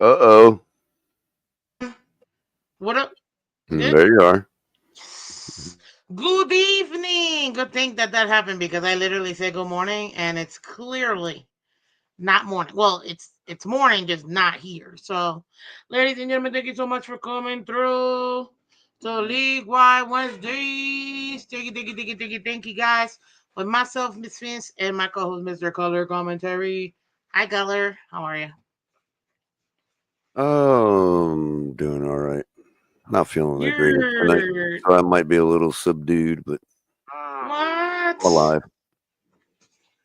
Uh-oh. What up? Good. There you are. Good evening. Good thing that happened because I literally said good morning and it's clearly not morning. Well, it's morning, just not here. So, ladies and gentlemen, thank you so much for coming through to League Wide Wednesdays. Thank you, guys. With myself, Miss Phins, and my co-host, Mr. Color Commentary. Hi, Color. How are you? Doing all right. Not feeling the greatest tonight, You're so I might be a little subdued, but what? alive.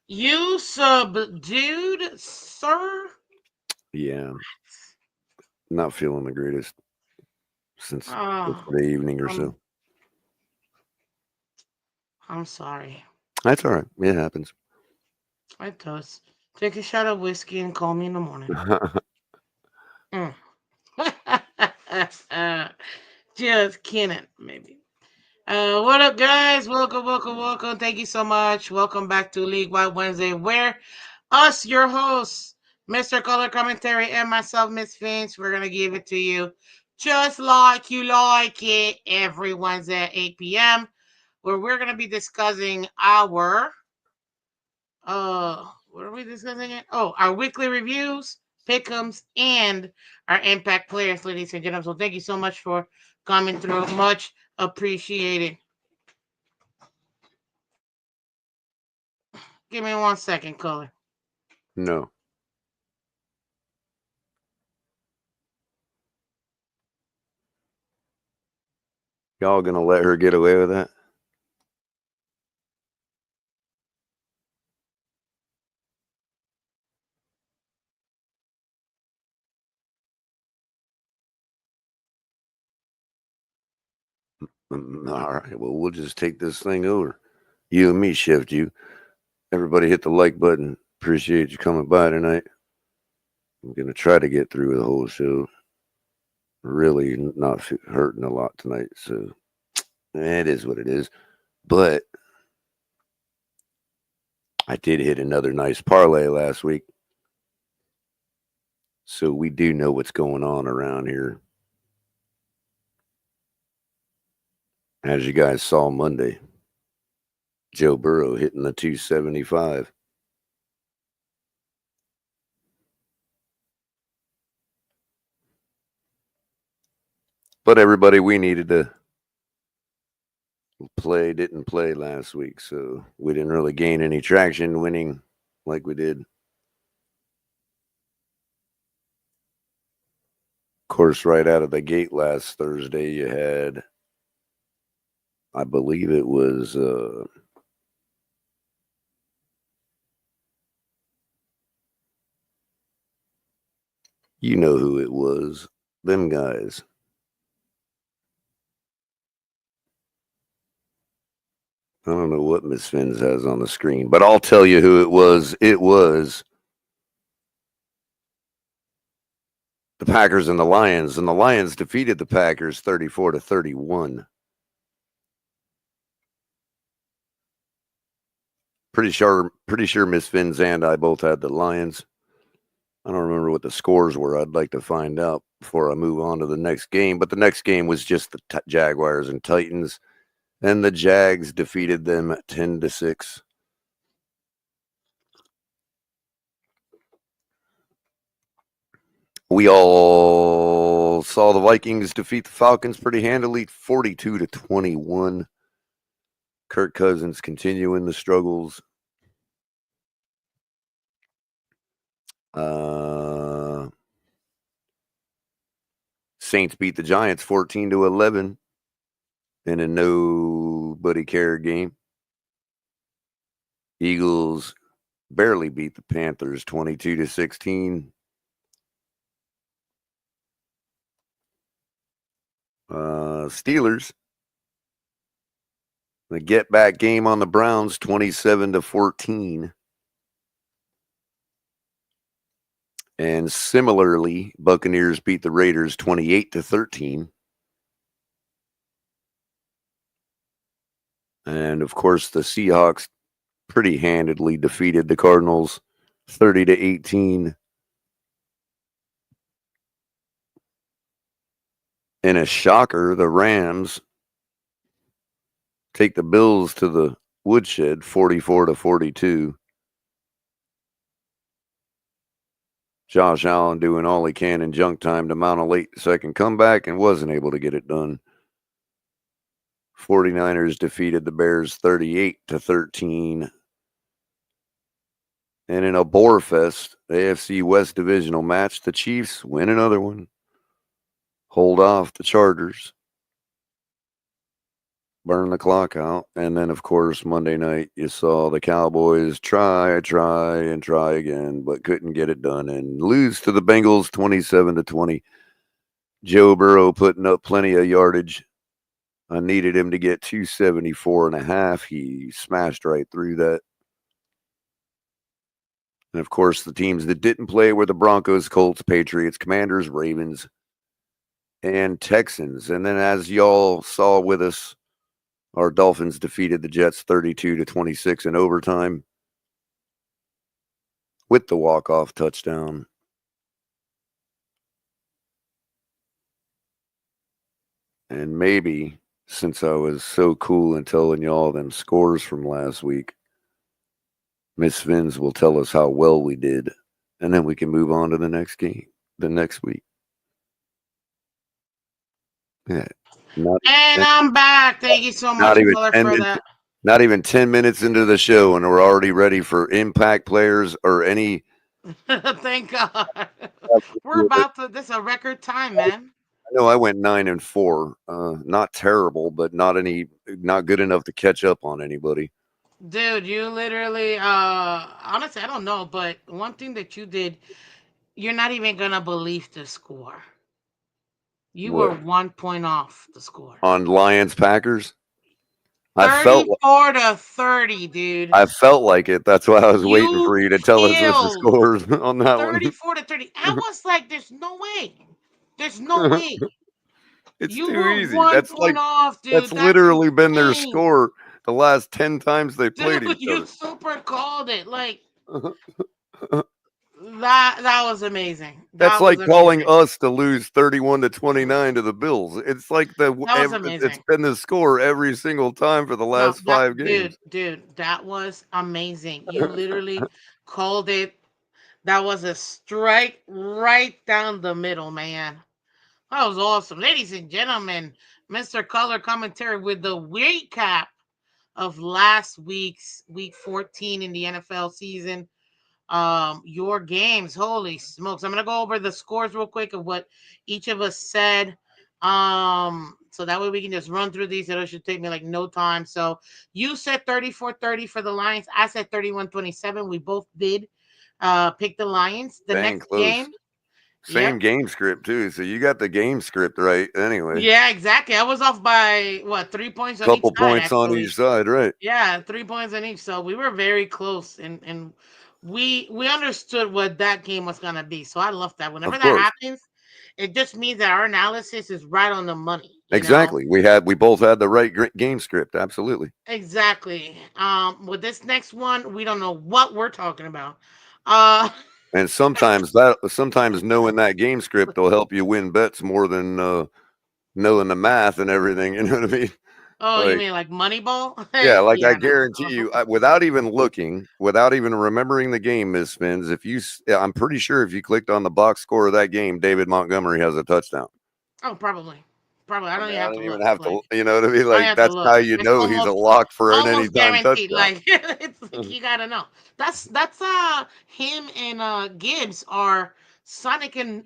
You subdued, sir? Yeah, not feeling the greatest since Oh, yesterday evening or I'm so. I'm sorry. That's all right. It happens. It does. Take a shot of whiskey and call me in the morning. Mm. Just kidding, maybe. What up, guys? Welcome, welcome, welcome. Thank you so much. Welcome back to League Wide Wednesday, where us, your hosts, Mr. Color Commentary, and myself, Miss Finch, we're gonna give it to you just like you like it every Wednesday at 8 p.m., where we're gonna be discussing our what are we discussing it? Oh, our weekly reviews, pickums, and our impact players, ladies and gentlemen. So thank you so much for coming through. Much appreciated. Give me 1 second, Color. No. Y'all gonna let her get away with that? All right. Well, we'll just take this thing over. You and me shift you. Everybody hit the like button. Appreciate you coming by tonight. I'm gonna try to get through the whole show. Really not hurting a lot tonight, so it is what it is. But I did hit another nice parlay last week, so we do know what's going on around here. As you guys saw Monday, Joe Burrow hitting the 275. But everybody we needed to play didn't play last week, so we didn't really gain any traction winning like we did. Of course, right out of the gate last Thursday, you had, I believe it was, you know who it was, them guys. I don't know what Miss Phins has on the screen, but I'll tell you who it was. It was the Packers and the Lions defeated the Packers 34-31. Pretty sure Miss Phins and I both had the Lions. I don't remember what the scores were. I'd like to find out before I move on to the next game. But the next game was just the Jaguars and Titans, and the Jags defeated them 10-6. We all saw the Vikings defeat the Falcons pretty handily, 42-21. Kirk Cousins continuing the struggles. Saints beat the Giants 14-11 in a nobody care game. Eagles barely beat the Panthers 22-16. Steelers, the get back game on the Browns 27-14. And similarly, Buccaneers beat the Raiders 28-13. And of course, the Seahawks pretty handedly defeated the Cardinals 30-18. In a shocker, the Rams take the Bills to the woodshed 44-42. Josh Allen doing all he can in junk time to mount a late second comeback and wasn't able to get it done. 49ers defeated the Bears 38-13. And in a bore fest, AFC West divisional match, the Chiefs win another one. Hold off the Chargers. Burn the clock out. And then, of course, Monday night, you saw the Cowboys try again, but couldn't get it done and lose to the Bengals 27-20. Joe Burrow putting up plenty of yardage. I needed him to get 274.5. He smashed right through that. And, of course, the teams that didn't play were the Broncos, Colts, Patriots, Commanders, Ravens, and Texans. And then, as y'all saw with us, our Dolphins defeated the Jets 32-26 in overtime with the walk-off touchdown. And maybe, since I was so cool and telling y'all them scores from last week, Miss Phins will tell us how well we did, and then we can move on to the next game, the next week. Yeah. And I'm back. Thank you so Not much, even Culler, 10 for minutes. that. Not even 10 minutes into the show, and we're already ready for impact players or any. Thank God. We're about to. This is a record time, man. I know I went 9-4. Not terrible, but not good enough to catch up on anybody. Dude, you literally, honestly, I don't know, but one thing that you did, you're not even gonna believe the score. You were What 1 point off the score. on Lions Packers? I felt 34-30, dude. I felt like it. That's why I was waiting You for you to tell us what the killed scores on that one. 34-30. I was like, there's no way. There's no way. It's You too were easy. one point off, That's dude. That's literally been their insane. score the last 10 times they played Dude, each you other. super called it. Like that was amazing. That's That was like calling amazing. us to lose 31-29 to the Bills. It's like That was it's amazing. been the score every single time for the No, last that 5 games. dude, that was amazing. You literally called it. That was a strike right down the middle, man. That was awesome. Ladies and gentlemen, Mr. Color commentary with the recap of last week's week 14 in the NFL season. Your games, holy smokes. I'm gonna go over the scores real quick of what each of us said. So that way we can just run through these. It should take me like no time. So you said 34-30 for the Lions. I said 31-27. We both did pick the Lions. The Dang next close. game, Same yep. game script too. So you got the game script right anyway. Yeah, exactly. I was off by what 3 points on each Couple side, points on actually. each side, right? Yeah, 3 points on each. So we were very close, and we understood what that game was gonna be. So I love that. Whenever Of that course. happens, it just means that our analysis is right on the money. You know Exactly. We both had the right game script. Absolutely. exactly. With this next one, we don't know what we're talking about. Uh, And sometimes knowing that game script will help you win bets more than knowing the math and everything. You know what I mean? oh, you Like, mean like Moneyball? yeah, like I Yeah, guarantee no. you, without even looking, without even remembering the game, Miss Spins, I'm pretty sure if you clicked on the box score of that game, David Montgomery has a touchdown. Oh, probably, probably. I I don't mean, even I have to don't even look. have to, Like you know what I mean? I don't Like, have to that's look. how you It's know he's a lock for an almost anytime guaranteed. touchdown. Like it's like you gotta know. That's him and Gibbs are Sonic and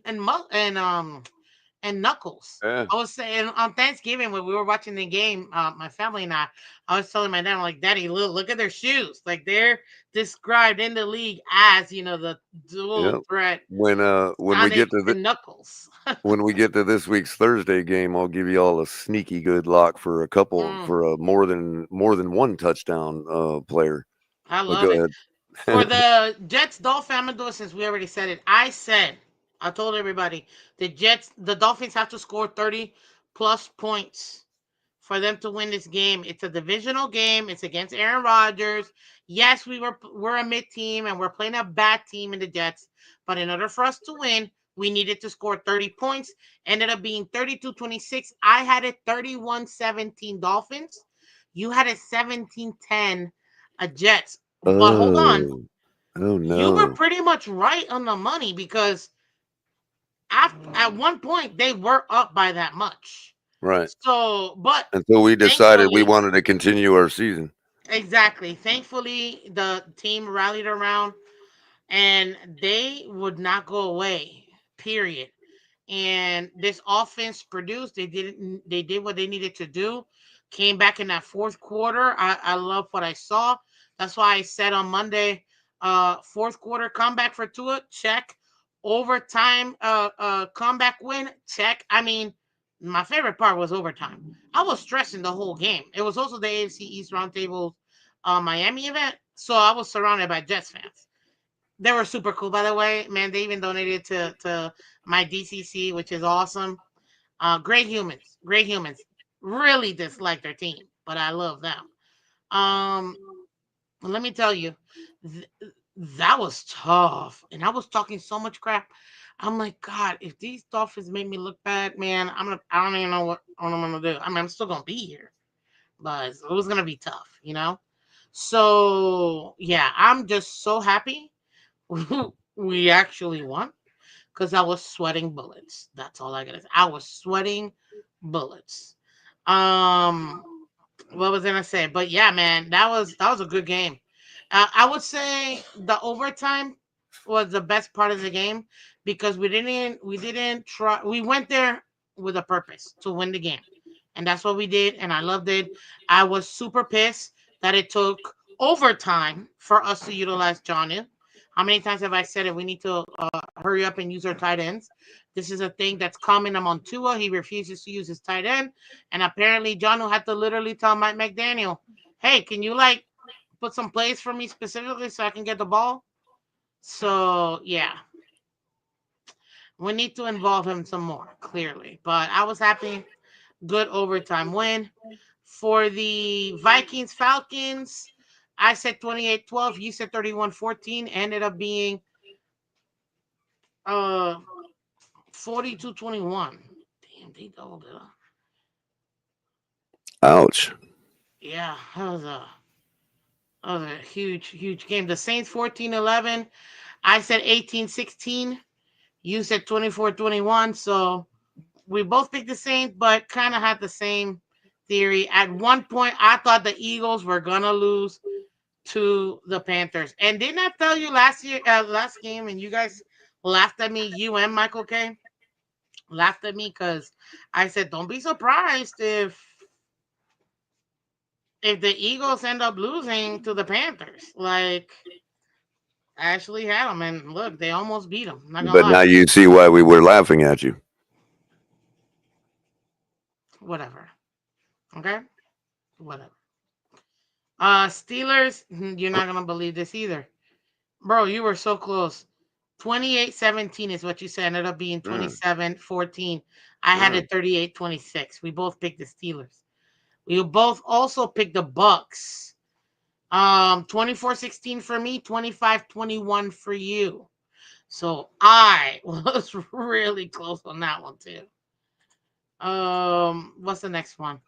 Knuckles. Yeah. I was saying on Thanksgiving when we were watching the game, my family and I was telling my dad, I'm like, Daddy, look at their shoes. Like they're described in the league as the dual Yeah. threat When we Sonic get to and Knuckles. when we get to this week's Thursday game, I'll give you all a sneaky good lock for Mm, a more than one touchdown player. I But love go it. For ahead. the Jets Dolphin, I'm gonna do it since we already said it. I told everybody the Dolphins have to score 30 plus points for them to win this game. It's a divisional game. It's against Aaron Rodgers. Yes, we're a mid team and we're playing a bad team in the Jets, but in order for us to win, We needed to score 30 points. Ended up being 32-26. I had it 31-17 Dolphins. You had it 17-10 Jets. But hold on. Oh, oh You were no. pretty much right on the money because at one point they were up by that much. Right. So, but Until we decided we thankfully, wanted to continue our season. exactly. Thankfully, the team rallied around and they would not go away. Period. And this offense produced. They didn't. They did what they needed to do. Came back in that fourth quarter. I love what I saw. That's why I said on Monday, fourth quarter comeback for Tua, check. Overtime, comeback win, check. I mean, my favorite part was overtime. I was stressing the whole game. It was also the AFC East Roundtable, Miami event, so I was surrounded by Jets fans. They were super cool, by the way. Man, they even donated to my DCC, which is awesome. Great humans, great humans. Really dislike their team, but I love them. Um, let me tell you, th- that was tough, and I was talking so much crap. I'm like, God, if these Dolphins make me look bad, man, I don't even know what I'm gonna do. I mean, I'm still gonna be here, but it was gonna be tough, you know. So yeah, I'm just so happy we actually won because I was sweating bullets. That's all I gotta say. I was sweating bullets. Um, what was I gonna say? But yeah, man, that was a good game. I would say the overtime was the best part of the game because we didn't try. We went there with a purpose to win the game, and that's what we did. And I loved it. I was super pissed that it took overtime for us to utilize Johnny. How many times have I said it? We need to hurry up and use our tight ends. This is a thing that's common among Tua. He refuses to use his tight end. And apparently, John had to literally tell Mike McDaniel, hey, can you like put some plays for me specifically so I can get the ball? So, yeah, we need to involve him some more, clearly. But I was happy. Good overtime win. For the Vikings Falcons, I said 28-12. You said 31-14. Ended up being uh 42-21. Damn, they doubled it up. Ouch. Yeah, that was a huge, huge game. The Saints 14-11. I said 18-16. You said 24-21. So we both picked the Saints, but kind of had the same theory. At one point, I thought the Eagles were gonna lose to the Panthers. And didn't I tell you last game, and you guys laughed at me, you and Michael K laughed at me because I said, don't be surprised if the Eagles end up losing to the Panthers. Like, I actually had them, and look, they almost beat them. Not gonna But now lie. you see why we were laughing at you. Whatever. Okay? Whatever. Steelers, you're not gonna believe this either. Bro, you were so close. 28-17 is what you said. Ended up being Mm, 27-14. I had mm. it 38-26. We both picked the Steelers. We both also picked the Bucks. 24-16 for me, 25-21 for you. So I was really close on that one too. What's the next one?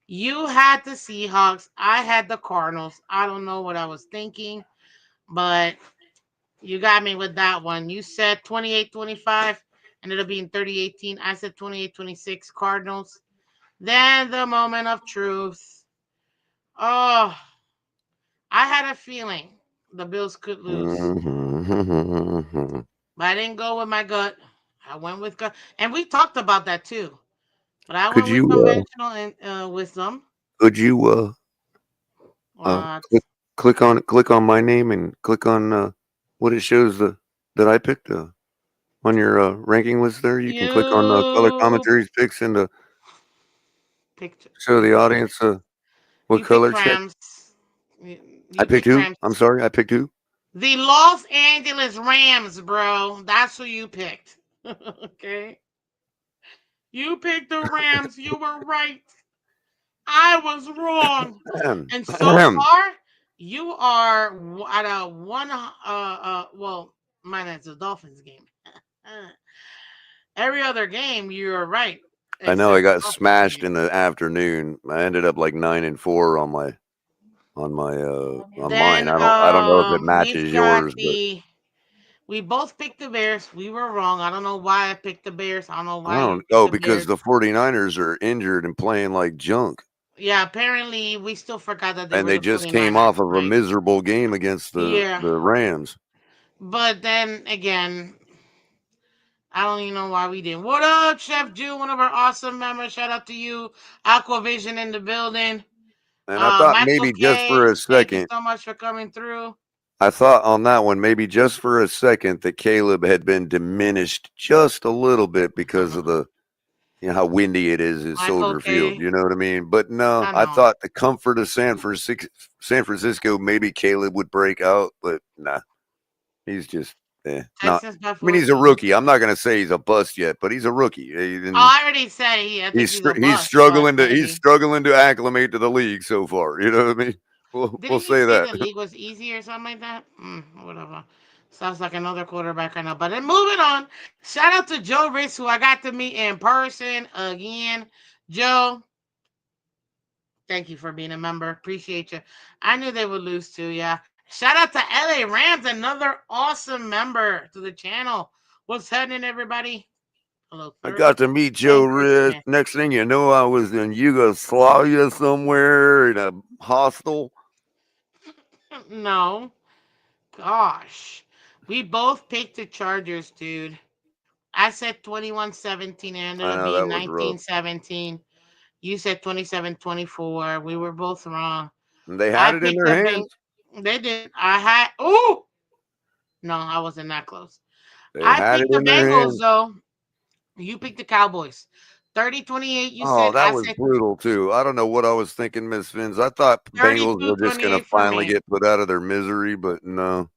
You had the Seahawks. I had the Cardinals. I don't know what I was thinking, but you got me with that one. You said 28-25, ended up being 30-18. I said 28-26 Cardinals. Then the moment of truth. Oh, I had a feeling the Bills could lose, Mhm. but I didn't go with my gut. I went with gut, and we talked about that too. But I Could went with you conventional and wisdom. could you What? click on my name and click on what it shows that I picked on your ranking list there? You can click on color You commentaries picks and picked show the audience what you picked color check. Rams. I You picked picked who? Rams. I'm sorry, I picked who? The Los Angeles Rams, bro. That's who you picked. Okay. You picked the Rams. You were right. I was wrong. Ahem. And so Ahem. far, you are at a one. Well, minus the Dolphins game. Every other game, you were right, I know I except the got Dolphins smashed game. in the afternoon. I ended up like 9-4 on mine. Then I don't know if it we've matches got yours, but the we both picked the Bears. We were wrong. I don't know why I picked the Bears. I don't know I why you don't picked know the because Bears. the 49ers are injured and playing like junk. Yeah, apparently we still forgot that they And were they the just came 49ers, off of a right? miserable game against Yeah. the Rams. But then again, I don't even know why we didn't. What up, Chef Jew? One of our awesome members. Shout out to you. Aquavision in the building. And I thought Michael maybe just for K, a thank you second, so much for coming through. I thought on that one, maybe just for a second, that Caleb had been diminished just a little bit because of the, how windy it is at Michael Soldier Field. K, You know what I mean? But no, I I know. thought the comfort of San Francisco, maybe Caleb would break out, but nah, he's just not. Texans by I mean, he's a 14. rookie. I'm not going to say he's a bust yet, but he's a rookie. Oh, And I already said I think he's a he's bust, but struggling to maybe. acclimate to the league so far. You know what I mean? We'll Didn't he say say that. the league was easy or something like that? Whatever. Sounds like another quarterback I know. But then moving on. Shout out to Joe Rich, who I got to meet in person again. Joe, thank you for being a member. Appreciate you. I knew they would lose too, yeah. Shout out to LA Rams, another awesome member to the channel. What's happening, everybody? Hello, I sir. got to meet Joe And Rist. Christian. Next thing you know, I was in Yugoslavia somewhere in a hostel. No. Gosh. We both picked the Chargers, dude. I said 21-17. It ended I up know being that was rough. 19-17. You said 27-24. We were both wrong. And they I had it in picked their the Beng. hands. They did. I had. Ooh! No, I wasn't that close. They I had it picked the in their Bengals, hands. though. You picked the Cowboys. 30-28, you Oh, said. that I was said brutal too. I don't know what I was thinking, Miss Fins. I thought Bengals were just going to 32-28 for finally me. get put out of their misery, but no.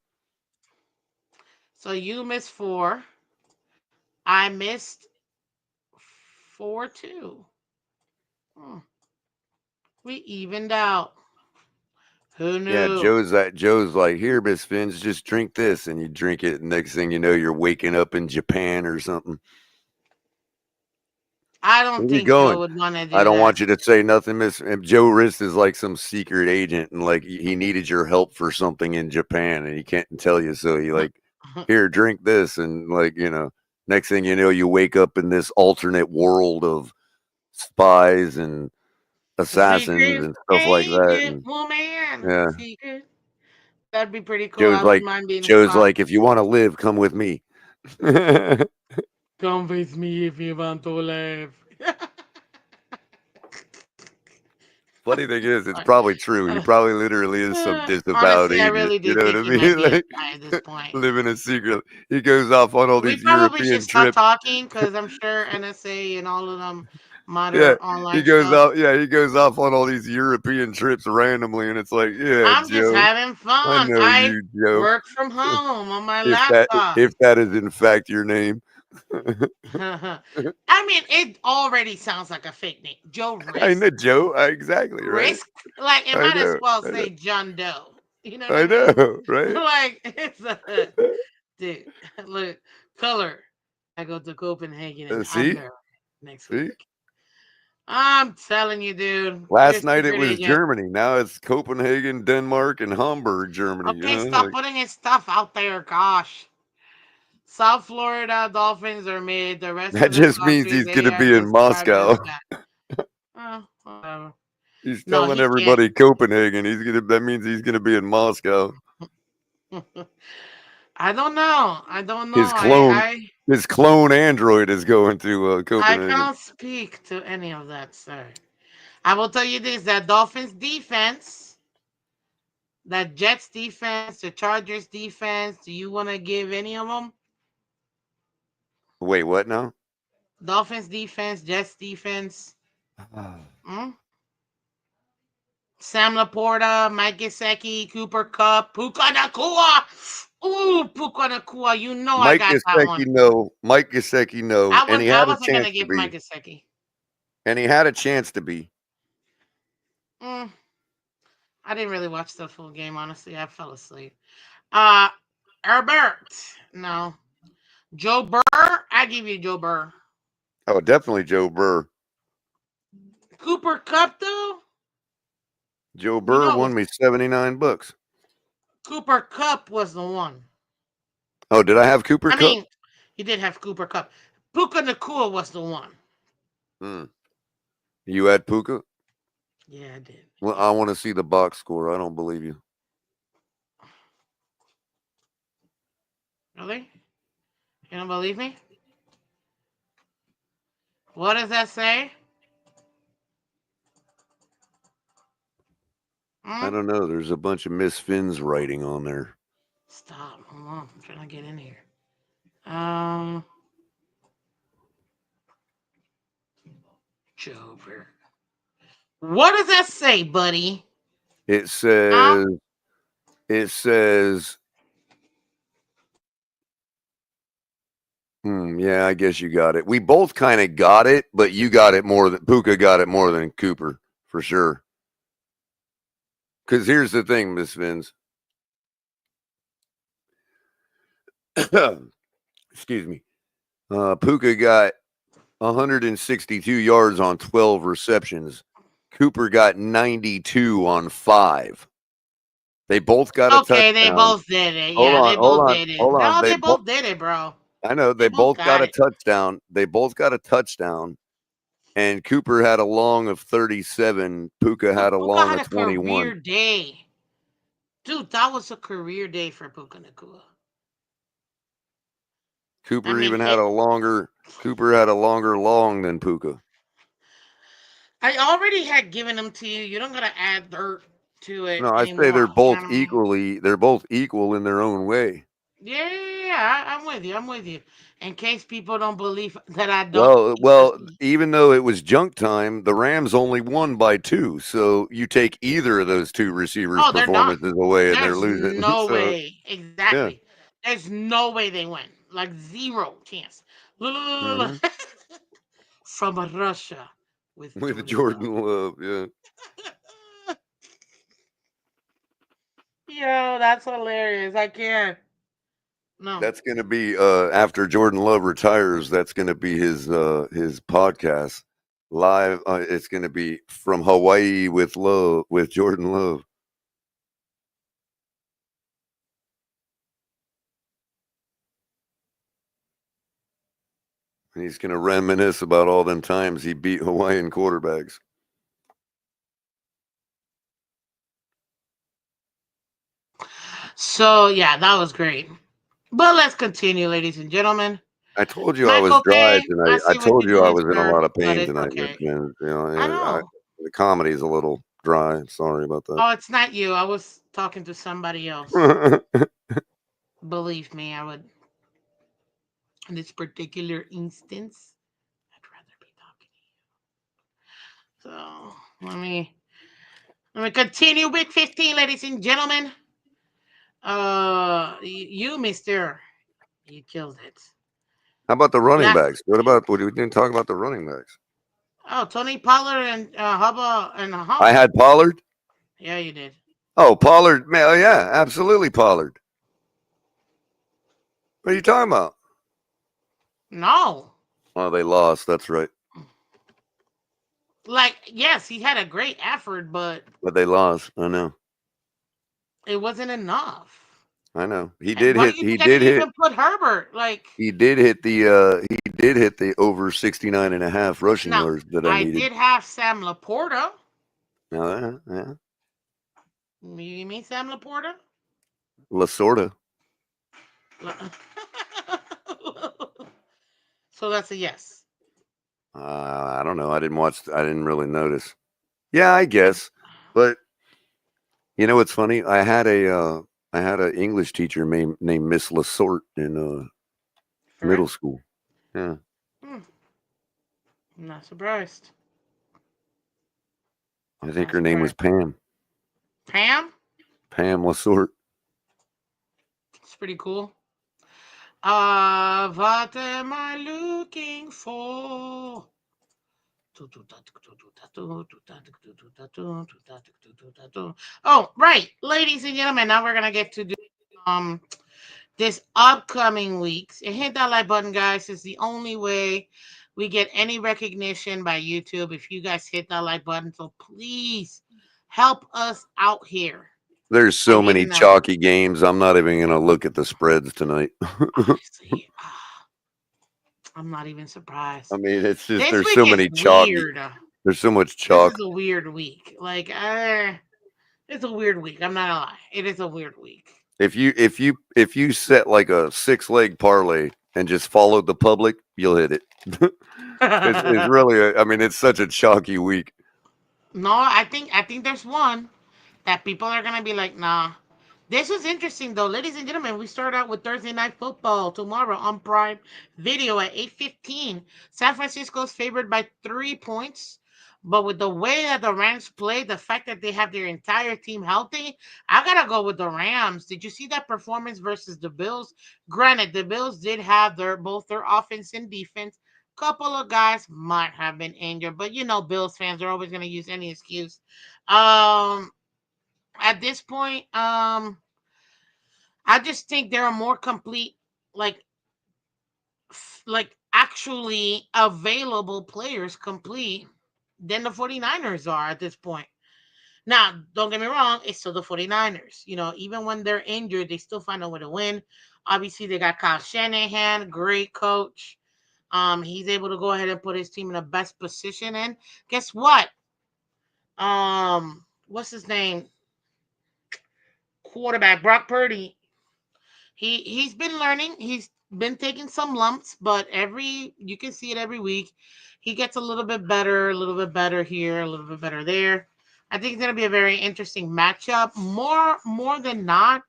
So you missed 4. I missed 4 too. Hmm. We evened out. Who Yeah, knew? Joe's like, here, Miss Fins, just drink this, and you drink it. And next thing you know, you're waking up in Japan or something. I don't Where you think Joe going? would want to I do don't that. want you to say nothing, Miss. Joe Rist is like some secret agent, and like he needed your help for something in Japan, and he can't tell you. So he like, here, drink this, and like next thing you know, you wake up in this alternate world of spies and assassins Secret and stuff like that. agent And woman. yeah, Secret. That'd be pretty cool. Joe's I wouldn't like, mind being a spy. if you want to live, come with me. Come with me if you want to live. Funny thing is, it's probably true. He probably literally is some disavowed Honestly, I agent. really You do know what think I he might mean? be a Like spy at this point. living a secret. He goes off on all We these probably should European stop trips. talking because I'm sure NSA and all of them Yeah, monitor he online goes stuff. off. Yeah, he goes off on all these European trips randomly, and it's like, yeah, I'm just Joe, having I fun. know I you, Joe. work from home on my If that laptop. if that is in fact your name, I mean, it already sounds like a fake name. Joe I Risk. know Joe. Exactly right. Risk? Like, it I might as know. well I know. say John Doe. You know what I I mean? know. Right. Like, it's a. Dude, look, Color. I go to Copenhagen in See, under next see. week. I'm telling you, dude. You're a Last night it secret was agent. Germany. Now it's Copenhagen, Denmark, and Hamburg, Germany. Okay, stop Like putting his stuff out there. Gosh. South Florida Dolphins are mid. The rest that of the just means country, he's going they to are be in described as Moscow. bad. Oh, whatever. He's No, telling he can't. everybody Copenhagen. He's gonna. That means he's gonna be in Moscow. I don't know. I don't know. His clone, I his clone android is going to I Copenhagen. cannot speak to any of that, sir. I will tell you this: that Dolphins defense, that Jets defense, the Chargers defense. Do you want to give any of them? Wait, what now? Dolphins defense, Jets defense. Hmm? Sam Laporta, Mike Gesicki, Cooper Cup, Puka Nakua. Ooh, Puka Nakua. You know I Mike got that one. Gesicki, no. Mike Gesicki, no. I And was he I had a wasn't chance gonna to give Mike be. Gesicki. And he had a chance to be. Mm, I didn't really watch the full game, honestly. I fell asleep. Uh Herbert. No. Joe Burr, I give you Joe Burr. Oh, definitely Joe Burr. Cooper Cup though, Joe you Burr know, it won was me $79. Cooper Cup was the one. Oh, did I have Cooper I Cup? mean, you did have Cooper Cup. Puka Nakua was the one. Hmm. You had Puka? Yeah, I did. Well, Yeah. I want to see the box score. I don't believe you. Really? You don't believe me? What does that say? I Hmm? don't know. There's a bunch of Miss Phins writing on there. Stop. Hold on. I'm trying to get in here. Um, Joe Burr. What does that say, buddy? It Huh? says, it says, yeah, I guess you got it. We both kind of got it, but you got it more than Puka got it more than Cooper for sure. Because here's the thing, Miss Phins. Excuse me. Puka got 162 yards on 12 receptions. Cooper got 92 on 5. They both got a Okay, they touchdown. both did it. Hold Yeah, on, they hold both on, did it. hold on. No, they both did it, bro. I know They they both both got got a it. touchdown. They both got a touchdown. And Cooper had a long of 37. Puka had a Puka long had of a 21. career day. Dude, that was a career day for Puka Nakua. I Cooper mean, even had a longer. Cooper had a longer long than Puka. I already had given them to you. You don't gotta add dirt to it No, I say they're anymore. You know both what I mean? equally. They're both equal in their own way. Yeah, yeah, yeah. I'm with you. I'm with you. In case people don't believe that I don't Well, trust me. even though it was junk time, the Rams only won by 2. So you take either of those two receivers' Oh, they're done. performances away, and they're There's losing. no So way. yeah, Exactly. There's no way they win. Like zero chance. Look, look, look, hmm look, look. From Russia with with Jordan Love. Jordan Love, yeah. Yo, that's hilarious. I can't. No. That's going to be after Jordan Love retires. That's going to be his podcast live. It's going to be from Hawaii with Love with Jordan Love. And he's going to reminisce about all them times he beat Hawaiian quarterbacks. So yeah, that was great. But let's continue, ladies and gentlemen. I told you I was Michael dry K, I tonight. I see what told you you I did, was in a sir, lot of but pain it's tonight, Miss okay. Vin. I know. The comedy's a little dry. Sorry about Oh, it's not you. I was talking to somebody else. that. Believe me, I would. In this particular instance, I'd rather be talking to you. So let me continue with 15, ladies and gentlemen. You, Mister, you killed it. How about the running Black. backs? What about? We didn't talk about the running backs. Oh, Tony Pollard and Hubba and I Hunt. had Pollard. Yeah, you did. Oh, Pollard. Man, oh, yeah, absolutely Pollard. What are you talking about? No. Oh, they lost. That's right. Like, yes, he had a great effort, but But they lost. I know. it wasn't enough. I know. He And did why do hit. you think I didn't even put Herbert? Like, He did hit the. He did hit the over 69 and a half rushing now, yards that I I needed. did have Sam Laporta. Yeah. You mean Sam Laporta? Lasorda. So that's a yes. I don't know. I didn't watch. I didn't really notice. Yeah, I guess. But you know what's funny? I had an English teacher named Miss Lasort in For real? middle school. Yeah, Hmm, I'm not surprised. I think Not her name was surprised. Pam. Pam? Pam Lasort. It's pretty cool. What am I looking for? Oh, right, ladies and gentlemen. Now we're gonna get to do um this upcoming weeks. And hit that like button, guys. It's the only way we get any recognition by YouTube if you guys hit that like button. So please help us out here There's by so many hitting that. chalky games. I'm not even going to look at the spreads tonight. Honestly, I'm not even surprised. I mean, it's just This there's week so is many chalk. weird. There's so much This is chalk. a weird week. Like, it's a weird week. I'm not gonna lie. It is a weird week. If you set like a 6 leg parlay and just followed the public, you'll hit it. It's really I mean, it's such a chalky week. No, I think there's one that people are gonna be like, nah. This was interesting though, ladies and gentlemen. We start out with Thursday night football tomorrow on Prime Video at 8:15. San Francisco's favored by 3 points, but with the way that the Rams play, the fact that they have their entire team healthy, I gotta go with the Rams. Did you see that performance versus the Bills? Granted, the Bills did have both their offense and defense. Couple of guys might have been injured, but Bills fans are always gonna use any excuse. Um, at this point, I just think there are more complete, like actually available players complete than the 49ers are at this point. Now, don't get me wrong, it's still the 49ers. Even when they're injured, they still find a way to win. Obviously, they got Kyle Shanahan, great coach. He's able to go ahead and put his team in the best position. And guess what? What's his name? Quarterback Brock Purdy. He's been learning. He's been taking some lumps, but you can see it every week. He gets a little bit better here, a little bit better there. I think it's gonna be a very interesting matchup. More than not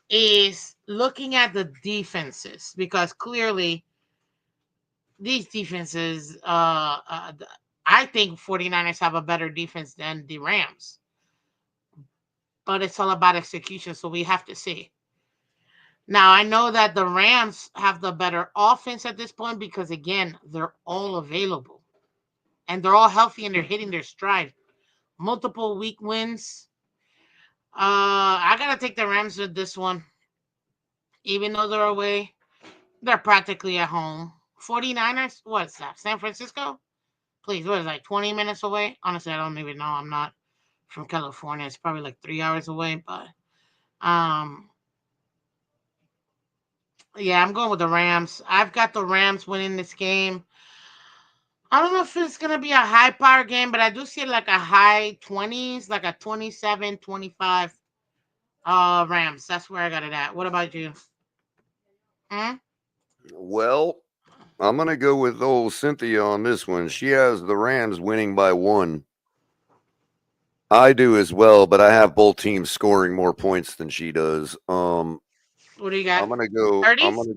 is looking at the defenses because clearly these defenses I think 49ers have a better defense than the Rams. But it's all about execution, so we have to see. Now I know that the Rams have the better offense at this point because again, they're all available and they're all healthy and they're hitting their stride. Multiple week wins. I gotta take the Rams with this one, even though they're away. They're practically at home. 49ers, what's that? San Francisco? Please, what is that, like 20 minutes away? Honestly, I don't even know. I'm not from California. It's probably like 3 hours away, but um yeah, I'm going with the Rams. I've got the Rams winning this game. I don't know if it's going to be a high power game, but I do see it like a high 20s, like a 27-25 Rams. That's where I got it at. What about you? Hmm? Well, I'm gonna go with old Cynthia on this one. She has the Rams winning by 1. I do as well, but I have both teams scoring more points than she does. What do you got? I'm gonna go. I'm 30s? gonna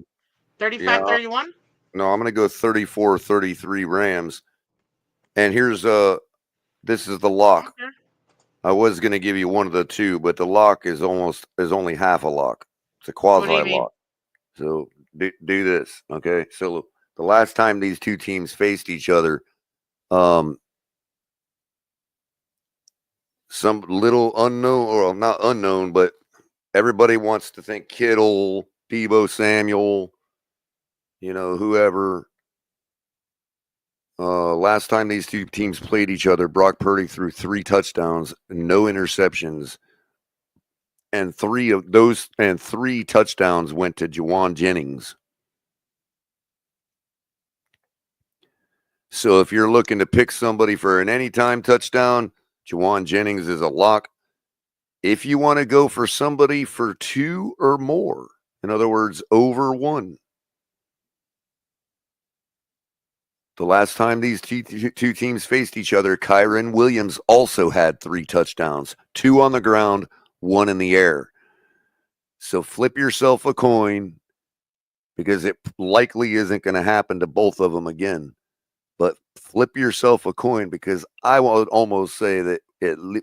35, yeah. 31? No, I'm gonna go 34-33 Rams. And this is the lock. Okay. I was gonna give you one of the two, but the lock is only half a lock. It's a What do quasi you mean? lock. So do this, okay? So the last time these two teams faced each other, um, some little unknown or not unknown, but everybody wants to think Kittle, Debo Samuel, whoever. Last time these two teams played each other, Brock Purdy threw 3 touchdowns, no interceptions, and three touchdowns went to Juwan Jennings. So if you're looking to pick somebody for an anytime touchdown, Juwan Jennings is a lock. If you want to go for somebody for 2 or more, in other words, over 1, the last time these two teams faced each other, Kyren Williams also had 3 touchdowns, 2 on the ground, 1 in the air. So flip yourself a coin because it likely isn't going to happen to both of them again. But flip yourself a coin because I would almost say that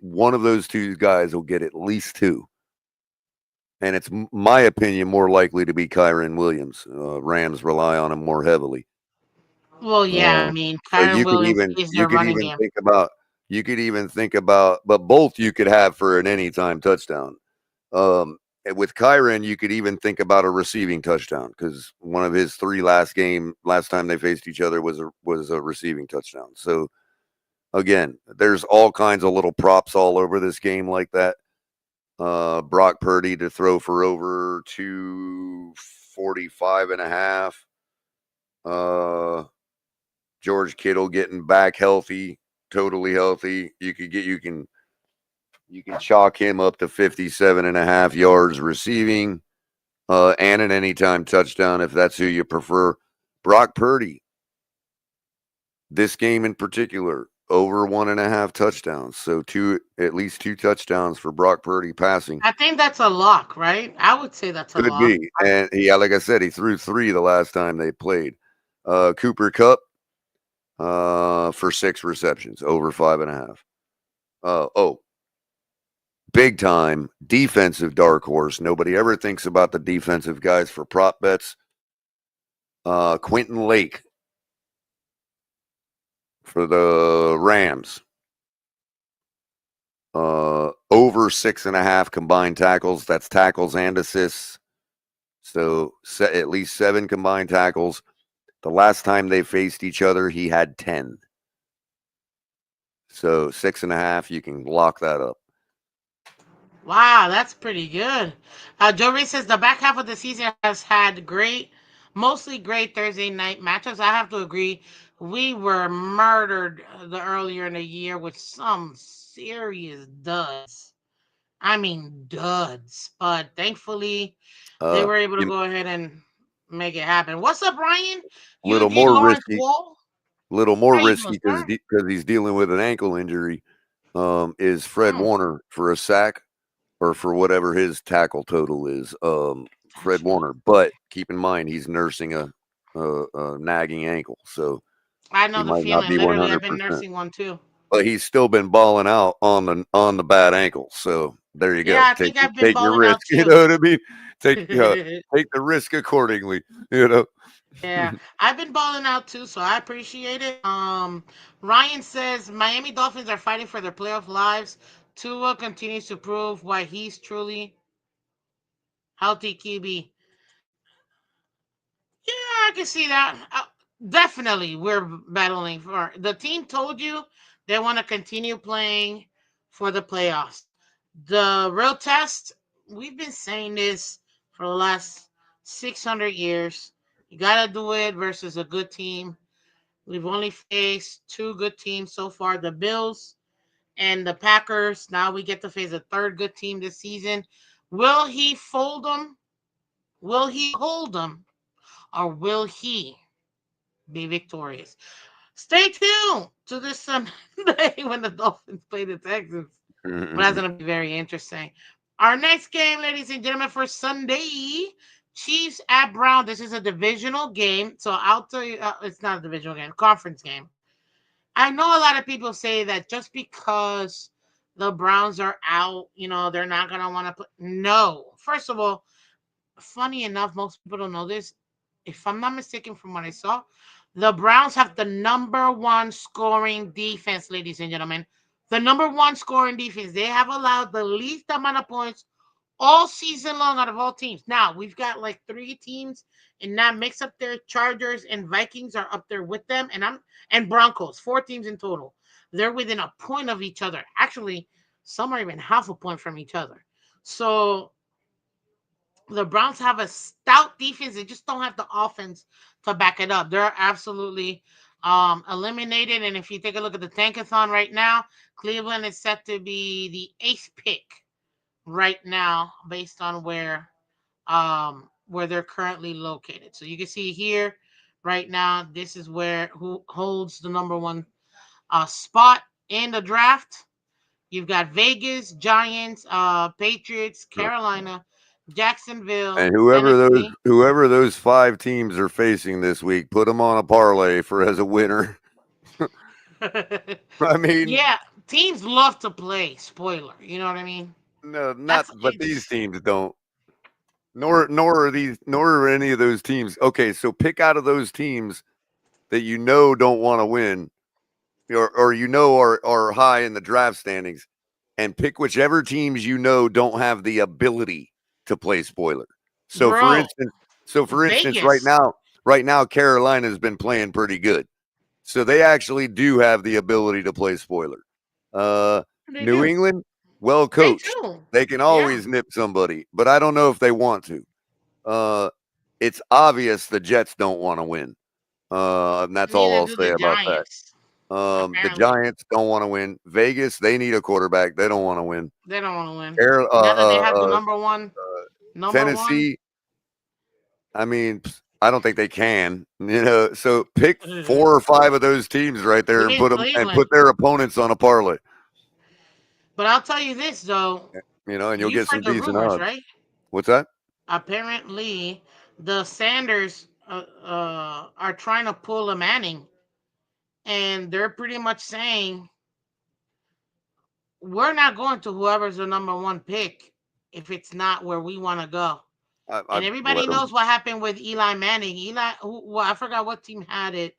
one of those two guys will get at least 2. And it's my opinion more likely to be Kyren Williams. Rams rely on him more heavily. Well, yeah, I mean, So Kyron Williams is their running game. you could even think about, but both you could have for an anytime touchdown. with Kyron, you could even think about a receiving touchdown because one of his three last time they faced each other was a receiving touchdown. So again, there's all kinds of little props all over this game like that. Brock Purdy to throw for over 245 and a half. George Kittle getting back healthy, totally healthy. You can chalk him up to 57 and a half yards receiving, and an anytime touchdown if that's who you prefer. Brock Purdy, this game in particular, over 1.5 touchdowns. So at least two touchdowns for Brock Purdy passing. I think that's a lock, right? I would say that's a Could lock. be. And yeah, like I said, he threw three the last time they played. Cooper Cup for 6 receptions, over 5.5. Big time defensive dark horse. Nobody ever thinks about the defensive guys for prop bets. Quentin Lake for the Rams. Over 6.5 combined tackles. That's tackles and assists. So at least 7 combined tackles. The last time they faced each other, he had 10. So 6.5, you can lock that up. Wow, that's pretty good. Joe Reed says the back half of the season has had mostly great Thursday night matchups. I have to agree. We were murdered the earlier in the year with some serious duds. I mean duds. But thankfully they Uh, were able to you go ahead and make it happen. What's up, Ryan? little Eugene more Lawrence risky, Wall. little more How you doing, risky sir? because he's dealing with an ankle injury. Is Fred Mm, Warner for a sack or for whatever his tackle total is. Fred gotcha. Warner, but keep in mind he's nursing a nagging ankle, so I he know the might not feeling. be Literally, I've 100%. been nursing one too. But he's still been balling out on the bad ankle. So there you Yeah, go. I think I've been Take your balling out risk. You too. know what I mean? Take the risk accordingly. You know. Yeah, I've been balling out too, so I appreciate it. Ryan says Miami Dolphins are fighting for their playoff lives. Tua continues to prove why he's truly healthy QB. Yeah, I can see that. Definitely, we're battling for the team. Told you they want to continue playing for the playoffs. The real test. We've been saying this for the last 600 years. You gotta do it versus a good team. We've only faced two good teams so far: the Bills and the Packers. Now we get to face a third good team this season. Will he fold them? Will he hold them? Or will he be victorious? Stay tuned to this Sunday when the Dolphins play the Texans. Well, that's going to be very interesting. Our next game, ladies and gentlemen, for Sunday, Chiefs at Brown. This is a divisional game. So I'll tell you, it's not a divisional game, conference game. I know a lot of people say that just because the Browns are out, they're not going to want to put. No. First of all, funny enough, most people don't know this. If I'm not mistaken from what I saw, the Browns have the number one scoring defense, ladies and gentlemen. The number one scoring defense. They have allowed the least amount of points all season long out of all teams. Now, we've got like three teams in that mix up there. Chargers and Vikings are up there with them, and Broncos, four teams in total. They're within a point of each other. Actually, some are even half a point from each other. So the Browns have a stout defense. They just don't have the offense to back it up. They're absolutely eliminated. And if you take a look at the tankathon right now, Cleveland is set to be the eighth pick right now based on where they're currently located. So you can see here right now, this is who holds the number one spot in the draft. You've got Vegas, Giants, Patriots, Carolina, Jacksonville, And Tennessee. whoever those 5 teams are facing this week, put them on a parlay for as a winner. I mean, Yeah, teams love to play spoiler. You know what I mean? no, not. That's But these it's teams don't. Nor are any of those teams. Okay, so pick out of those teams that don't want to win, or are high in the draft standings, and pick whichever teams don't have the ability. to play spoiler. So for bro. instance, right Vegas, now, Carolina's been playing pretty good. So they actually do have the ability to play spoiler. Uh, they New do. England, well They coached. do. They can Yeah. always nip somebody, but I don't know if they want to. Uh, it's obvious the Jets don't want to win. And that's all Neither I'll do the say about that. Giants. The Apparently, Giants don't want to win. Vegas, they need a quarterback. They don't want to win. they don't want to win. Carol, Now that they have the number one. Tennessee, I mean, I don't think they can. So pick four or five of those teams right there Give and me put them and Cleveland. put their opponents on a parlay. But I'll tell you this though, And you'll you've get heard some the decent rumors, odds. right? What's that? Apparently, the Sanders are trying to pull a Manning, and they're pretty much saying we're not going to whoever's the number one pick if it's not where we want to go. I And everybody let them. knows what happened with Eli Manning. Well, I forgot what team had it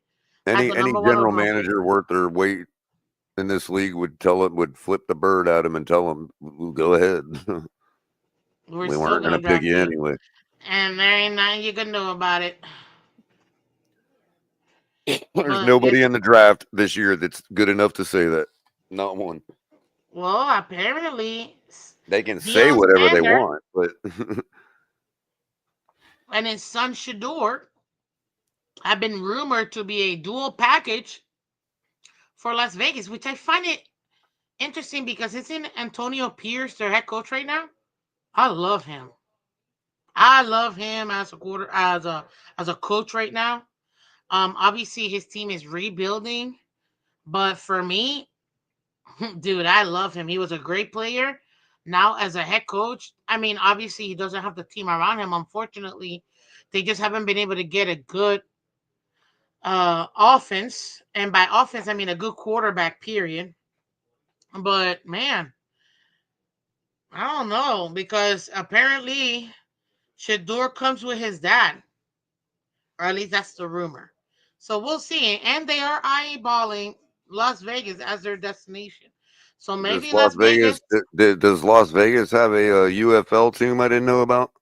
as the Any number one general overall pick. manager worth their weight in this league would flip the bird at him and tell him, "Well, go ahead. We're We still weren't going gonna to pick draft you you, anyway." and there ain't nothing you can do about it. There's But nobody it's in the draft this year that's good enough to say that. Not one. well, apparently, They can say Deion whatever they Sanders want, but and his son Shador have been rumored to be a dual package for Las Vegas, which I find it interesting because isn't Antonio Pierce their head coach right now? I love him. I love him as a coach right now. Obviously his team is rebuilding, but for me, dude, I love him. He was a great player. Now as a head coach, I mean, obviously he doesn't have the team around him. Unfortunately, they just haven't been able to get a good offense, and by offense I mean a good quarterback. Period. But man, I don't know because apparently Shador comes with his dad, or at least that's the rumor. So we'll see. And they are eyeballing Las Vegas as their destination. So does maybe Las Las Vegas Vegas. does Las Vegas have a UFL team I didn't know about?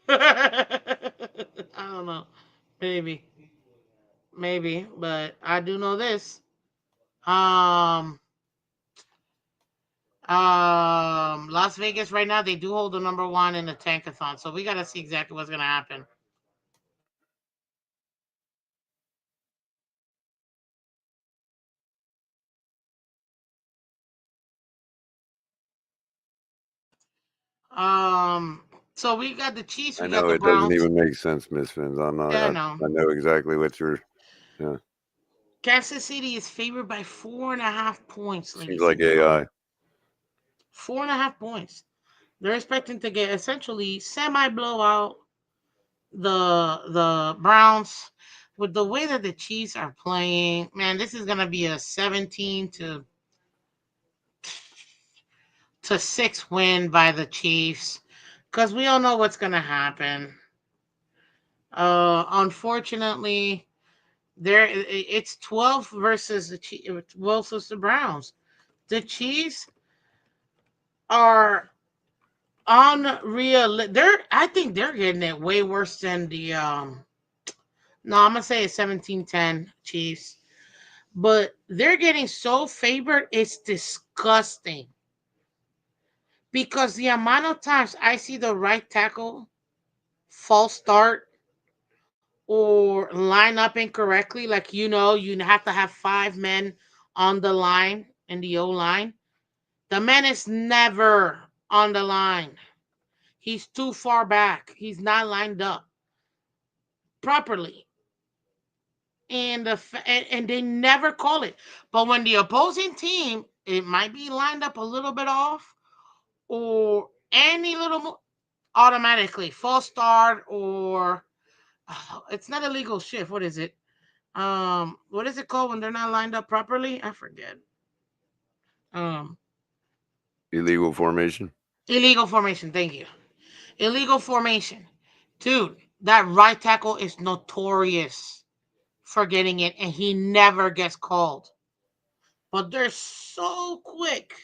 I don't know. Maybe, maybe, but I do know this. Um, Las Vegas right now they do hold the number one in the tankathon, so we got to see exactly what's gonna happen. Um, so we got the Chiefs, I we got know the it doesn't Browns. even make sense, Miss Fins. I'm not. Yeah, no. I know exactly what you're. Yeah, Kansas City is favored by 4.5 points, seems ladies like and gentlemen. AI. 4.5 points. They're expecting to get essentially semi blowout the Browns. With the way that the Chiefs are playing, man, this is gonna be a 17 to 6 win by the Chiefs. Because we all know what's gonna happen. Unfortunately, it's 12 versus the Chiefs, 12 versus the Browns. The Chiefs are unreal. I think they're getting it way worse than the no, I'm gonna say it's 17-10 Chiefs. But they're getting so favored, it's disgusting. Because the amount of times I see the right tackle false start or line up incorrectly, like you have to have 5 men on the line in the O line. The man is never on the line. He's too far back. He's not lined up properly. And they never call it. But when the opposing team, it might be lined up a little bit off or any automatically false start or it's not a legal shift. What is it? What is it called when they're not lined up properly? I forget. Um, Illegal formation. illegal formation. Thank you. Illegal formation, dude. That right tackle is notorious for getting it, and he never gets called. But they're so quick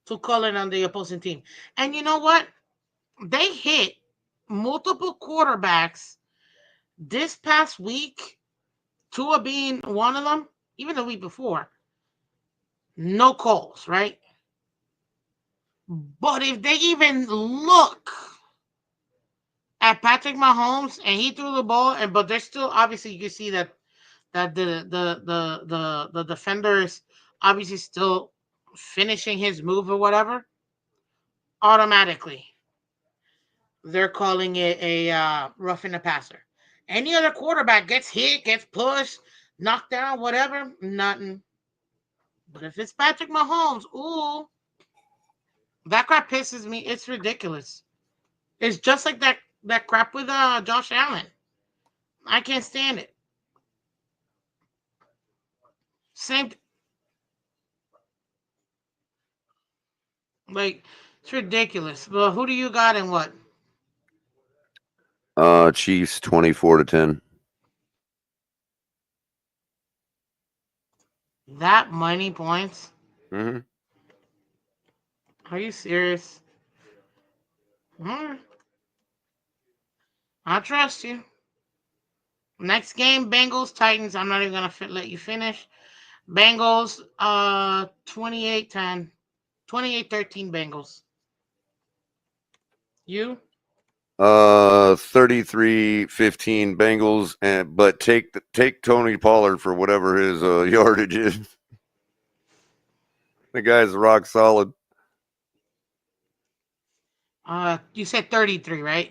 to call it on the opposing team. And you know what? They hit multiple quarterbacks this past week, Tua being one of them, even the week before. No calls, right? But if they even look at Patrick Mahomes and he threw the ball, and but there's still obviously you can see that the defender is obviously still finishing his move or whatever. Automatically, they're calling it a roughing the passer. Any other quarterback gets hit, gets pushed, knocked down, whatever, nothing. But if it's Patrick Mahomes, ooh, that crap pisses me. It's ridiculous. It's just like that crap with Josh Allen. I can't stand it. Same, like it's ridiculous. But who do you got and what? Chiefs 24-10. That many points? Mm-hmm. Are you serious? Hmm, I trust you. Next game, Bengals Titans. I'm not even gonna let you finish. Bengals 28-10. 28-13 Bengals. You? 33-15 Bengals, and but take Tony Pollard for whatever his yardage is. The guy's rock solid. You said 33, right?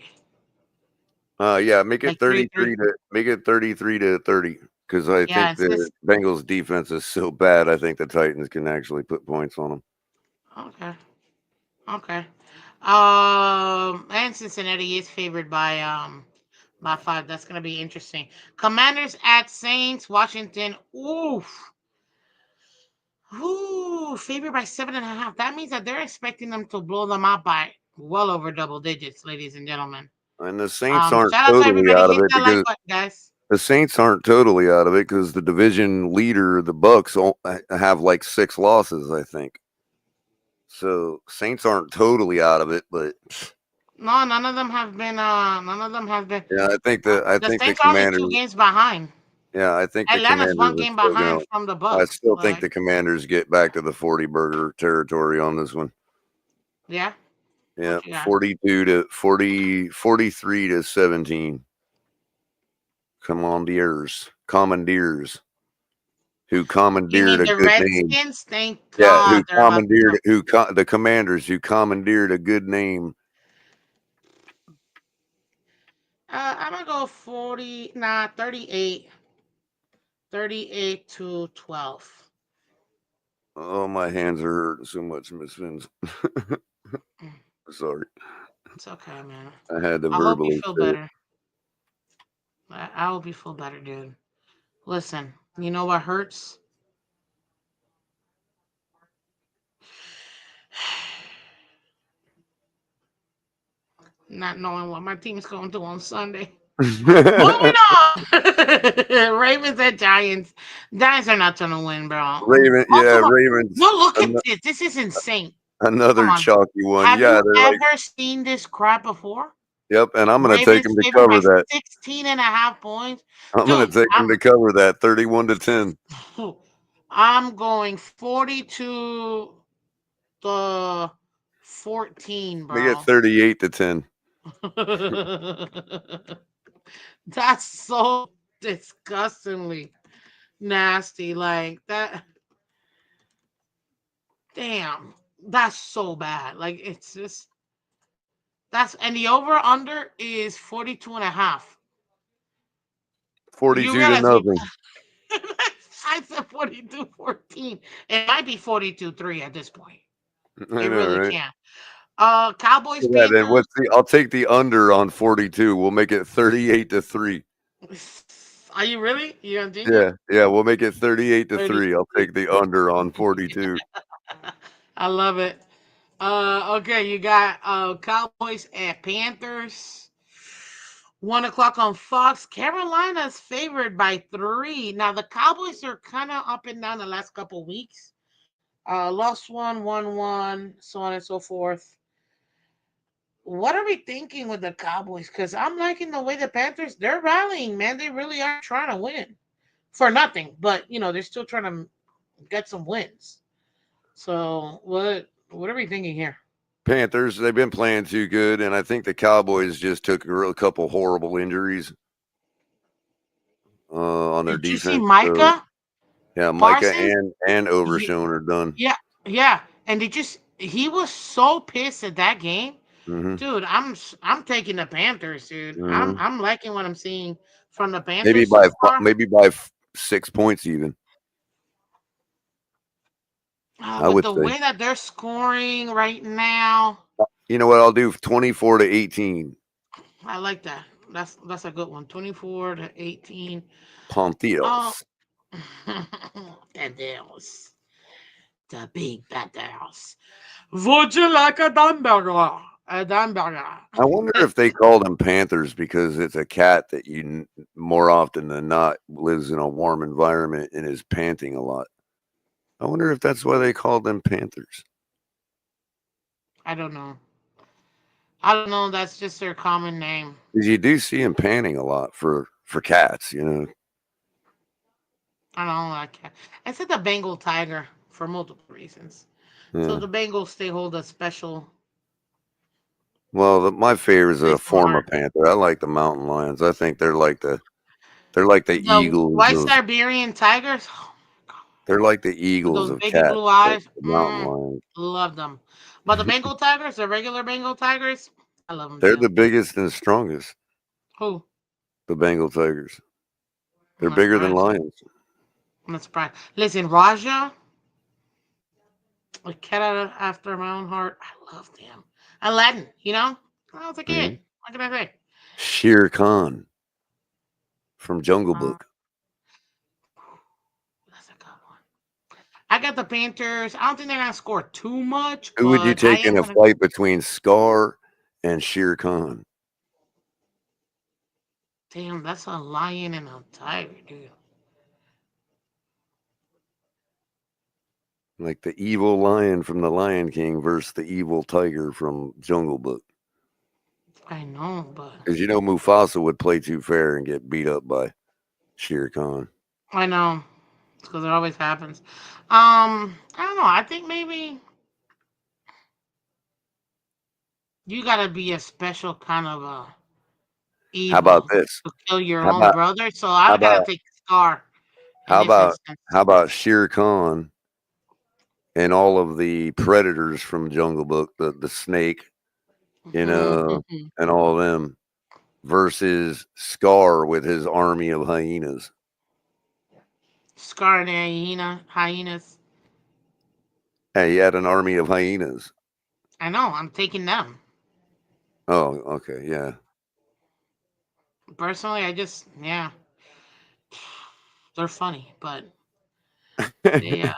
Yeah, make it Like 33. 33 to make it 33 to 30 because I Yeah, think it's the just Bengals defense is so bad. I think the Titans can actually put points on them. okay. Okay. And Cincinnati is favored by 5. That's gonna be interesting. Commanders at Saints. Washington. Oof. Ooh, favored by 7.5. That means that they're expecting them to blow them out by well over double digits, ladies and gentlemen. And the Saints aren't Shout out to totally everybody. out of Hit it that like because button, guys. the Saints aren't totally out of it because the division leader, the Bucks, have like 6 losses, I think. So Saints aren't totally out of it, but No, none of them have been. None of them have been. yeah, I The think the Saints are only Commanders. 2 games behind. Yeah, I think the Atlanta's Commanders one are game still gonna. behind from the I Bucks. still think But the Commanders get back to the 40 burger territory on this one. yeah, Yeah, what you got? 42 to 40, 43 to 17. Commandeers, who You commandeered mean a the good name. Redskins? Thank Yeah, God they're about to jump. the Commanders who commandeered a good name. I'm gonna go 40. Nah, 38. 38 to 12. Oh, my hands are hurting so much, Miss Phins. Mm, Sorry, it's okay, man. I had to I hope you verbally feel say it. better. I hope you feel better, dude. Listen, you know what hurts? Not knowing what my team's going to do on Sunday. Moving on. Ravens at Giants. Giants are not gonna win, bro. Yeah, Ravens. No, look at An- this. This is insane. Come Another on. chalky one. Have Yeah, you they're like, ever seen this crap before? yep. And I'm gonna take Ravens them to favored cover by that. 16.5 points. I'm gonna Dude, take them to cover that 31-10. I'm going 42 to 14, They get bro. 38-10. That's so disgustingly nasty. Like that. Damn. That's so bad. Like it's just that's and the over under is 42 and a half. You 42 to realize we nothing. I said 42-14. It might be 42-3 at this point. I It know, really right? can. Cowboys Yeah, then Panthers. I'll take the under on 42. We'll make it 38-3. Are you really? You gonna change it? Yeah, yeah, we'll make it 38-3. I'll 38. take the under on 42. I love it. Okay, you got Cowboys and Panthers. 1 o'clock on Fox. Carolina's favored by 3. Now the Cowboys are kind of up and down the last couple weeks. Lost one, won one, so on and so forth. what are we thinking with the Cowboys? Because I'm liking the way the Panthers they're rallying, man. They really are trying to win for nothing, but they're still trying to get some wins. So what are we thinking here? Panthers, they've been playing too good, and I think the Cowboys just took a couple horrible injuries on their Did you see defense. So Micah yeah, Micah Parsons? and Ye- Overshone are done. Yeah, yeah. And he was so pissed at that game. Hmm. Dude, I'm taking the Panthers, dude. I'm Hmm. I'm liking what I'm seeing from the Maybe Panthers so far. maybe by 6 points even. I With would the say. way that they're scoring right now, You know what I'll do? 24-18. I like that. That's a good one. 24-18. Oh, Panthers. Panthers, the big Panthers. Would you like a hamburger? A hamburger. I wonder if they called them Panthers because it's a cat that more often than not lives in a warm environment and is panting a lot. I wonder if that's why they called them Panthers. I don't know. I don't know. That's just their common name. Because you do see them panting a lot for cats, you know. I don't know. I said the Bengal tiger for multiple reasons. So Yeah. the Bengals they hold a special Well, my favorite is a place in my form heart. of panther. I like the mountain lions. I think they're like the The eagles white of Siberian tigers. Oh my god. they're like the With eagles those of baby cats. blue The eyes. mountain lions. Love them. But the Bengal tigers, the regular Bengal tigers, I love them They're too. the biggest and strongest. Who? The Bengal tigers. I'm They're not bigger than surprised. lions. I'm not surprised. Listen, Raja, a cat after my own heart. I love them. Aladdin, I was a Mhm. kid. What can I say? Shere Khan from Jungle Uh, Book. that's a good one. I got the Panthers. I don't think they're gonna score too much, Who would you but I take in am a gonna. fight between Scar and Shere Khan? Damn, that's a lion and a tiger, dude. Like the evil lion from The Lion King versus the evil tiger from Jungle Book. I know, but Because Mufasa would play too fair and get beat up by Shere Khan. I know because it always happens. I don't know. I think maybe you gotta be a special kind of How about evil this? to kill your How own about brother. So how I gotta about take Scar in how this about instance. how about Shere Khan and all of the predators from Jungle Book, the snake, and all of them versus Scar with his army of hyenas. Scar and hyenas. Hey, he had an army of hyenas. I know. I'm taking them Oh, okay, yeah. personally. Yeah, they're funny, but they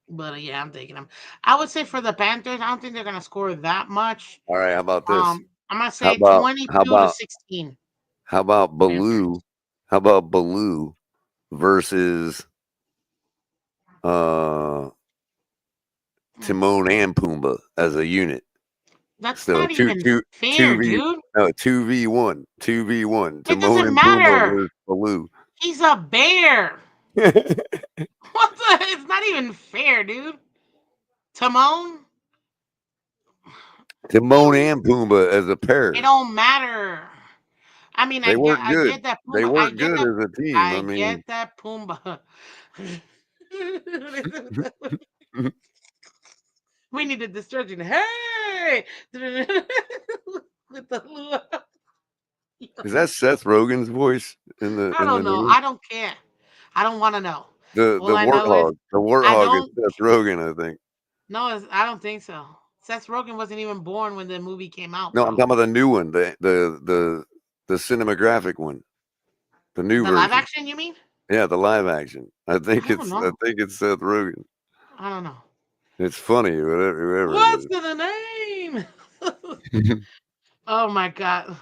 but yeah, I'm taking them. I would say for the Panthers, I don't think they're gonna score that much. All right, how about this? I'm gonna How say about how 22 to about 16. how about Panthers. Baloo? How about Baloo versus uh Hmm. Timon and Pumbaa as a unit? That's So not even two fair, v dude. no 2v1 It Timon doesn't and Pumbaa matter. versus Baloo. He's a bear. What the? It's not even fair, dude. Timon, Timon dude. and Pumbaa as a It pair. don't matter. I mean, They work I good. get that They Pumbaa. I work get good that. as a team. I I mean, get that Pumbaa. We need a destruction. Hey, with the lure. is that Seth Rogen's voice in the I in don't the know. news? I don't care. I don't want to know. The All the I know is warthog. The I warthog is don't. Seth Rogen, I think. No, I don't think so. Seth Rogen wasn't even born when the movie came out, No, I'm bro. talking about the new one, the cinematographic one, the new The live version. action, you mean? Yeah, the live action. I don't I know. think it's Seth Rogen. I don't know. It's funny, whoever What's it the name? is. Oh my god.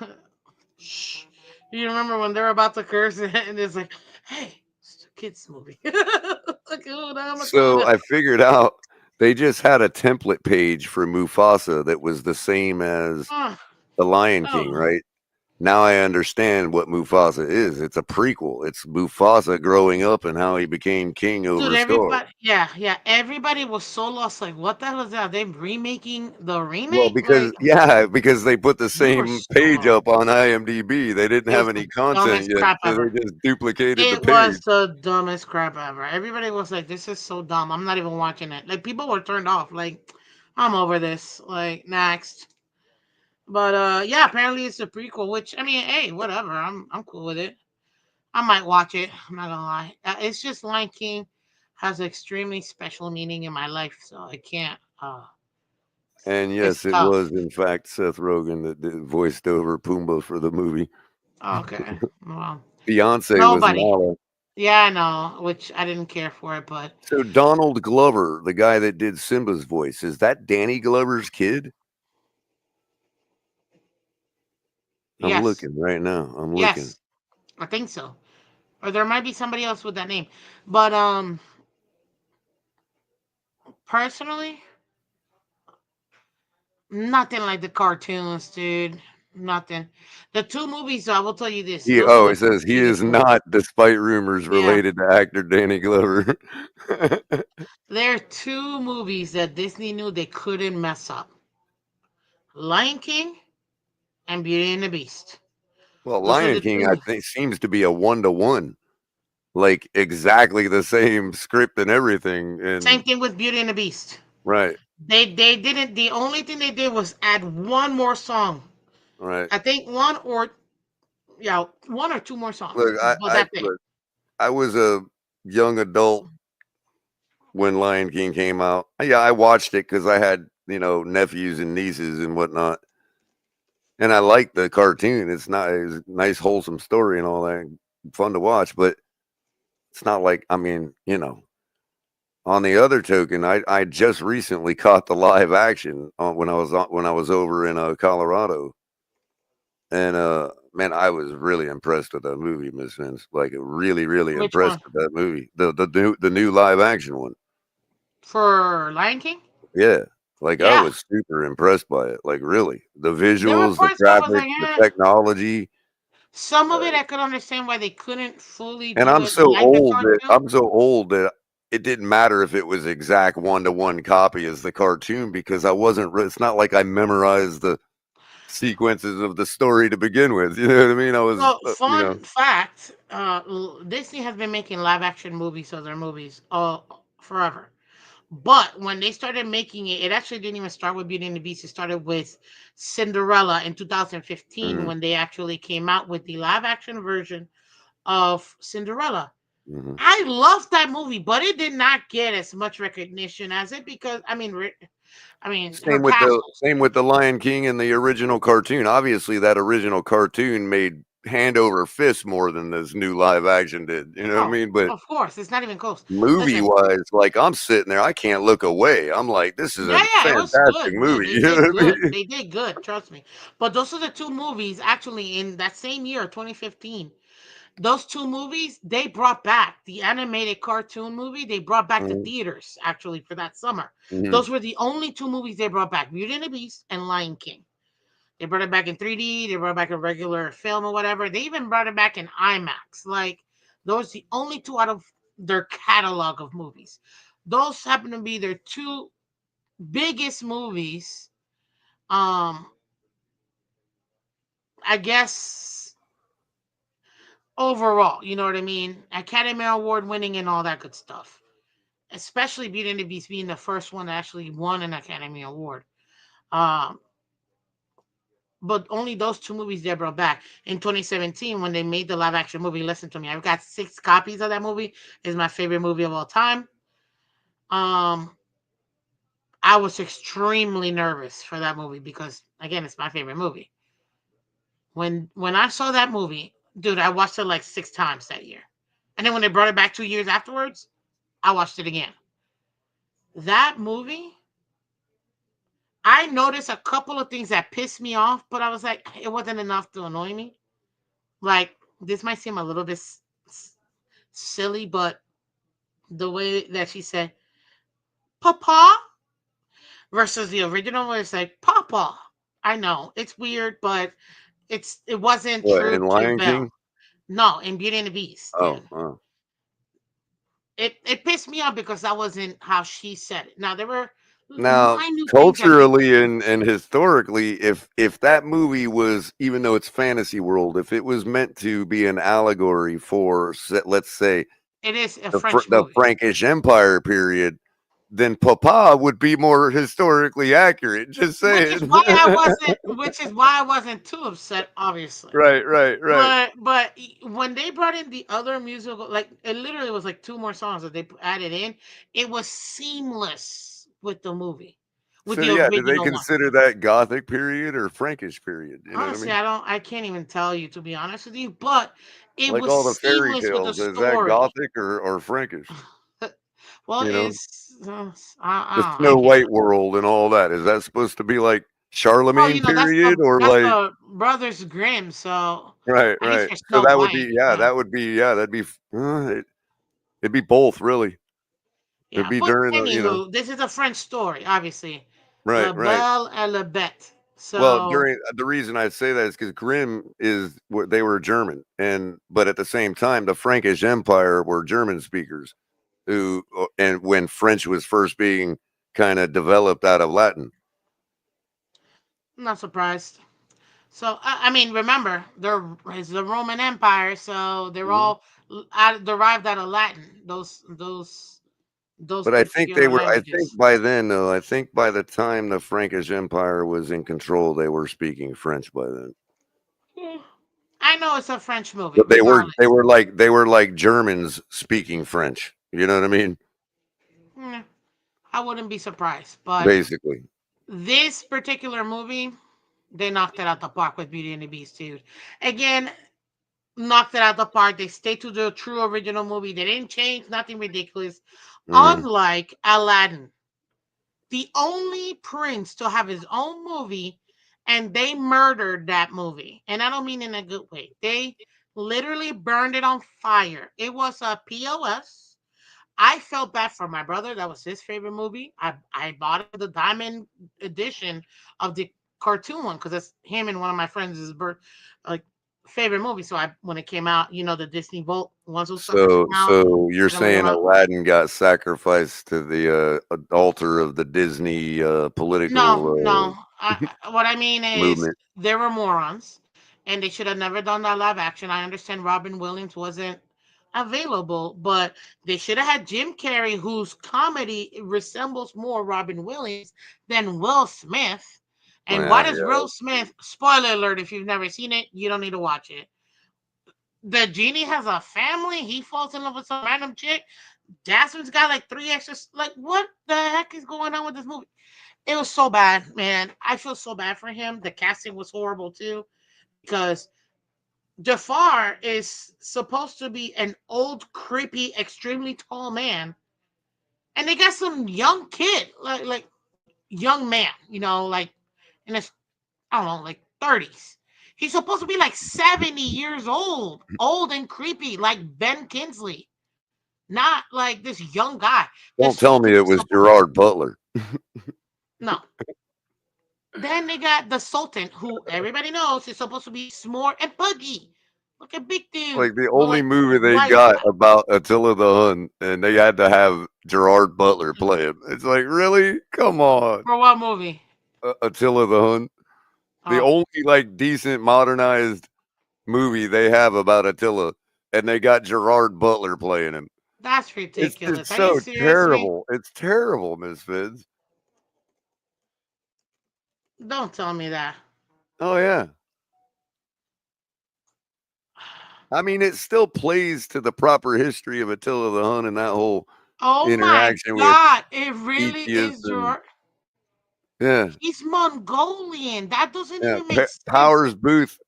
Shh. You remember when they're about to curse and it's like, hey, it's a kids movie. Hakuna So Matata. I figured out They just had a template page for Mufasa that was the same as Ugh, The Lion King, oh, right? Now I understand what Mufasa is. It's a prequel. It's Mufasa growing up and how he became king dude, over Scar. everybody, yeah, yeah, everybody was so lost. Like, what the hell is that? They remaking the Well, remake? because Like, yeah, because they put the you were same so page lost. up on IMDb. They didn't It was have the any content dumbest yet, crap so ever. they just duplicated the It was page. the dumbest crap ever. Everybody was like, "This is so dumb. I'm not even watching it." Like, people were turned off. Like, I'm over this. Like, next. But yeah, apparently it's a prequel. Which I mean, hey, whatever. I'm cool with it. I might watch it. I'm not gonna lie. It's just Lion King has extremely special meaning in my life, so I can't. And It's yes, it tough. was in fact Seth Rogen that voiced over Pumbaa for the movie. Okay. Well, Beyonce was nobody. Nala. Yeah, I know. Which I didn't care for it, but So Donald Glover, the guy that did Simba's voice, is that Danny Glover's kid? I'm yes, looking right now. I'm looking. yes, I think so. Or there might be somebody else with that name. But personally, nothing like the cartoons, dude. Nothing. The two movies, I will tell you this. He Those are oh, the it says he is biggest movies. not, despite rumors, Yeah, related to actor Danny Glover. there are two movies that Disney knew they couldn't mess up: Lion King and Beauty and the Beast. Well, Those are Lion the King, I two. think, seems to be a 1-to-1, like exactly the same script and everything. Same And thing with Beauty and the Beast. right, They didn't. The only thing they did was add one more song. right. I think one or yeah, one or two more songs. Look, But that's it. I was a young adult when Lion King came out. Yeah, I watched it because I had nephews and nieces and whatnot, and I liked the cartoon. It's a nice wholesome story and all that, fun to watch. But it's not like On the other token, I just recently caught the live action when I was over in Colorado, and man, I was really impressed with that movie, Miss Vince. Like really, really Which impressed one? with that movie. The new live action one. For Lion King? Yeah, like I Yeah. was super impressed by it. Like really, the There were visuals, the parts I was graphics, like, the eh. technology. Some of it Uh, I could understand why they couldn't fully and do it like the cartoon. I'm so old that it didn't matter if it was exact 1-to-1 copy as the cartoon because I wasn't. It's not like I memorized the sequences of the story to begin with. You know what I mean? I was, So, fun fact: Disney has been making live action movies of their movies forever. But when they started making it, it actually didn't even start with Beauty and the Beast. It started with Cinderella in 2015 mm, when they actually came out with the live action version of Cinderella. mhm. I loved that movie, but it did not get as much recognition as it because her cast was Same with the Lion King and the original cartoon. Obviously, that original cartoon made hand over fist more than this new live action did. You know what I oh, mean? But of course, it's not even close. movie Listen, wise, like I'm sitting there, I can't look away. I'm like, this is yeah, a yeah, it was fantastic good, dude. movie. They You know did what I good. mean? They did good. Trust me. But those are the two movies actually in that same year, 2015. Those two movies, they brought back the animated cartoon movie. They brought back the Mhm, theaters actually for that summer. mhm, Those were the only two movies they brought back: Beauty and the Beast and Lion King. They brought it back in 3D. They brought it back a regular film or whatever. They even brought it back in IMAX. Like those, the only two out of their catalog of movies. Those happen to be their two biggest movies. Um, I guess overall, you know what I mean. Academy Award winning and all that good stuff. Especially Beauty and the Beast being the first one that actually won an Academy Award. Um, but only those two movies they brought back in 2017 when they made the live action movie. Listen to me, I've got 6 copies of that movie. It's my favorite movie of all time. Um, I was extremely nervous for that movie because again, it's my favorite movie. When I saw that movie, dude, I watched it like 6 times that year, and then when they brought it back 2 years afterwards, I watched it again. That movie, I noticed a couple of things that pissed me off, but I was like, it wasn't enough to annoy me. Like this might seem a little bit silly, but the way that she said, "Papa," versus the original where it's like Papa. I know it's weird, but it wasn't What, true in to Lion Belle. King? No, in Beauty and the Beast, Oh, dude. oh. It pissed me off because that wasn't how she said it. Now there were Now, minute things that made culturally difference. and historically, if that movie was, even though it's fantasy world, if it was meant to be an allegory for, let's say, It is a French the movie, Frankish Empire period, then Papa would be more historically accurate. Just saying. which is why I wasn't too upset, obviously. Right, right, right. But when they brought in the other musical, like it literally was like two more songs that they added in, it was seamless with the movie, with So the yeah, do they original one. consider that Gothic period or Frankish period? You know what I Honestly, mean? I can't even tell you to be honest with you, but it Like was all the fairy seamless with the tales, is that story. Gothic or Frankish? Well, You know, it's the I Snow can't. White world and all that. Is that supposed to be like Well, Charlemagne period or that's like the Brothers Grimm, so right, I guess right? you're So Snow that would White. be yeah, Yeah, it'd be both really. It'd yeah. be But during the anywho, this is a French story, obviously. right, La right. Belle et la Bête. Well, So during the reason I say that is because Grimm is what they were German, and but at the same time, the Frankish Empire were German speakers who, and when French was first being kind of developed out of Latin. I'm not surprised. So I mean, remember, it's the Roman Empire, so they're Mhm. all derived out of Latin. Those But particular I think languages. by then, though, I think by the time the Frankish Empire was in control, they were speaking French by then. Hmm. I know it's a French movie, But regardless. they were like Germans speaking French. You know what I mean? Hmm, I wouldn't be surprised, but Basically. this particular movie, they knocked it out the park with Beauty and the Beast, dude. Again, knocked it out the park. They stayed to the true original movie. They didn't change nothing ridiculous. Hmm. Unlike Aladdin, the only prince to have his own movie, and they murdered that movie. And I don't mean in a good way. They literally burned it on fire. It was a POS. I felt bad for my brother. That was his favorite movie. I bought him the diamond edition of the cartoon one because it's him and one of my friends' birth like favorite movie. So I when it came out, the Disney Vault ones will stuff came out. So you're I went saying around. Aladdin got sacrificed to the altar of the Disney No, political no. What I mean is movement? they were morons, and they should have never done that live action. I understand Robin Williams wasn't available, but they should have had Jim Carrey, whose comedy resembles more Robin Williams than Will Smith. And why Yeah, does yeah. Will Smith? Spoiler alert! If you've never seen it, you don't need to watch it. The genie has a family. He falls in love with some random chick. Jasmine's got like three extras. Like, what the heck is going on with this movie? It was so bad, man. I feel so bad for him. The casting was horrible too because Jafar is supposed to be an old, creepy, extremely tall man, and they got some young kid, like young man, like in his I don't know, like 30s. He's supposed to be like 70 years old and creepy, like Ben Kingsley, not like this young guy. The Don't tell me Sultan it was was supposed Gerard Butler. no. Then they got the Sultan, who everybody knows is supposed to be smart and puggy, like a big dude, Like the but only like movie they wise got guy. about Attila the Hun, and they had to have Gerard Butler play him. It's like, really? Come on, For what movie? Attila the Hun. The Oh, only like decent modernized movie they have about Attila, and they got Gerard Butler playing him. that's It's ridiculous. Are you so serious me? terrible. It's terrible, Miss Fitz. Don't tell me that. Oh yeah. I mean, it still plays to the proper history of Attila the Hun and that whole Oh my interaction with God, it really Aetius is and Gerard. yeah, He's Mongolian. That doesn't yeah. even make sense.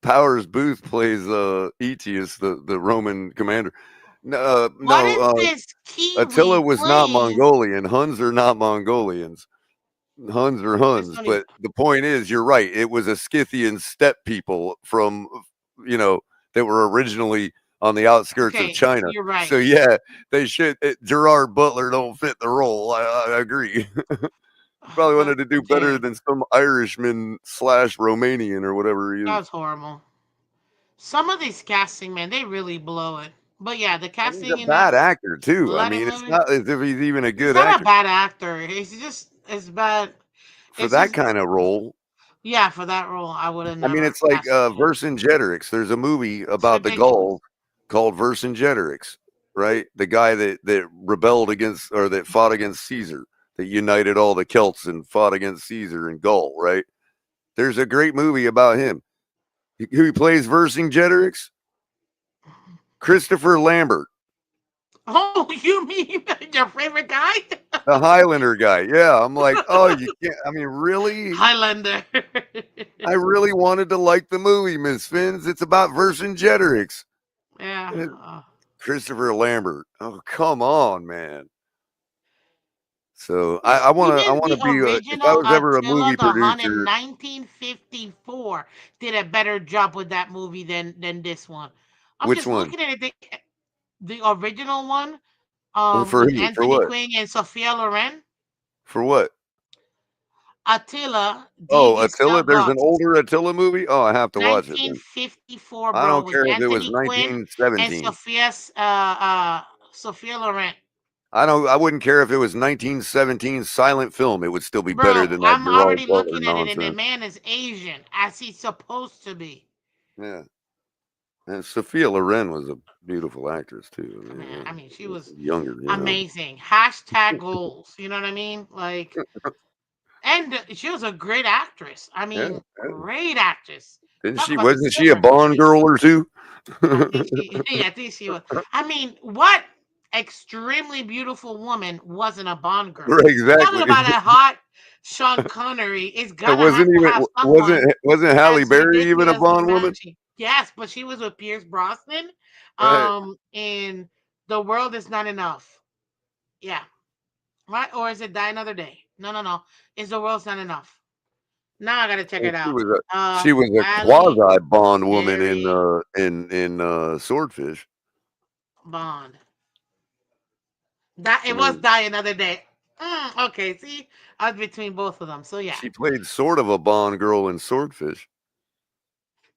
Powers Booth plays Aetius, the Roman commander. No, What no, if this Attila Kiwi was not plays? Mongolian. Huns are not Mongolians. Huns are This Huns. don't even. But the point is, you're right. It was a Scythian steppe people from, you know, that were originally on the outskirts of Okay, China. you're right. So yeah, they should. Gerard Butler don't fit the role. I agree. He probably But wanted to do better damn, than some Irishman slash Romanian or whatever he that is. was horrible. Some of these casting, man, they really blow it. But yeah, the And he's casting a in that bad actor too. I Aladdin mean, it's movie, not as if he's even a he's good not a actor bad actor. He's just it's bad. for It's that just kind of role. yeah, for that role, I would have I mean, never it's like casted him. Vercingetorix. There's a movie It's about the ridiculous. Gauls called Vercingetorix, right? The guy that rebelled against or that fought against Caesar, that united all the Celts and fought against Caesar and Gaul, right? There's a great movie about him. Who plays Vercingetorix? Christopher Lambert, Oh, you mean your favorite guy? the Highlander guy. Yeah, I'm like, oh, you can't. I mean, really? Highlander. I really wanted to like the movie, Miss Phins. It's about Vercingetorix. Yeah. And Christopher Lambert. Oh, come on, man. So I want to. I Even want to the be. If I original was ever a Attila movie the Hun in producer, 1954 did a better job with that movie than this one. I'm which just one? looking at it. The original one, For with who? For Anthony what? Quinn and Sophia Loren. For what? Attila, Oh, the Attila. There's an Goths. older Attila movie. Oh, I have to watch it then. 1954, I bro, don't with care if it was Anthony Quinn and 1917. Sophia Loren. I don't. I wouldn't care if it was 1917 silent film. It would still be better Bro, than that I'm Gerard already Butler looking at it, and the nonsense. man is Asian, as he's supposed to be. Yeah. And Sophia Loren was a beautiful actress too. Man, I mean, she was Younger, you know. amazing. Hashtag goals. You know what I mean? Like, and she was a great actress. I Yeah, mean, yeah. great actress. Didn't Talk she? about the Wasn't she a silver Bond industry. girl or two? I think she, yeah, I think she was. I mean, what extremely beautiful woman wasn't a Bond girl? Right, You're talking exactly. about a hot Sean Connery. It's It gonna wasn't have to even. have someone Wasn't Halle that's Berry even a ridiculously Bond woman? matching. Yes, but she was with Pierce Brosnan. Right. In The World Is Not Enough. Yeah. Right? Or is it Die Another Day? No, no, no. Is The World's Not Enough? Now I gotta check And it she out. was a Halle quasi Bond woman Berry in Swordfish. Bond. That I it was mean, Die Another Day. Okay, see, I was between both of them. So yeah, she played sort of a Bond girl in Swordfish.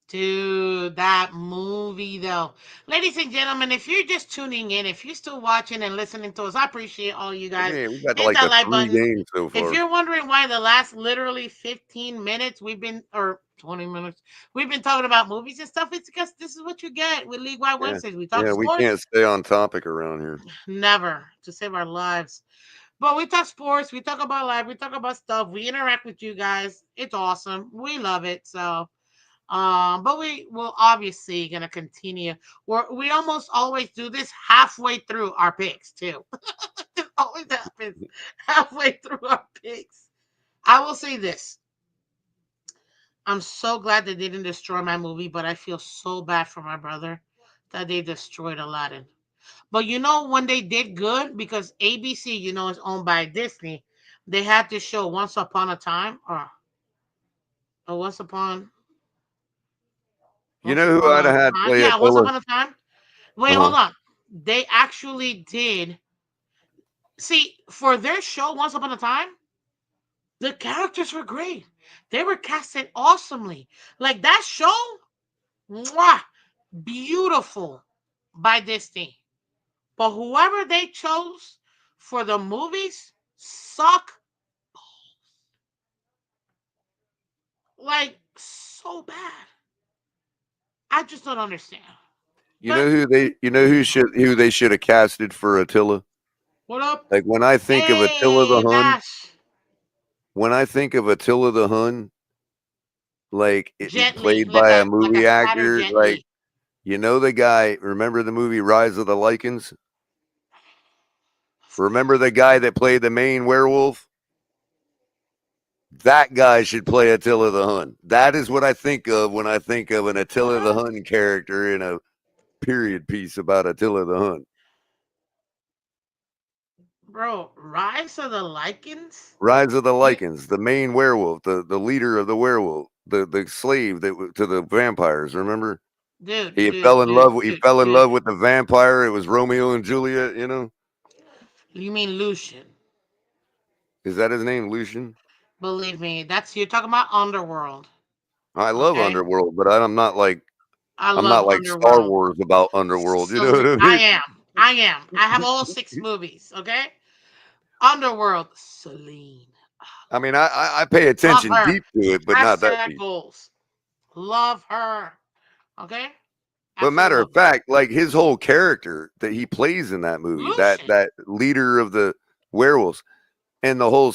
dude, that movie though, ladies and gentlemen, if you're just tuning in, if you're still watching and listening to us, I appreciate all you guys. Man, we got Hit like that the like three button. games so If far. you're wondering why the last literally 15 minutes we've been or 20 minutes we've been talking about movies and stuff, it's because this is what you get with League Wide Yeah, Wednesdays. We talk yeah, we can't sports, stay on topic around here. never to save our lives. But we talk sports, we talk about life, we talk about stuff, we interact with you guys. It's awesome. We love it. So but we will obviously gonna continue. We almost always do this halfway through our picks too. It always happens halfway through our picks. I will say this. I'm so glad they didn't destroy my movie, but I feel so bad for my brother that they destroyed Aladdin. But you know when they did good because ABC, is owned by Disney. They had to show Once Upon a Time or You Once know who Upon I'd have a had Time. play Yeah, Once Attila? Upon a Time. Wait, Uh-huh. hold on. They actually did. See, for their show, Once Upon a Time, the characters were great. They were casted awesomely. Like that show, mwah, beautiful by Disney. But whoever they chose for the movies suck like so bad. I just don't understand. But Who they should have casted for Attila? what up? Like when I think of Attila the Hey, Hun, Nash. when I think of Attila the Hun, like Jet Li, played by a like a movie fatter actor, Jet like Li. the guy. Remember the movie Rise of the Lycans? Remember the guy that played the main werewolf? That guy should play Attila the Hun. That is what I think of when I think of an Attila the What? Hun character in a period piece about Attila the Hun. Bro, Rise of the Lycans? Rise of the You, Lycans, the main werewolf, the leader of the werewolf, the slave to the vampires. Remember, dude, he dude, fell in dude, love. He dude, fell in dude. love with the vampire. It was Romeo and Juliet. You mean Lucian? Is that his name, Lucian? Believe me, that's you're talking about Underworld. I love Okay, Underworld, but I'm not like I I'm love not like Star Underworld. Wars about Underworld. You know what So I I mean? am. I am. I have all 6 movies. Okay, Underworld. Celine. I mean, I pay Love attention her. deep to it, but not that Hashtag deep. goals. Love her. Okay, But absolutely matter love of her. fact, like his whole character that he plays in that movie, that Lucian. that leader of the werewolves, and the whole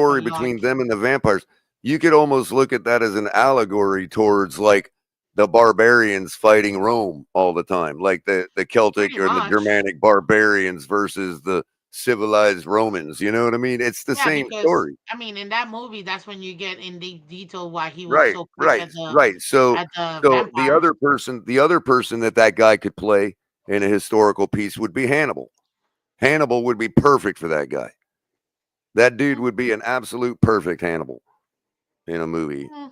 I story between like them him. and the vampires, you could almost look at that as an allegory towards like the barbarians fighting Rome all the time, like the Celtic Pretty or the much. Germanic barbarians versus the civilized Romans. You know what I mean? It's the Yeah, same because story. I mean, in that movie, that's when you get in detail why he was Right, so quick right, at the right. So vampires. the other person that that guy could play in a historical piece would be Hannibal. Hannibal would be perfect for that guy. That dude Mm, would be an absolute perfect Hannibal in a movie. mm.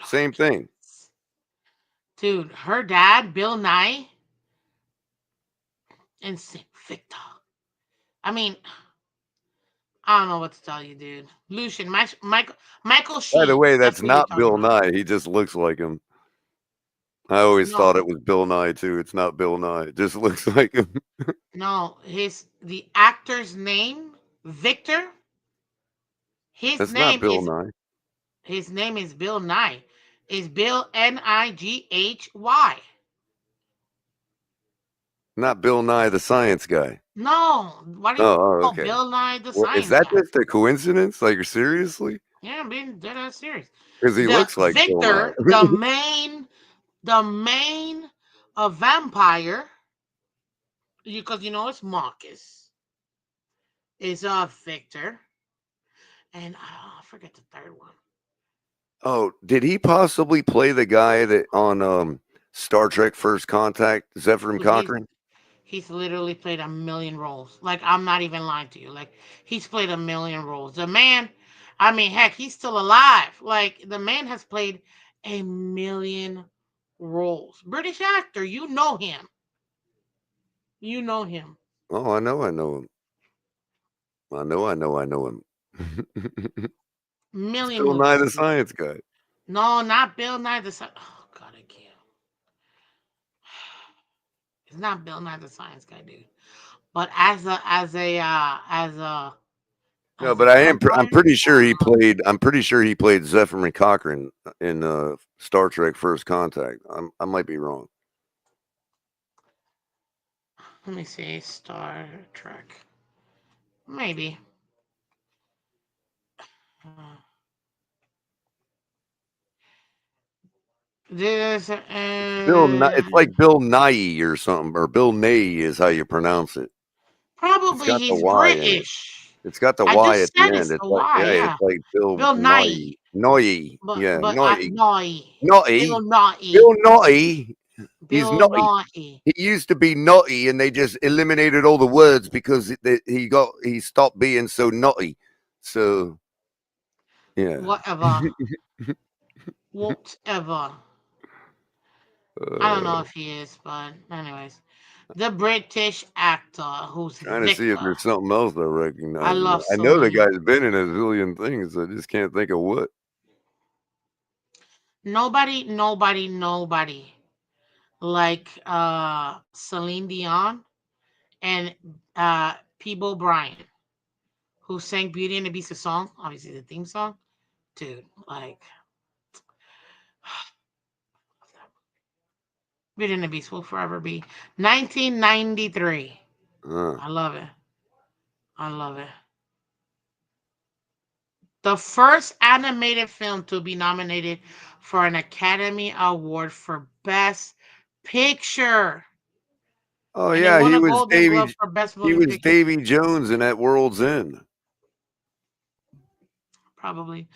Same thing. Dude, her dad, Bill Nye, and Saint Victor. I mean, I don't know what to tell you, dude. Lucian, Michael By the Sheen. way, That's that's who you're not talking Bill about. Nye. He just looks like him. I always No, thought it was Bill Nye too. It's not Bill Nye. It just looks like him. no. The actor's name, Victor. His That's not name Bill is Nye. his name is Bill Nye. Is Bill Nighy. Not Bill Nye the science guy. No, why do you Oh, call okay. Bill Nye the Well, is Science that Guy? just a coincidence? Like seriously? Yeah, I'm being dead ass serious. Because he The looks like Bill Victor, Nye. the main vampire, because you know it's Marcus, is Victor, and I forget the third one. Oh, did he possibly play the guy that on Star Trek First Contact, Zephyrin Dude, Cochrane? he's literally played a million roles. Like I'm not even lying to you. Like he's played a million roles. The man, I mean, heck, he's still alive. Like the man has played a million roles. British actor, you know him. You know him. Oh, I know him. I know him. It's Million Bill Nye movies. the Science Guy. No, not Bill Nye the Science. Oh God, I can't. It's not Bill Nye the Science Guy, dude. But No, as a but I'm vampire, pretty sure he played. I'm pretty sure he played Zephyrin Cochrane in Star Trek First Contact. I might be wrong. let me see, Star Trek. Maybe. Uh, This It's like Bill Nye or something, or Bill Nye is how you pronounce it. It's probably got the he's Y in it. British. It's got the I Y just at the said end. it's It's the like Y, yeah, it's yeah. like Bill Bill Nye, Nye. Noye. Yeah, Noye. Nye, Bill Naughty. Nye, Bill Naughty. He's Bill naughty. Nye. He used to be naughty, and they just eliminated all the words because he stopped being so naughty. So yeah. Whatever, whatever. I don't know uh, if he is, but anyways, the British actor who's trying to see if Victor. there's something else I I recognize. love I know the Celine. guy's been in a zillion things. I just can't think of what. Nobody like Celine Dion and Peebo Bryant, who sang Beauty and the Beast, the song, obviously the theme song. Dude, like Beauty and the Beast will forever be 1993. Uh, I love it. I love it. The first animated film to be nominated for an Academy Award for Best Picture. oh And it yeah, won a Golden Globe for Best He Motion was Picture. Davy Jones in that World's End. Probably.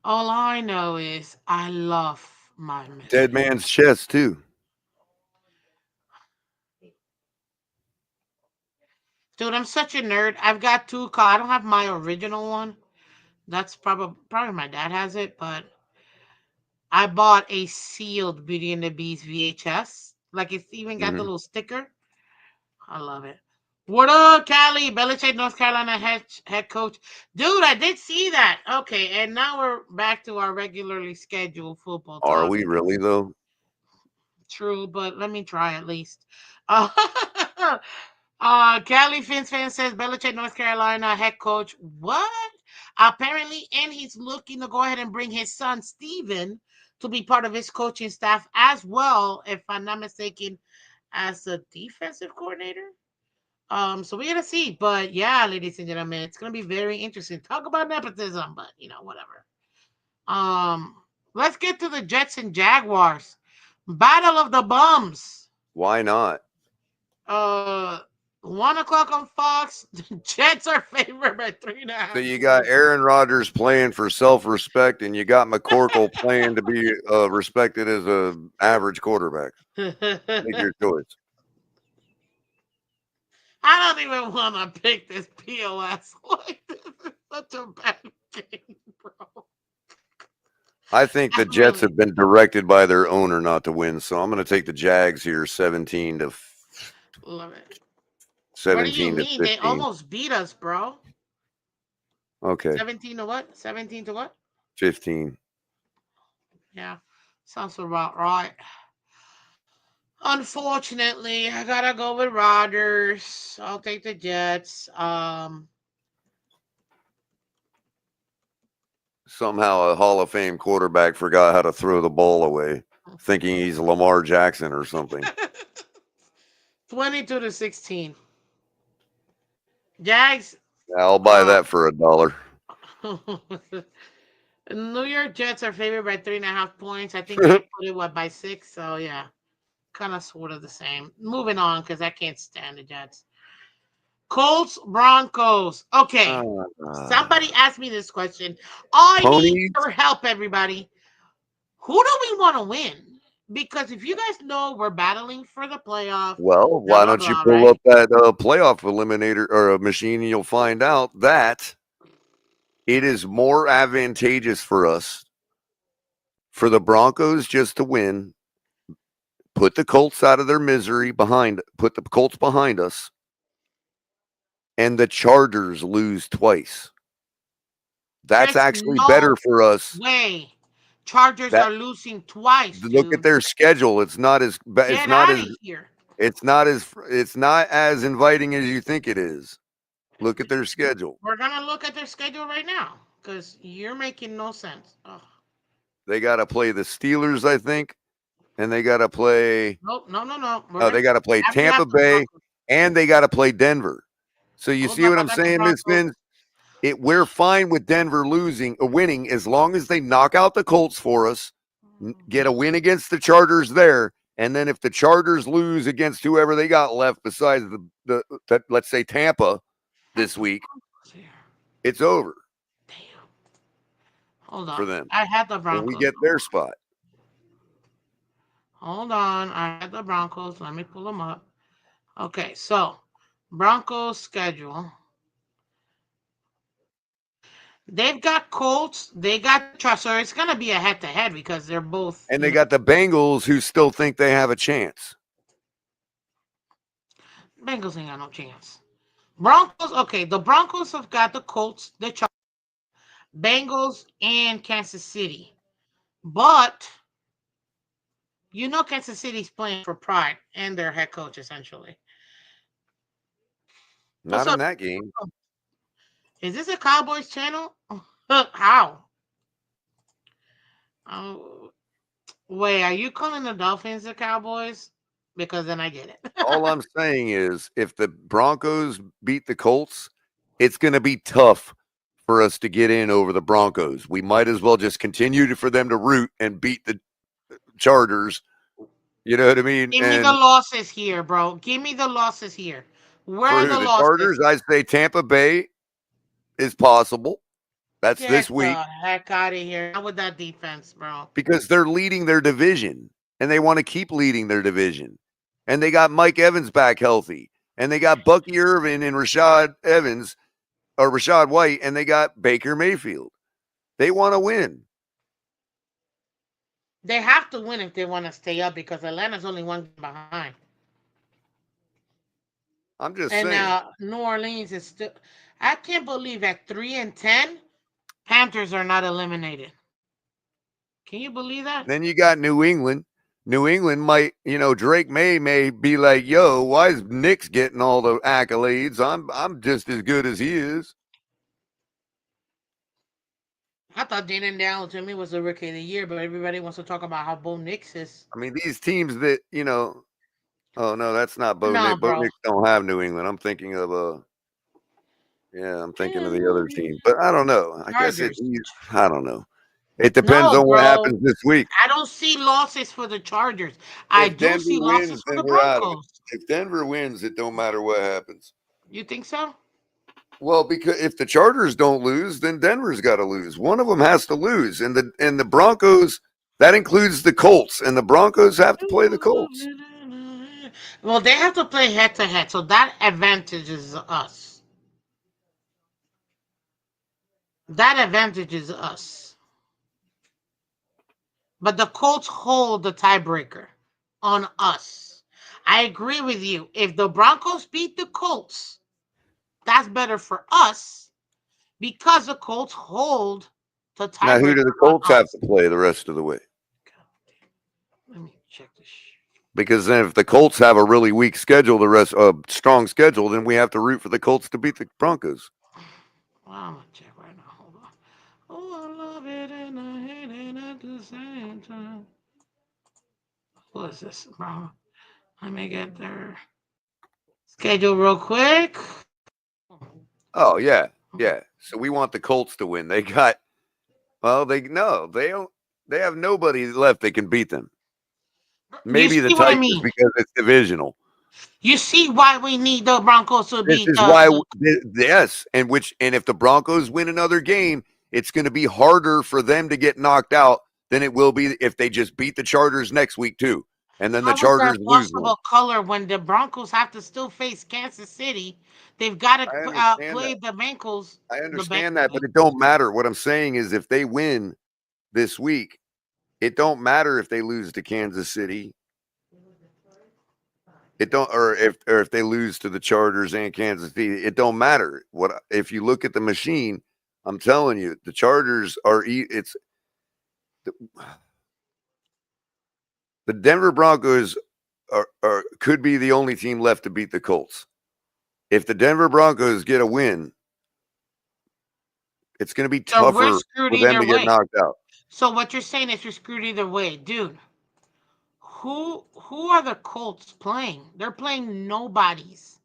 All I know is I love my Dead mystery. Man's Chest too. Dude, I'm such a nerd. I've got two. I don't have my original one. That's probably my dad has it, but I bought a sealed Beauty and the Beast VHS. Like it's even got the Hmm. little sticker. I love it. What up, Cali? Belichick, North Carolina head coach. Dude, I did see that. Okay, and now we're back to our regularly scheduled football Are we topic. really though? True, but let me try at least. Uh, Cali Phins fan says Belichick, North Carolina head coach. What? Apparently, and he's looking to go ahead and bring his son Steven to be part of his coaching staff as well, if I'm not mistaken, as a defensive coordinator. So we gotta see. But yeah, ladies and gentlemen, it's gonna be very interesting. Talk about nepotism, but whatever. Um, let's get to the Jets and Jaguars. Battle of the Bums. Why not? Uh 1 o'clock on Fox. The Jets are favored by three and a So half you got points. Aaron Rodgers playing for self-respect, and you got McCorkle playing to be respected as a average quarterback. Make your choice. I don't even want to pick this POS. Like, this is such a bad game, bro. I think I the Jets really have been directed by their owner not to win, so I'm going to take the Jags here, love it. What do you 17 to mean? They 15. almost beat us, bro. Okay, 17 to what? 17 to what? 15. Yeah, sounds about right. Unfortunately, I gotta go with Rodgers. I'll take the Jets. Somehow a Hall of Fame quarterback forgot how to throw the ball away, thinking he's Lamar Jackson or something. 22 to 16. Jags. Yeah, I'll buy Uh, that for $1. New York Jets are favored by 3.5 points. I think I put it by 6. So yeah, kind of sort of the same. Moving on because I can't stand the Jets. Colts Broncos. Okay, somebody asked me this question. I need Ponies. your help, everybody. Who do we want to win? Because if you guys know we're battling for the playoff, Well, blah why blah don't you blah, pull right? up that playoff eliminator or a machine, and you'll find out that it is more advantageous for us for the Broncos just to win, put the Colts out of their misery put the Colts behind us, and the Chargers lose twice. That's There's actually no better for us. way. Chargers That are losing twice, look at dude. their schedule. Get out of here. it's not as inviting as you think it is. Look at their schedule. We're gonna look at their schedule right now because you're making no sense. Oh, They got to play the Steelers, I think, and they got to play. nope, no, no, no. We're Oh, gonna they got to play after Tampa the Bay, Broncos. and they got to play Denver. So you Hold see up, what I I'm got the saying, Miss Broncos. Vince? We're fine with Denver losing or winning as long as they knock out the Colts for us, get a win against the Chargers there, and then if the Chargers lose against whoever they got left besides let's say Tampa Got this the week, Broncos here. it's over Damn. Hold for up. them, I had the and we Broncos. get their spot. Hold on. I had the Broncos. Let me pull them up. Okay, so Broncos schedule. They've got Colts. They got the Chargers. So it's gonna be a head to head because they're both, And they got the Bengals who still think they have a chance. Bengals ain't got no chance. Broncos. Okay, the Broncos have got the Colts, the Bengals, and Kansas City. But Kansas City's playing for pride and their head coach essentially. What's Not in up? that game. Is this a Cowboys channel? How? Oh, wait, are you calling the Dolphins the Cowboys? Because then I get it. All I'm saying is if the Broncos beat the Colts, it's going to be tough for us to get in over the Broncos. We might as well just continue for them to root and beat the Chargers. You know what I mean? Give me the And losses here, bro. Give me the losses here. Where for are who? the The losses? Chargers? I'd say Tampa Bay is possible. That's Get this week the heck out of here. Not with that defense, bro. because they're leading their division and they want to keep leading their division. And they got Mike Evans back healthy. And they got Bucky Irvin and Rashad Evans or Rashad White, and they got Baker Mayfield. They want to win. They have to win if they want to stay up because Atlanta's only one game behind. I'm just And saying. New Orleans is still. I can't believe at 3-10, Panthers are not eliminated. Can you believe that? Then you got New England. New England might, Drake may be like, yo, why is Nick's getting all the accolades? I'm just as good as he is. I thought Jaden Daniels to me was the rookie of the year, but everybody wants to talk about how Bo Nix is. I mean, these teams that, oh no, that's not Bo No, Nick. Bo bro. Nick don't have New England. I'm thinking of I'm thinking of the other team. But I don't know. I guess Chargers. I don't know. It depends No, on what bro. happens this week. I don't see losses for the Chargers. I If do Denver see losses wins, for then the we're out of it. Broncos. If Denver wins, it don't matter what happens. You think so? Well, because if the Chargers don't lose, then Denver's got to lose. One of them has to lose, and the Broncos, that includes the Colts, and the Broncos have to play the Colts. Well, they have to play head to head, so that advantages us. That advantages us. But the Colts hold the tiebreaker on us. I agree with you. If the Broncos beat the Colts, that's better for us because the Colts hold the Now, who do tiebreaker the on Colts have us. to play the rest of the way? Let me check this. Because then, if the Colts have a really weak schedule, strong schedule, then we have to root for the Colts to beat the Broncos. Well, I'm gonna check right now. Hold on. Oh, I love it and I hate it at the same time. What is this, bro? Let me get their schedule real quick. Oh yeah, yeah. So we want the Colts to win. They got they no, they don't. They have nobody left that can beat them. You Maybe the see what I Titans mean? because it's divisional. You see why we need the Broncos to This beat is why, yes, and if the Broncos win another game, it's going to be harder for them to get knocked out than it will be if they just beat the Chargers next week too, and then the How is that Chargers lose one. possible, Color, when the Broncos have to still face Kansas City? They've got I to understand play that. the Bengals. I The understand that, Bengals. but it don't matter. What I'm saying is, if they win this week, it don't matter if they lose to Kansas City. It don't, or if they lose to the Chargers and Kansas City, it don't matter. What if you look at the machine? I'm telling you, the Chargers are. It's the Denver Broncos could be the only team left to beat the Colts. If the Denver Broncos get a win, it's going to be So we're tougher screwed for them either to get way. knocked out. So what you're saying is you're screwed either way, dude. Who are the Colts playing? They're playing nobodies.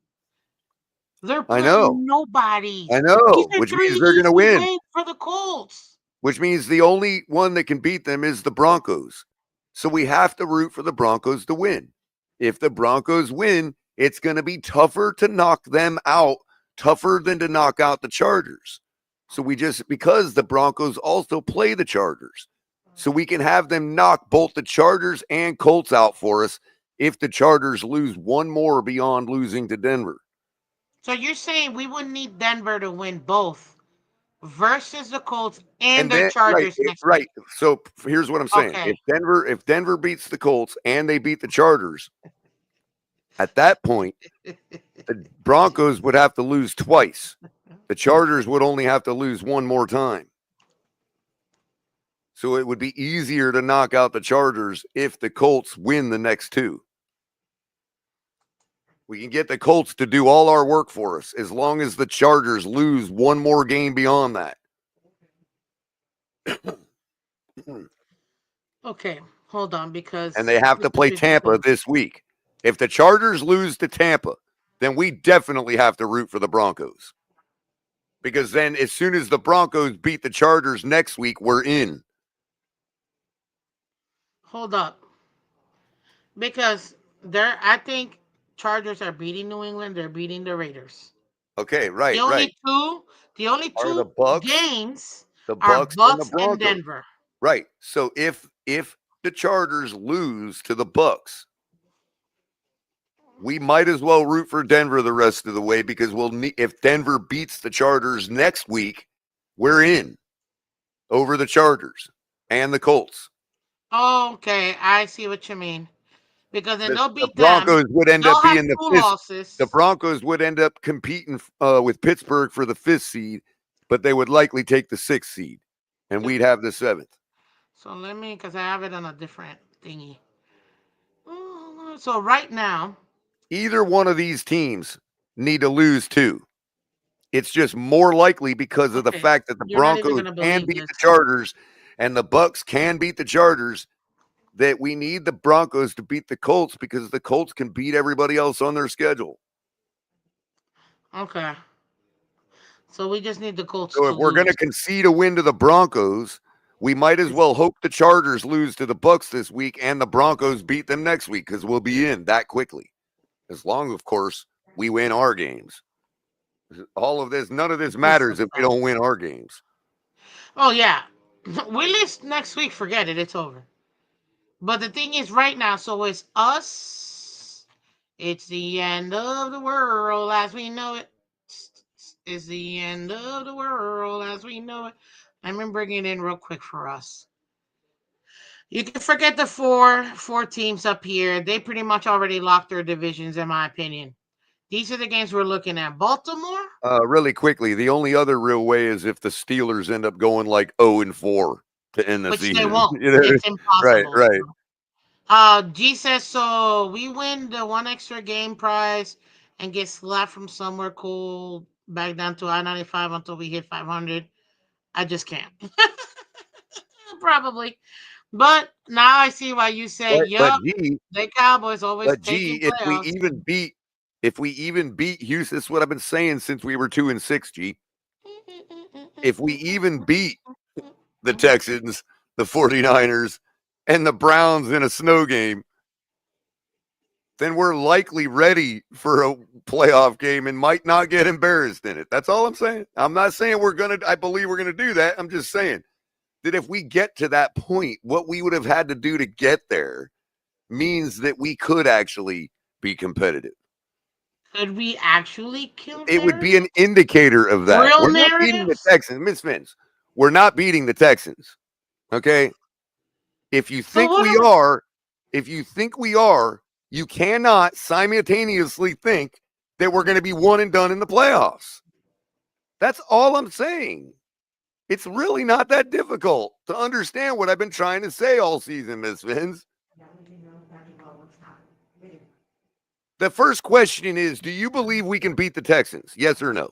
They're I playing know, I nobodies. These know, are which three means they're going to easy win. wins for the Colts. Which means the only one that can beat them is the Broncos. So we have to root for the Broncos to win. If the Broncos win, it's going to be tougher to knock them out, tougher than to knock out the Chargers. So because the Broncos also play the Chargers. So we can have them knock both the Chargers and Colts out for us if the Chargers lose one more beyond losing to Denver. So you're saying we would need Denver to win both versus the Colts and And the then Chargers next week. right. So here's what I'm saying. Okay. If Denver beats the Colts and they beat the Chargers, at that point, the Broncos would have to lose twice. The Chargers would only have to lose one more time. So it would be easier to knock out the Chargers if the Colts win the next two. We can get the Colts to do all our work for us as long as the Chargers lose one more game beyond that. Okay. Hold on, And because they have to play Tampa this week. If the Chargers lose to Tampa, then we definitely have to root for the Broncos. Because then as soon as the Broncos beat the Chargers next week, we're in. hold up, because I think Chargers are beating New England. They're beating the Raiders. Okay, The right, right. only two, the only Are the two Bucks, games the are Bucks and the Bucks and Broncos. Denver. Right. So if the Chargers lose to the Bucks, we might as well root for Denver the rest of the way because if Denver beats the Chargers next week, we're in over the Chargers and the Colts. Okay, I see what you mean. because then they'll The beat them. Broncos would end up They'll have being the two fifth. The losses. Broncos would end up competing with Pittsburgh for the fifth seed, but they would likely take the sixth seed, and Yep. we'd have the seventh. So let me, because I have it on a different thingy. So right now, Either one of these teams need to lose too. It's just more likely because of the okay, fact that the you're not even Broncos gonna can believe beat this. the Chargers and the Bucks can beat the Chargers, that we need the Broncos to beat the Colts because the Colts can beat everybody else on their schedule. Okay, so we just need the Colts So to if we're going to lose. concede a win to the Broncos, we might as well hope the Chargers lose to the Bucks this week and the Broncos beat them next week because we'll be in that quickly. As long, of course, we win our games. All of this, none of this This matters is if we fun. don't win our games. Oh yeah, we lose next week. Forget it. It's over. But the thing is, right now, so it's us. It's the end of the world as we know it. It's the end of the world as we know it. Let me bring it in real quick for us. You can forget the four teams up here. They pretty much already locked their divisions, in my opinion. These are the games we're looking at. Baltimore, Really quickly, the only other real way is if the Steelers end up going like 0-4 to end the which they season. won't. You know? It's Right, impossible. right. G says so. We win the one extra game prize and get slapped from somewhere cool back down to I-95 until we hit 500. I just can't. Probably. But now I see why you say, But but yup, G, the Cowboys always but G, taking playoffs. if we even beat Houston, this is what I've been saying since we were 2-6, G. If we even beat the Texans, the 49ers, and the Browns in a snow game, then we're likely ready for a playoff game and might not get embarrassed in it. That's all I'm saying. I'm not saying I believe we're gonna do that. I'm just saying that if we get to that point, what we would have had to do to get there means that we could actually be competitive. Could we actually kill It would be narratives? an indicator of that. Real We're not beating the narratives? Texans, Miss Phins. We're not beating the Texans. Okay. If you So think what we are are, if you think we are, you cannot simultaneously think that we're going to be one and done in the playoffs. That's all I'm saying. It's really not that difficult to understand what I've been trying to say all season, Miss Phins. The first question is, do you believe we can beat the Texans? Yes or no?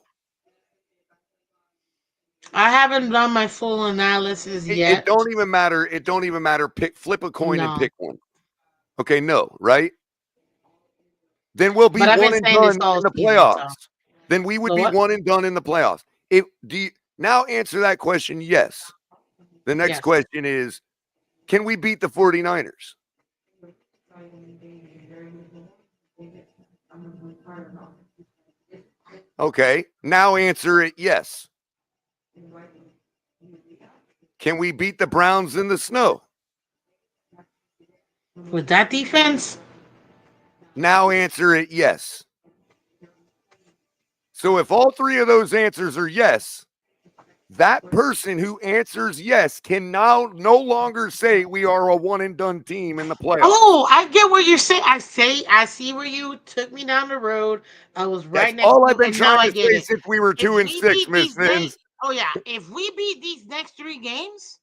I haven't done my full analysis It yet. don't even matter. It don't even matter. Flip a coin and No. pick one. Okay, no, right? Then we'll be But I've been one and saying this done all in the season, so playoffs. Then we would so be what? one and done in the playoffs. If do you now answer that question? Yes. The next Yes. question is, can we beat the 49ers? Okay. Now answer it yes. Can we beat the Browns in the snow? With that defense, Now answer it yes. So if all three of those answers are yes, that person who answers yes can now no longer say we are a one and done team in the playoffs. oh, I get what you're saying. I see where you took me down the road. I was That's right next all to I've you, been and now trying I to get say it. since we were If 2-6, Miss Fins. oh yeah, if we beat these next three games,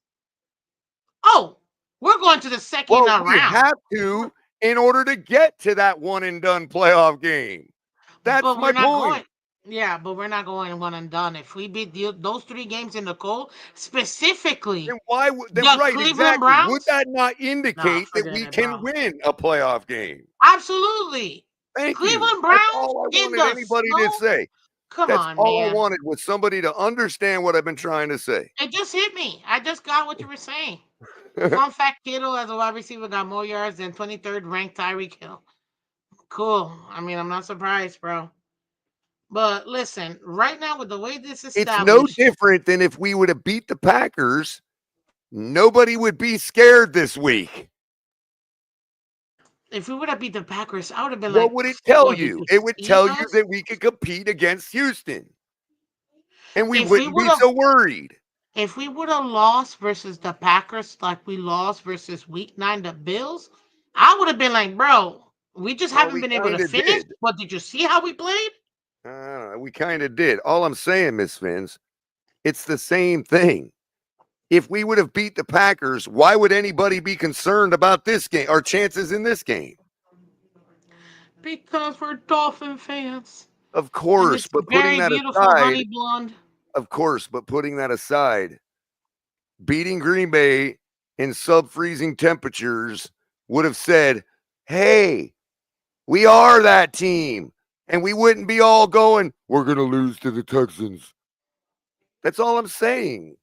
oh, we're going to the second Well, we round. have to in order to get to that one and done playoff game. That's But we're my not going. point. Yeah, but we're not going one and done. If we beat those three games in the cold, specifically Then why would then the right, Cleveland exactly. Would Browns, that not nah, indicate that forget we it, can bro. win a playoff game? Absolutely. Thank you. Cleveland That's Browns all I in wanted the anybody to snow. say. Come That's on, all I man. wanted was somebody to understand what I've been trying to say. It just hit me. I just got what you were saying. Fun fact: Kittle as a wide receiver got more yards than 23rd ranked Tyreek Hill. Cool. I mean, I'm not surprised, bro. But listen, right now with the way this It's no established, different than if we would have beat the Packers, nobody would be scared this week. if we would have beat the Packers, I would have been What like, would it tell "What did you? you It would see tell you us?" that we could compete against Houston and we If we wouldn't would be have, so worried. if we would have lost versus the Packers like we lost versus Week 9 the Bills, I would have been like, bro, we just Well, haven't we been able to kind of finish. did. But did you see how we played? We kind of did. All I'm saying, Miss Phins, it's the same thing. If we would have beat the Packers, why would anybody be concerned about this game, our chances in this game? Because we're Dolphin fans. Of And course, it's but putting very that beautiful, aside, honey blonde. of course, but putting that aside, beating Green Bay in sub-freezing temperatures would have said, "Hey, we are that team." And we wouldn't be all going, "We're going to lose to the Texans." That's all I'm saying.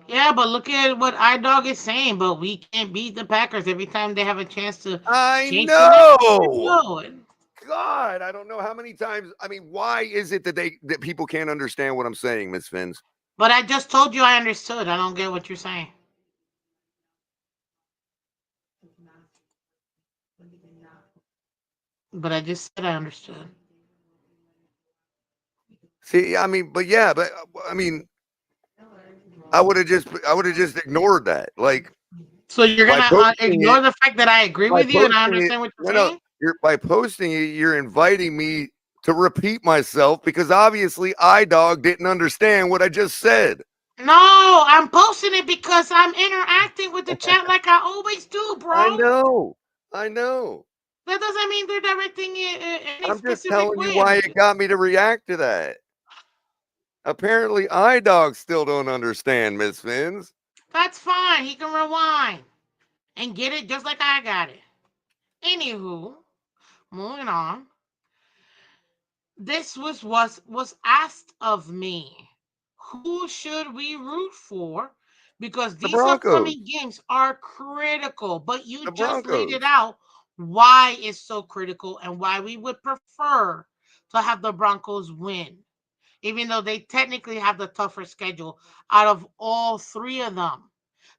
Yeah, but look at what iDog is saying. But we can't beat the Packers every time they have a chance to I change the narrative. know. No. God, I don't know how many times. I mean, why is it that people can't understand what I'm saying, Miss Fins? But I just told you I understood. I don't get what you're saying. But I just said I understood. See, I mean, but yeah, but I mean, I would have just ignored that. Like So you're by gonna posting it, ignore the fact that I agree by with you and I posting it. understand what you're No, no, saying? by posting it, you're inviting me to repeat myself because obviously iDog didn't understand what I just said. No, I'm posting it because I'm interacting with the chat like I always do, I bro. know, I know. That doesn't mean they're directing it any I'm just specific telling you way why at it you. got me to react to that. Apparently, iDog still don't understand, Miss Fins. That's fine. He can rewind and get it just like I got it. Anywho, moving on. This was asked of me. Who should we root for? Because The these Broncos. upcoming games are critical, but you The just laid it Broncos. out why it's so critical and why we would prefer to have the Broncos win, even though they technically have the tougher schedule out of all three of them.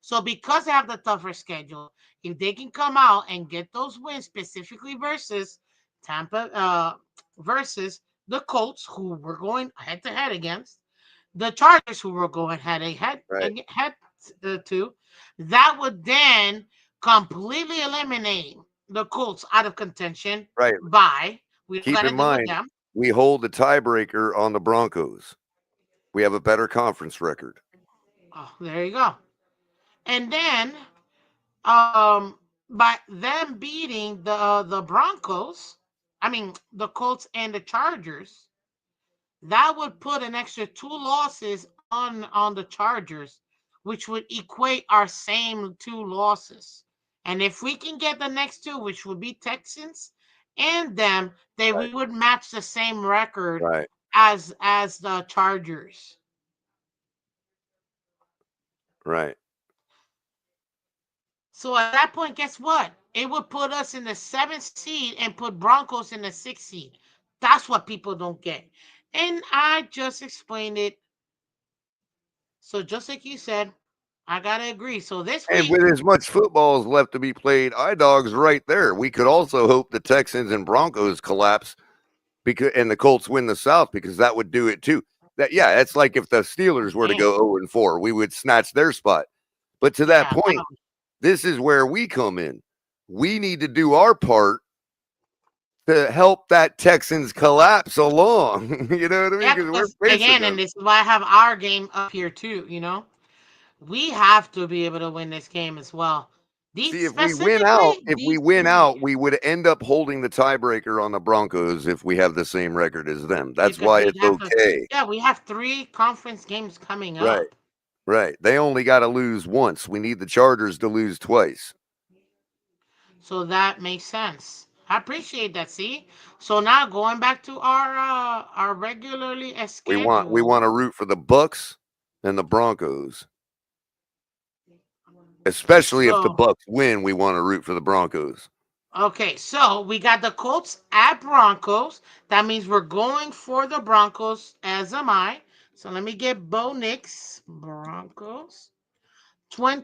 So because they have the tougher schedule, if they can come out and get those wins specifically versus Tampa versus the Colts, who we're going head to head against, the Chargers, who we're going Right. head to, that would then completely eliminate the Colts out of contention Right. by we don't got Keep to in deal with mind, them. we hold the tiebreaker on the Broncos. We have a better conference record. Oh, there you go. And then um by them beating the Broncos, I mean the Colts and the Chargers, that would put an extra two losses on the Chargers, which would equate our same two losses. And if we can get the next two, which would be Texans and them, then we Right. would match the same record Right. as the Chargers. Right. So at that point, guess what? It would put us in the seventh seed and put Broncos in the sixth seed. That's what people don't get. And I just explained it. So just like you said, I gotta agree. So this And with week, as much football as left to be played, iDog's right there. We could also hope the Texans and Broncos collapse because and the Colts win the South because that would do it too. That yeah, it's like if the Steelers were to damn, go 0-4, we would snatch their spot. But to that yeah, point, this is where we come in. We need to do our part to help that Texans collapse along. You know what I mean? yeah. Because we're Because facing again, them. and this is why I have our game up here too. We have to be able to win this game as well. These See, if we these win three, out, we would end up holding the tiebreaker on the Broncos if we have the same record as them. That's because why we'd it's have to. okay. Yeah, we have three conference games coming Right. up. Right. They only got to lose once. We need the Chargers to lose twice. So that makes sense. I appreciate that. See, so now going back to our regularly We want to schedule. root for the Bucks and the Broncos. Especially if the So Bucks win, we want to root for the Broncos. okay, so we got the Colts at Broncos. That means we're going for the Broncos, as am I. So let me get Bo Nix Broncos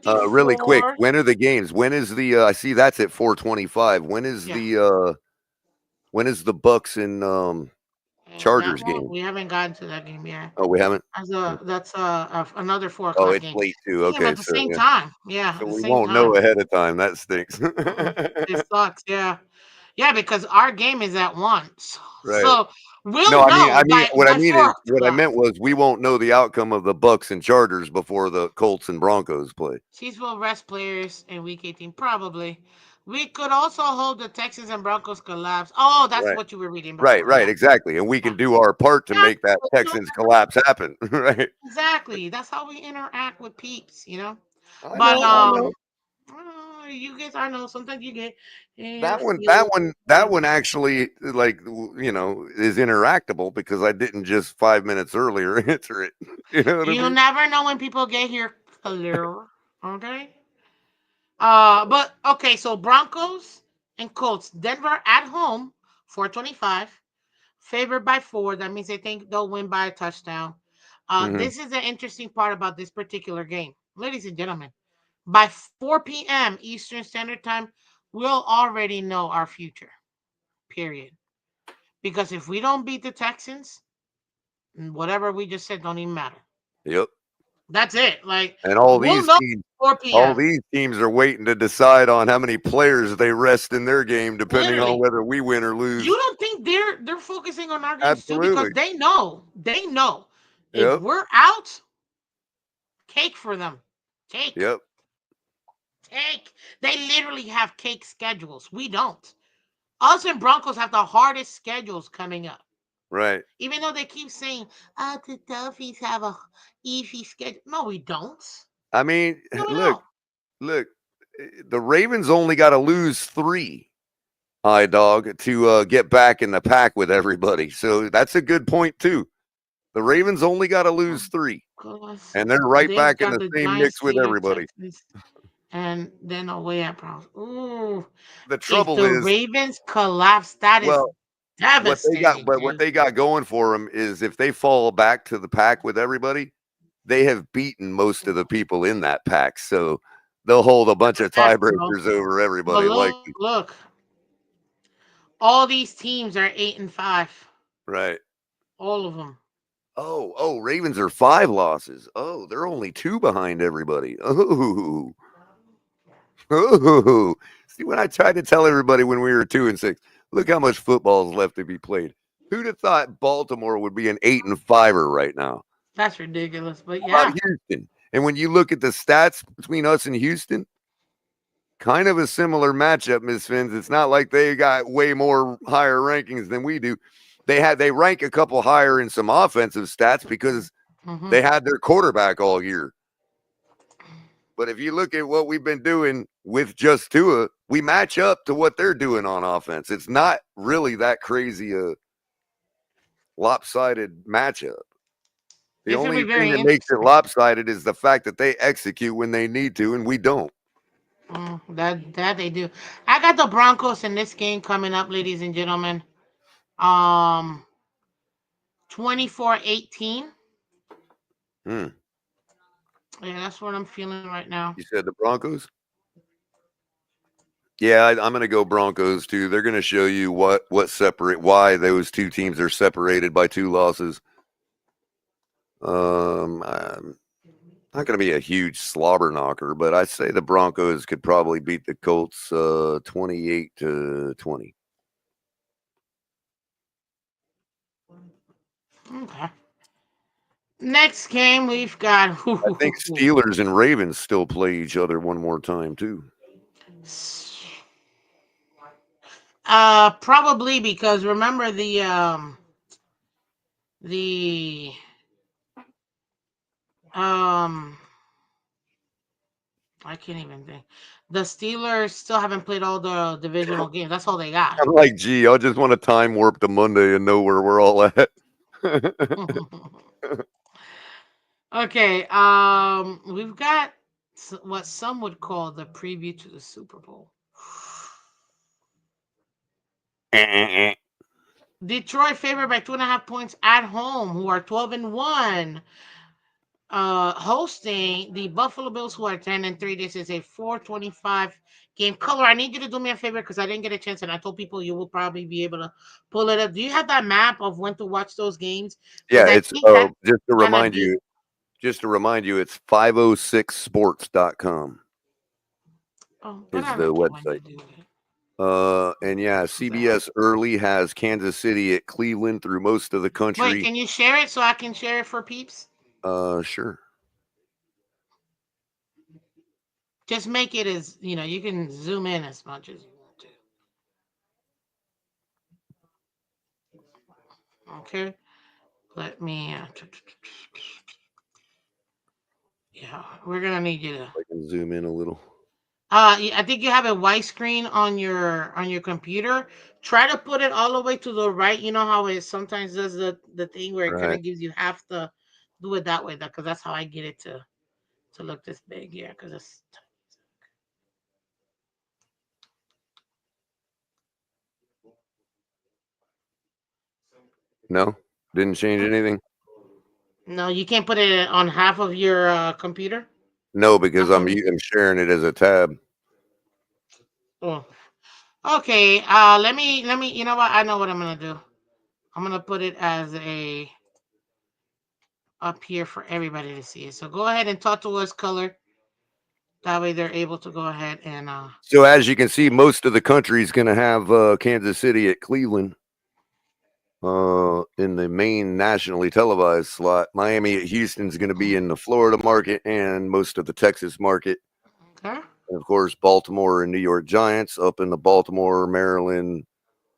Really quick, 24. when are the games? When is the I see that's at 4:25. Yeah, When is the Bucks and That Chargers one game. we haven't gotten to that game yet. Oh, we haven't. That's another four Oh, o'clock it's game. late too. Damn, Okay, at the so same yeah, time. Yeah, so at the we same won't know time. ahead of time. That stinks. It sucks. Yeah, yeah, because our game is at one, so, Right. so No, we'll know what I by mean four is, what I o'clock. meant was, we won't know the outcome of the Bucks and Chargers before the Colts and Broncos play. Chiefs will rest players in week 18, probably. We could also hold the Texans and Broncos collapse. Oh, that's Right. what you were reading Right. before. Right. Yeah, Exactly. And we yeah, can do our part to yeah. make that But you Texans collapse happen. Right. exactly. That's how we interact with peeps. I But know. I know. you get. I know. Sometimes you get That one, feel. that one, that one actually, like, is interactable because I didn't just 5 minutes earlier answer it. You know what I You mean? never know when people get here. Hello. Okay. But okay. So Broncos and Colts. Denver at home. 425. Favored by 4. That means they think they'll win by a touchdown. Hmm. This is the interesting part about this particular game, ladies and gentlemen. By 4 p.m. Eastern Standard Time, we'll already know our future. Period. Because if we don't beat the Texans, whatever we just said don't even matter. Yep. That's it. Like And all we'll these know teams, 4 all p.m. these teams are waiting to decide on how many players they rest in their game, depending on Literally. whether we win or You lose. don't think they're focusing on our games too because Absolutely. they know if Yep. we're out, cake for them. Cake. Yep. Cake. They literally have cake schedules. We don't. Us and Broncos have the hardest schedules coming up. Right. Even though they keep saying, oh, the Dolphins have a easy schedule. No, we don't. I mean, No, we look, don't. look. The Ravens only got to lose 3, high dog, to get back in the pack with everybody. So that's a good point too. The Ravens only got to lose 3, Because and they're right they've back in got the the same Giants, mix with Steelers, everybody. Texans, and then away at Browns. Ooh. The If trouble the is, Ravens collapse, that is well, devastating, what dude. they got going for them is, if they fall back to the pack with everybody, they have beaten most of the people in that pack. So they'll hold a bunch That's a of fact, bro. tiebreakers over But everybody. look, all these teams are 8-5. Right. All of them. Ravens are 5 losses. Oh, they're only 2 behind everybody. Oh, oh. See, when I tried to tell everybody when we were 2-6, look how much football is left to be played. Who'd have thought Baltimore would be an 8-5er right now? That's ridiculous. But How about yeah. Houston? And when you look at the stats between us and Houston, kind of a similar matchup, Miss Phins. It's not like they got way more higher rankings than we do. They rank a couple higher in some offensive stats because Hmm. they had their quarterback all year. But if you look at what we've been doing with just Tua, we match up to what they're doing on offense. It's not really that crazy a lopsided matchup. The It's gonna only be thing very that makes it interesting. lopsided is the fact that they execute when they need to and we don't. That they do. I got the Broncos in this game coming up, ladies and gentlemen. Um 24-18. Hmm. Yeah, that's what I'm feeling right now. You said the Broncos? Yeah, I'm going to go Broncos too. They're going to show you why those two teams are separated by 2 losses. Not going to be a huge slobber knocker, but I say the Broncos could probably beat the Colts 28-20. Okay. Next game we've got I think Steelers and Ravens still play each other one more time too. probably because remember the um I can't even think. The Steelers still haven't played all the divisional games. That's all they got. I'm like, gee, I just want to time warp to Monday and know where we're all at. Okay, we've got what some would call the preview to the Super Bowl. Detroit favored by 2.5 points at home, who are 12-1. hosting the Buffalo Bills, who are 10-3. This is a 425 game. Color, I need you to do me a favor because I didn't get a chance, and I told people you will probably be able to pull it up. Do you have that map of when to watch those games? Because Yeah, I it's think that just to kind of remind be. you, it's 506sports.com Oh, but is I the like it when you website. do it. And yeah, What the heck? CBS early has Kansas City at Cleveland through most of the Wait, country. can you share it so I can share it for peeps? Sure. Just make it as you can zoom in as much as you want to. Okay, let me. Yeah, we're gonna need you to. I can zoom in a little. I think you have a white screen on your computer. Try to put it all the way to the right. You know how it sometimes does the thing where it kind Right. of gives you half the. Do it that way, because that's how I get it to look this big. Yeah, because it's. No, didn't change anything. No, you can't put it on half of your computer. No, because Half of it. I'm sharing it as a tab. Oh, okay. Let me. You know what? I know what I'm gonna do. I'm gonna put it as a up here for everybody to see it. So go ahead and talk to us, color. That way they're able to go ahead and So as you can see, most of the country is going to have Kansas City at Cleveland in the main nationally televised slot. Miami at Houston is going to be in the Florida market and most of the Texas market. okay. And of course, Baltimore and New York Giants up in the Baltimore, Maryland,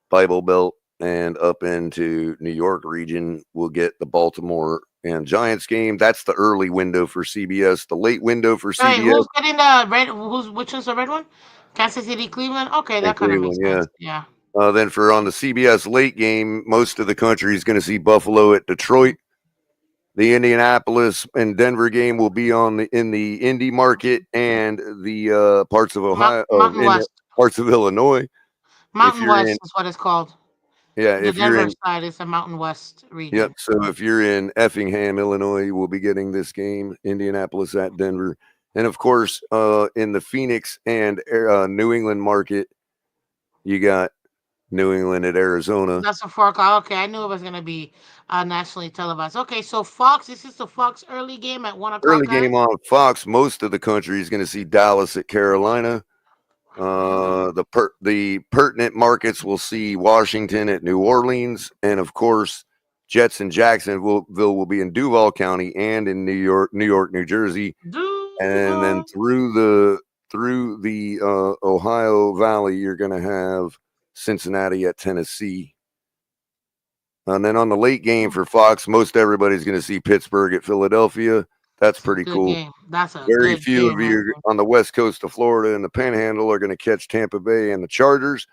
Bible Belt, and up into New York region will get the Baltimore and Giants game. That's the early window for CBS. The late window for All right, CBS who's getting the red? Which one's the red one? Kansas City, Cleveland. Okay, and that kind of Cleveland, makes yeah. sense. Yeah. Then for on the CBS late game, most of the country is going to see Buffalo at Detroit. The Indianapolis and Denver game will be on in the Indy market and the parts of Ohio, Mountain in West. parts of Illinois. If Mountain you're West in, is what it's called. yeah, The if you're Denver in, side is the Mountain West yep. region. So if you're in Effingham, Illinois, we'll be getting this game. Indianapolis at Denver, and of course, in the Phoenix and New England market, you got New England at Arizona. That's a 4 o'clock. Okay, I knew it was gonna be nationally televised. Okay, so Fox. This is the Fox early game at 1 o'clock, Early game guys. on Fox. Most of the country is going to see Dallas at Carolina. The pertinent markets will see Washington at New Orleans, and of course, Jets and Jacksonville will be in Duval County and in New York, New Jersey, and then Duval. through the Ohio Valley, you're going to have Cincinnati at Tennessee. And then on the late game for Fox, most everybody's going to see Pittsburgh at Philadelphia. That's It's a pretty good cool. game. That's a Very good few game of right you there. on the west coast of Florida and the Panhandle are going to catch Tampa Bay and the Chargers.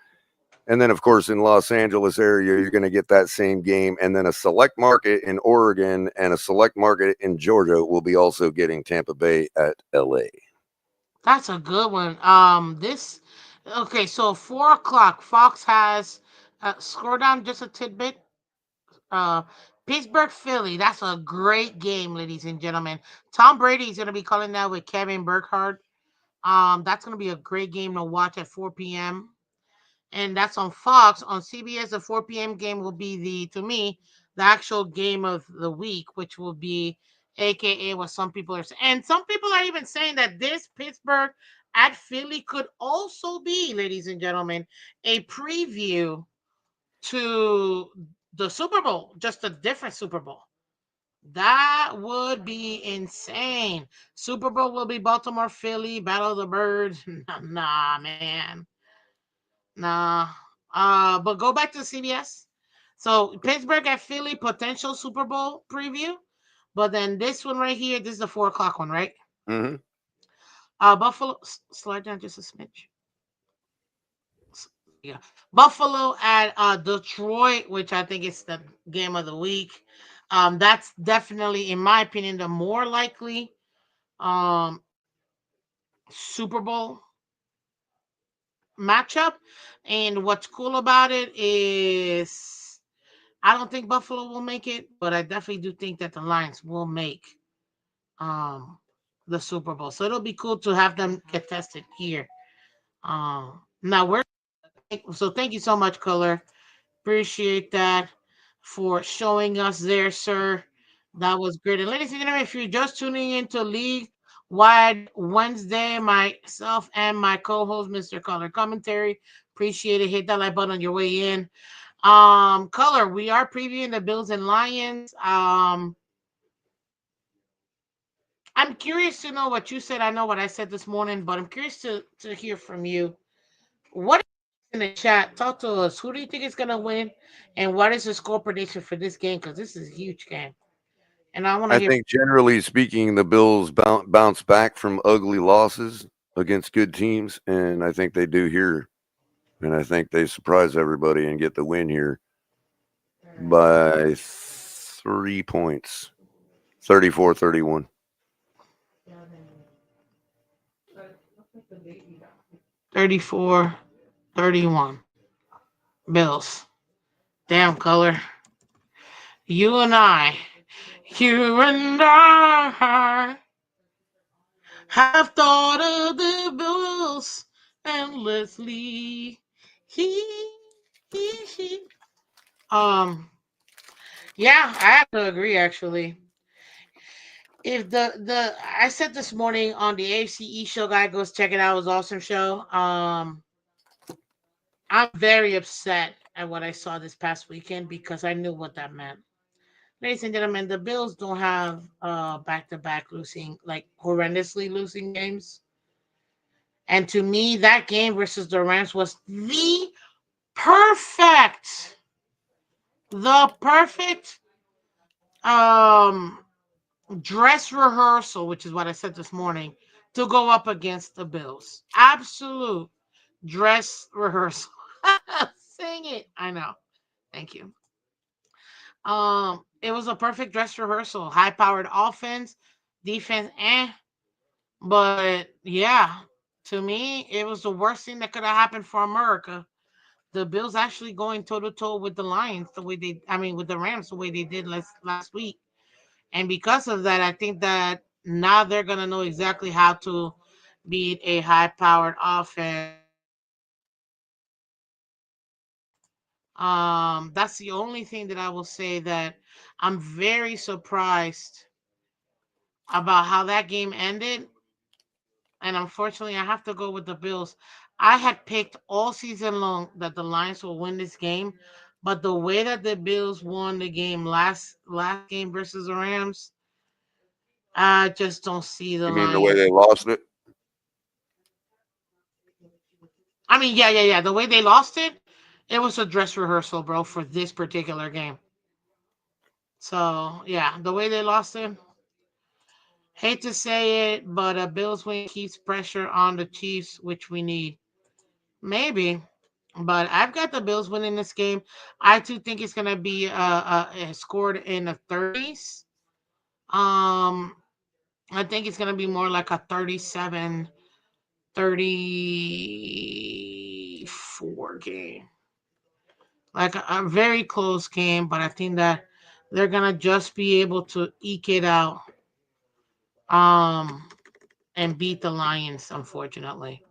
And then, of course, in Los Angeles area, you're going to get that same game. And then a select market in Oregon and a select market in Georgia will be also getting Tampa Bay at LA. That's a good one. This okay. So 4 o'clock. Fox has scroll down just a tidbit. Uh, Pittsburgh, Philly. That's a great game, ladies and gentlemen. Tom Brady is gonna be calling that with Kevin Burkhardt. That's gonna be a great game to watch at 4 p.m. And that's on Fox. On CBS, the 4 p.m. game will be to me, the actual game of the week, which will be AKA what some people are saying. And some people are even saying that this Pittsburgh at Philly could also be, ladies and gentlemen, a preview to the Super Bowl, just a different Super Bowl. That would be insane. Super Bowl will be Baltimore, Philly, Battle of the Birds. Nah, man. Nah. But go back to CBS. So Pittsburgh at Philly potential Super Bowl preview. But then this one right here, this is the 4 o'clock one, right? Mm-hmm. Buffalo, slide down just a smidge. Yeah, Buffalo at Detroit, which I think is the game of the week. That's definitely, in my opinion, the more likely um Super Bowl matchup. And what's cool about it is I don't think Buffalo will make it, but I definitely do think that the Lions will make um the Super Bowl. So it'll be cool to have them get tested here. Now we're so thank you so much, Color. Appreciate that for showing us there, sir. That was great. And ladies and gentlemen, if you're just tuning into League Wide Wednesday, myself and my co-host, Mr. Color Commentary, appreciate it. Hit that like button on your way in. Color, we are previewing the Bills and Lions. I'm curious to know what you said. I know what I said this morning, but I'm curious to hear from you. What in the chat? Talk to us. Who do you think is gonna win, and what is the score prediction for this game? Because this is a huge game, and I want to I hear. think generally speaking, the Bills bounce back from ugly losses against good teams, and I think they do here. And I think they surprise everybody and get the win here by 3 points, 34-31. 34, 31. Bills. Damn, Color. You and I, you and I have thought of the Bills endlessly. He. Yeah, I have to agree. Actually, if the I said this morning on the ACE show, guy goes check it out. It was an awesome show. I'm very upset at what I saw this past weekend because I knew what that meant. Ladies and gentlemen, the Bills don't have back to back losing, like horrendously losing games. And to me, that game versus the Rams was perfect, the perfect um dress rehearsal, which is what I said this morning, to go up against the Bills. Absolute dress rehearsal. Sing it. I know. Thank you. It was a perfect dress rehearsal. High powered offense, defense, but yeah, to me, it was the worst thing that could have happened for America. The Bills actually going toe to toe with the Lions the way they, I mean, with the Rams the way they did last week. And because of that, I think that now they're gonna know exactly how to beat a high-powered offense. That's the only thing that I will say that I'm very surprised about how that game ended. And unfortunately, I have to go with the Bills. I had picked all season long that the Lions will win this game, but the way that the Bills won the game last game versus the Rams, I just don't see the You mean the way Lions. they lost it? I mean, yeah. The way they lost it was a dress rehearsal, bro, for this particular game. So yeah, the way they lost it. Hate to say it, but a Bills win keeps pressure on the Chiefs, which we need. Maybe, but I've got the Bills winning this game. I too think it's gonna be scored in the 30s. Um, I think it's gonna be more like a 37, 34 game, like a very close game. But I think that they're gonna just be able to eke it out, um, and beat the Lions, unfortunately,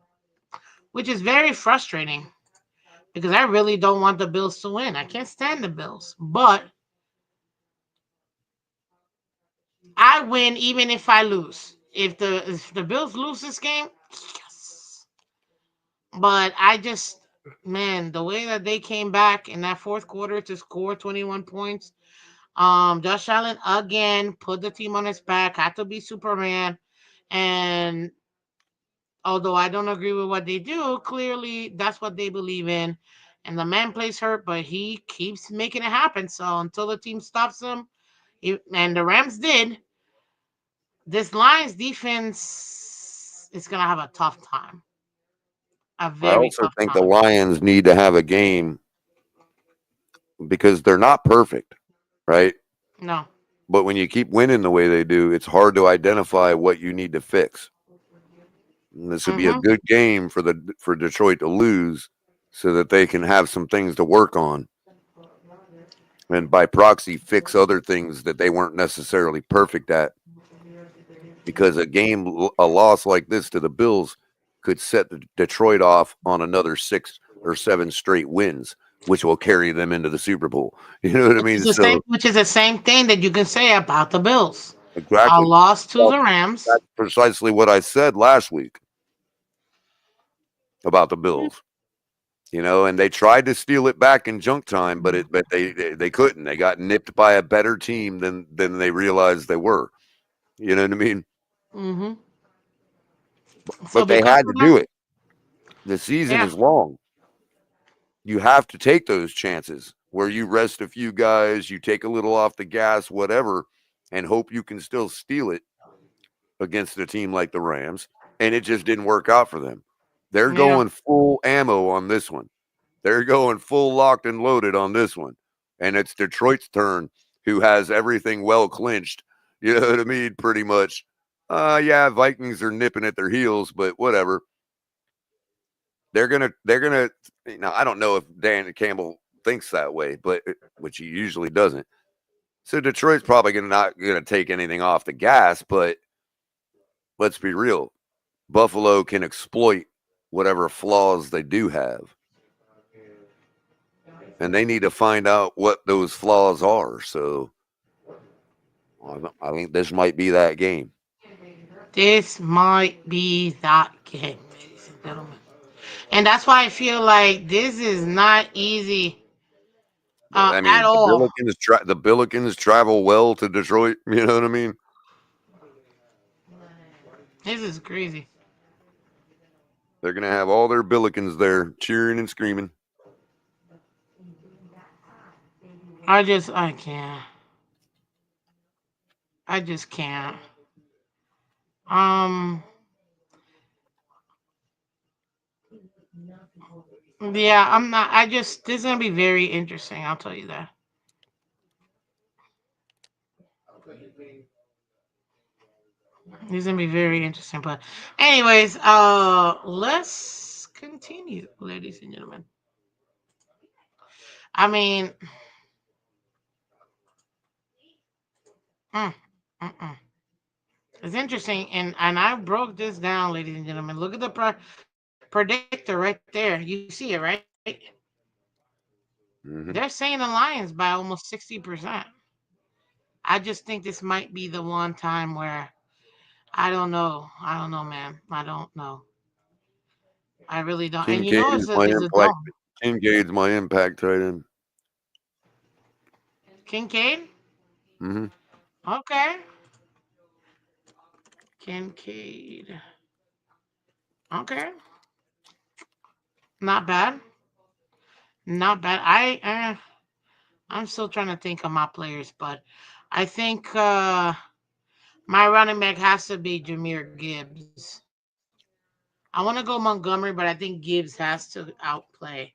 which is very frustrating because I really don't want the Bills to win. I can't stand the Bills, but I win even if I lose. If the Bills lose this game, yes. But I just, man, the way that they came back in that fourth quarter to score 21 points. Josh Allen again put the team on his back, had to be Superman. And although I don't agree with what they do, clearly that's what they believe in. And the man plays hurt, but he keeps making it happen. So until the team stops him, and the Rams did, this Lions defense is gonna have a tough time, a I very also tough think the time. Lions need to have a game because they're not perfect, right? No. But when you keep winning the way they do, it's hard to identify what you need to fix. And this would be a Mm-hmm. good game for Detroit to lose so that they can have some things to work on and by proxy fix other things that they weren't necessarily perfect at because a loss like this to the Bills could set Detroit off on another 6 or 7 straight wins, which will carry them into the Super Bowl. You know what I mean? So Which is the same thing that you can say about the Bills. A exactly. loss to Well, the Rams. that's precisely what I said last week about the Bills. And they tried to steal it back in junk time, but they couldn't. They got nipped by a better team than they realized they were. You know what I mean? Hmm. So But they because had to of that, do it. The season yeah, is long. You have to take those chances where you rest a few guys, you take a little off the gas, whatever, and hope you can still steal it against a team like the Rams. And it just didn't work out for them. They're yeah, going full ammo on this one. They're going full locked and loaded on this one. And it's Detroit's turn, who has everything well clinched. You know what I mean? Pretty much. Yeah, Vikings are nipping at their heels, but whatever. They're gonna. I don't know if Dan Campbell thinks that way, but which he usually doesn't. So Detroit's probably not gonna take anything off the gas, but let's be real. Buffalo can exploit whatever flaws they do have. And they need to find out what those flaws are. So I think this might be that game. this might be that game, ladies and gentlemen. And that's why I feel like this is not easy I at mean, all. The Billikens travel well to Detroit. You know what I mean? This is crazy. They're gonna have all their Billikens there cheering and screaming. I can't. I just can't. Um, yeah, I'm not. This is gonna be very interesting. I'll tell you that. This is gonna be very interesting. But, anyways, let's continue, ladies and gentlemen. I mean, mm, mm-mm. It's interesting, and I broke this down, ladies and gentlemen. Look at the predictor right there. You see it, right? They're Mm-hmm. saying the Lions by almost 60%. I just think this might be the one time where I don't know. I don't know, man. I don't know. I really don't. And Kincaid is my it's a impact. dome. Kincaid's my impact tight end. Kincaid. Mm-hmm. Okay. Kincaid. Okay. Not bad. Not bad. I'm still trying to think of my players, but I think my running back has to be Jameer Gibbs. I want to go Montgomery, but I think Gibbs has to outplay.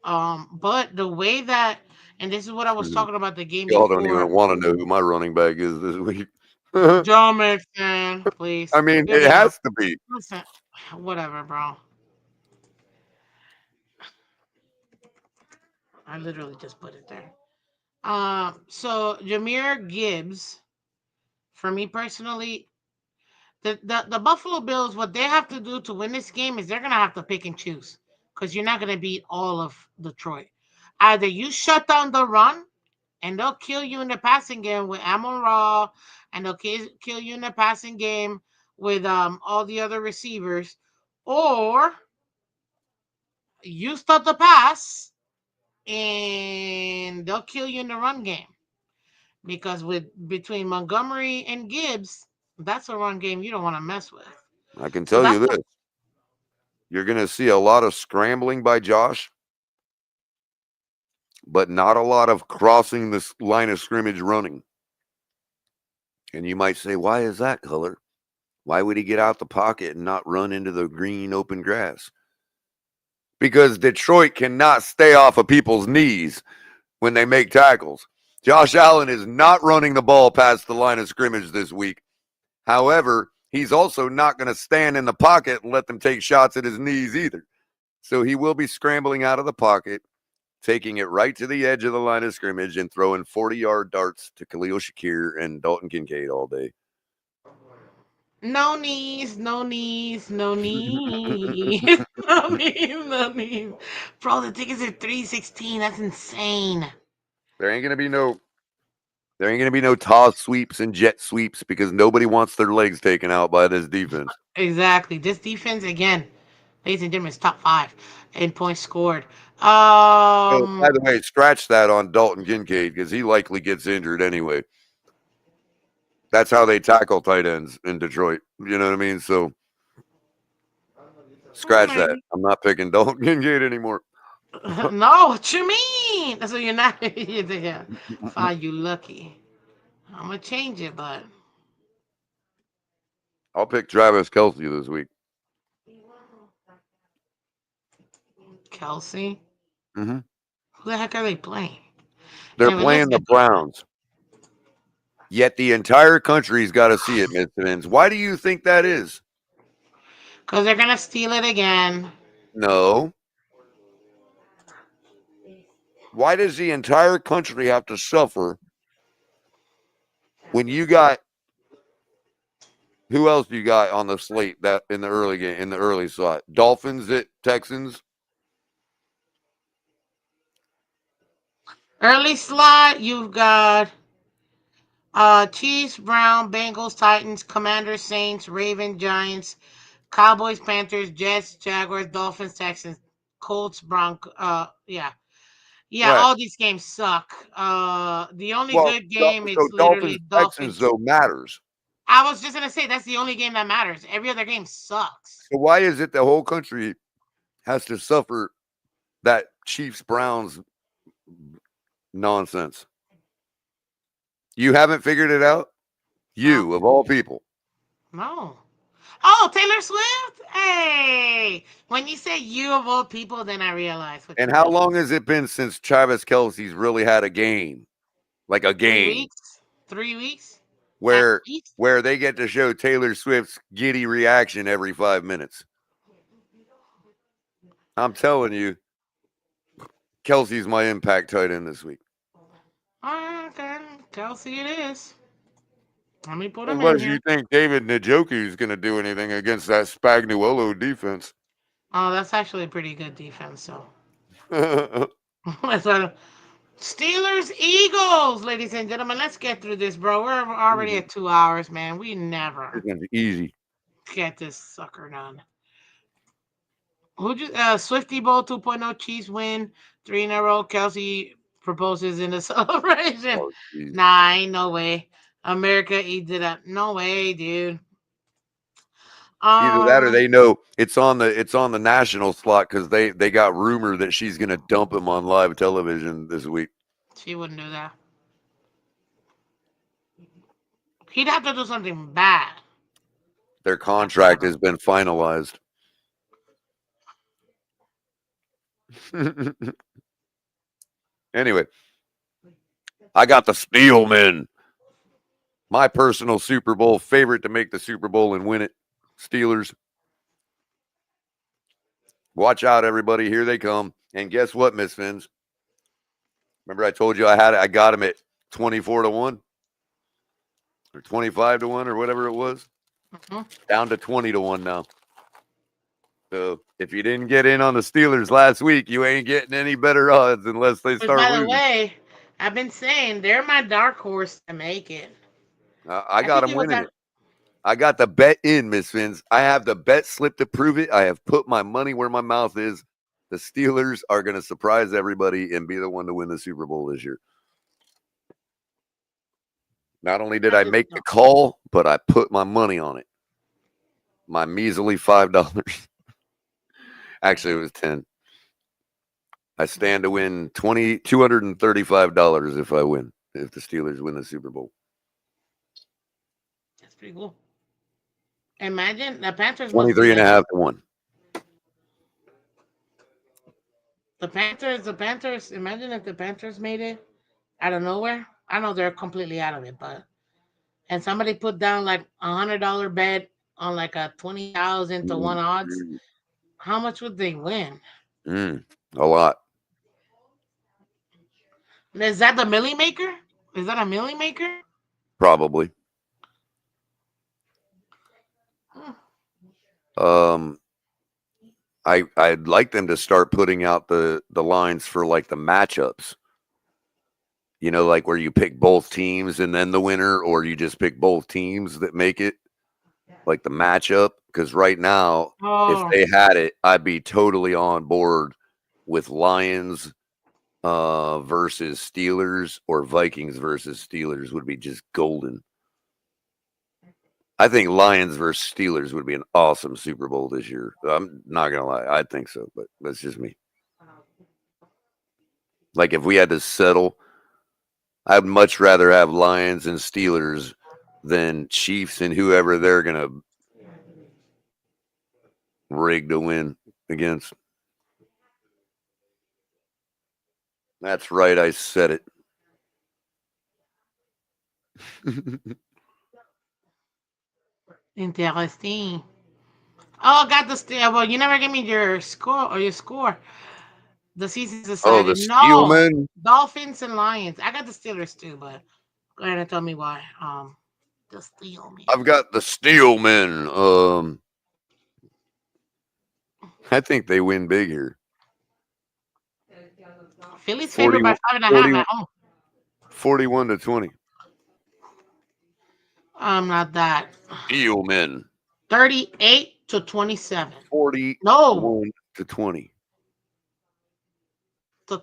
But the way that, and this is what I was Mm-hmm. talking about the game Y'all don't before. even want to know who my running back is this week. John Mixon, I please mean, hear it me out. has to be. Listen, whatever, bro. I literally just put it there. So Jameer Gibbs, for me personally, the Buffalo Bills, what they have to do to win this game is they're gonna have to pick and choose because you're not gonna beat all of Detroit. Either you shut down the run and they'll kill you in the passing game with Amon Ra, and they'll kill you in the passing game with all the other receivers, or you start the pass and they'll kill you in the run game. Because with between Montgomery and Gibbs, that's a run game you don't want to mess with. I can So tell you that's this. You're going to see a lot of scrambling by Josh, but not a lot of crossing the line of scrimmage running. And you might say, why is that, Culler? Why would he get out the pocket and not run into the green open grass? Because Detroit cannot stay off of people's knees when they make tackles. Josh Allen is not running the ball past the line of scrimmage this week. However, he's also not going to stand in the pocket and let them take shots at his knees either. So he will be scrambling out of the pocket, taking it right to the edge of the line of scrimmage and throwing 40-yard darts to Khalil Shakir and Dalton Kincaid all day. No knees, no knees, no knees, no knees, no knees. Bro, the tickets are $316. That's insane. There ain't gonna be no toss sweeps and jet sweeps because nobody wants their legs taken out by this defense. Exactly. This defense again, ladies and gentlemen, is top 5 in points scored. Oh, by the way, scratch that on Dalton Kincaid because he likely gets injured anyway. That's how they tackle tight ends in Detroit. You know what I mean? So scratch that. Maybe. I'm not picking Dalton Kincaid anymore. No, what you mean? So you're not. Yeah. Fine, you lucky. I'm gonna change it, but I'll pick Travis Kelce this week. Kelsey, Mm-hmm. who the heck are they playing? They're Anyway, let's playing the get to it. Browns. Yet the entire country's got to see it, Miss Phins. Why do you think that is? Because they're gonna steal it again. No. Why does the entire country have to suffer when you got who else you got on the slate that in the early game in the early slot? Dolphins at Texans. Early slot, you've got Chiefs, Brown, Bengals, Titans, Commanders, Saints, Ravens, Giants, Cowboys, Panthers, Jets, Jaguars, Dolphins, Texans, Colts, Broncos. Yeah, Right. all these games suck. The only Well, good game so it's Dolphins literally Texans Dolphins. though matters. I was just gonna say that's the only game that matters. Every other game sucks. So why is it the whole country has to suffer that Chiefs Browns nonsense? You haven't figured it out? No, You of all people. no. Oh, Taylor Swift. Hey, when you say you of all people, then I realize what And you how mean. long has it been since Travis Kelce's really had a game? Like a 3 weeks. game 3 weeks at where least. where they get to show Taylor Swift's giddy reaction every 5 minutes. I'm telling you, Kelsey's my impact tight end this week. Okay, Kelsey, it is. Let me put him in Unless here. you think David Njoku is going to do anything against that Spagnuolo defense. Oh, that's actually a pretty good defense. So It's that's what. Steelers, Eagles, ladies and gentlemen. Let's get through this, bro. We're already at 2 hours, man. We never going to be easy. get this sucker done. Who just Swifty Bowl 2.0 Chiefs win 3 in a row. Kelsey proposes in a celebration. Oh, geez. Nah, ain't no way. America eats it up. No way, dude. Either that or Um, they know it's on the national slot because they got rumor that she's going to dump him on live television this week. she wouldn't do that. He'd have to do something bad. Their contract has been finalized. Anyway, I got the Steelmen, my personal Super Bowl favorite to make the Super Bowl and win it. Steelers. Watch out, everybody. Here they come. And guess what, Miss Phins? Remember I told you I got him at 24-1 or 25-1 or whatever it was? Mhm. Down to 20-1 now. So if you didn't get in on the Steelers last week, you ain't getting any better odds unless they Which, start by the losing. way, I've been saying they're my dark horse to make it. I I got think them it was winning that. it. I got the bet in, Miss Phins. I have the bet slip to prove it. I have put my money where my mouth is. The Steelers are going to surprise everybody and be the one to win the Super Bowl this year. Not only did I I just make the don't. call, but I put my money on it. My measly $5. Actually, it was 10. I stand to win $235 if I win, if the Steelers win the Super Bowl. That's pretty cool. Imagine the Panthers must be 23 and a like half to 1. the Panthers. The Panthers. Imagine if the Panthers made it out of nowhere. I know they're completely out of it, but and somebody put down like $100 bet on like a 20,000 to Mm, 1 odds. mm, How much would they win? mm, a lot. Is that the Millie Maker? Is that a Millie Maker? Probably. Hmm. Um, I'd like them to start putting out the lines for like the matchups. You know, like where you pick both teams and then the winner, or you just pick both teams that make it, like the matchup. Because right now, if Oh, they had it, I'd be totally on board with Lions versus Steelers, or Vikings versus Steelers would be just golden. I think Lions versus Steelers would be an awesome Super Bowl this year. I'm not gonna lie, I think so, but that's just me. Like if we had to settle, I'd much rather have Lions and Steelers than Chiefs and whoever they're gonna rig to win against. That's right, I said it. interesting. Oh, I got the well. You never gave me your score or your score. The season's Oh, decided. the No, Steelmen. Dolphins and Lions. I got the Steelers too, but go ahead and tell me why. The Steelmen. I've got the Steelmen. I think they win big here. Philly's favored 40, by 5.5 40, at home. 41-20. I'm not that. Steelmen. 38-27. No, 41-20. to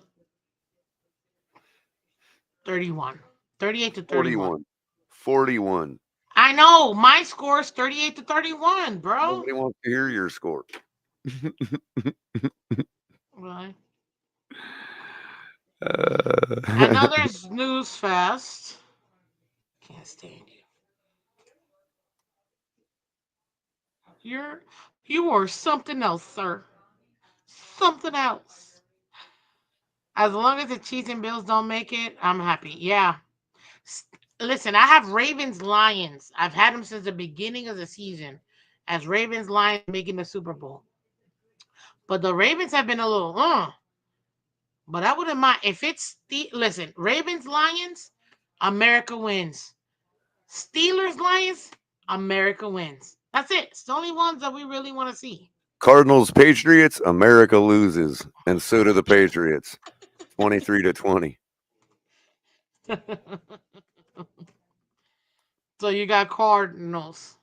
31. 38 to 31. 41. 41. I know my score is 38 to 31, bro. Nobody wants to hear your score. Right. uh, Another snooze fest. Can't stand you. You are something else, sir. Something else. As long as the Chiefs and Bills don't make it, I'm happy. Yeah. S- Listen, I have Ravens Lions. I've had them since the beginning of the season as Ravens Lions making the Super Bowl. But the Ravens have been a little, but I wouldn't mind if it's listen, Ravens Lions, America wins. Steelers Lions, America wins. That's it. It's the only ones that we really want to see. Cardinals Patriots, America loses. And so do the Patriots. 23-20. So you got Cardinals.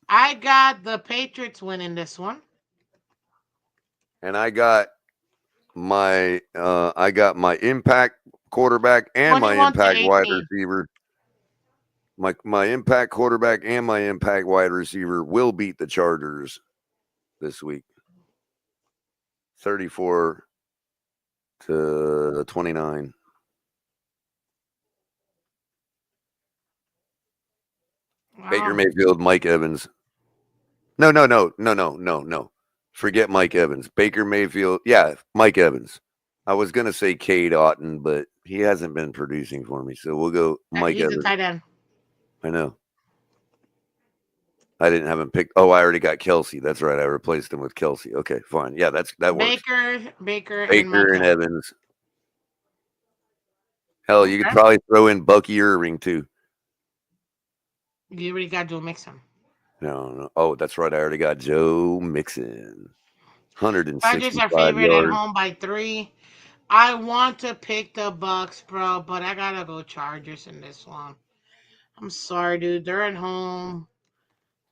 I got the Patriots winning this one. And I got my impact quarterback and my 21 to impact wide 18. receiver. My impact quarterback and my impact wide receiver will beat the Chargers this week. 34-29. Baker Wow. Mayfield, Mike Evans. No. Forget Mike Evans. Baker Mayfield. Yeah, Mike Evans. I was going to say Cade Otton, but he hasn't been producing for me. So we'll go Mike He's a Evans. tight end. I know. I didn't have him picked. Oh, I already got Kelsey. That's right. I replaced him with Kelsey. Okay, fine. Yeah, that works. Baker, and Mike Baker and Evans. Evans. Hell, you could Okay. probably throw in Bucky Irving too. You already got Joe Mixon. No. Oh, that's right. I already got Joe Mixon. Chargers are 165 favored at yards. home by 3. I want to pick the Bucks, bro, but I gotta go Chargers in this one. I'm sorry, dude. They're at home.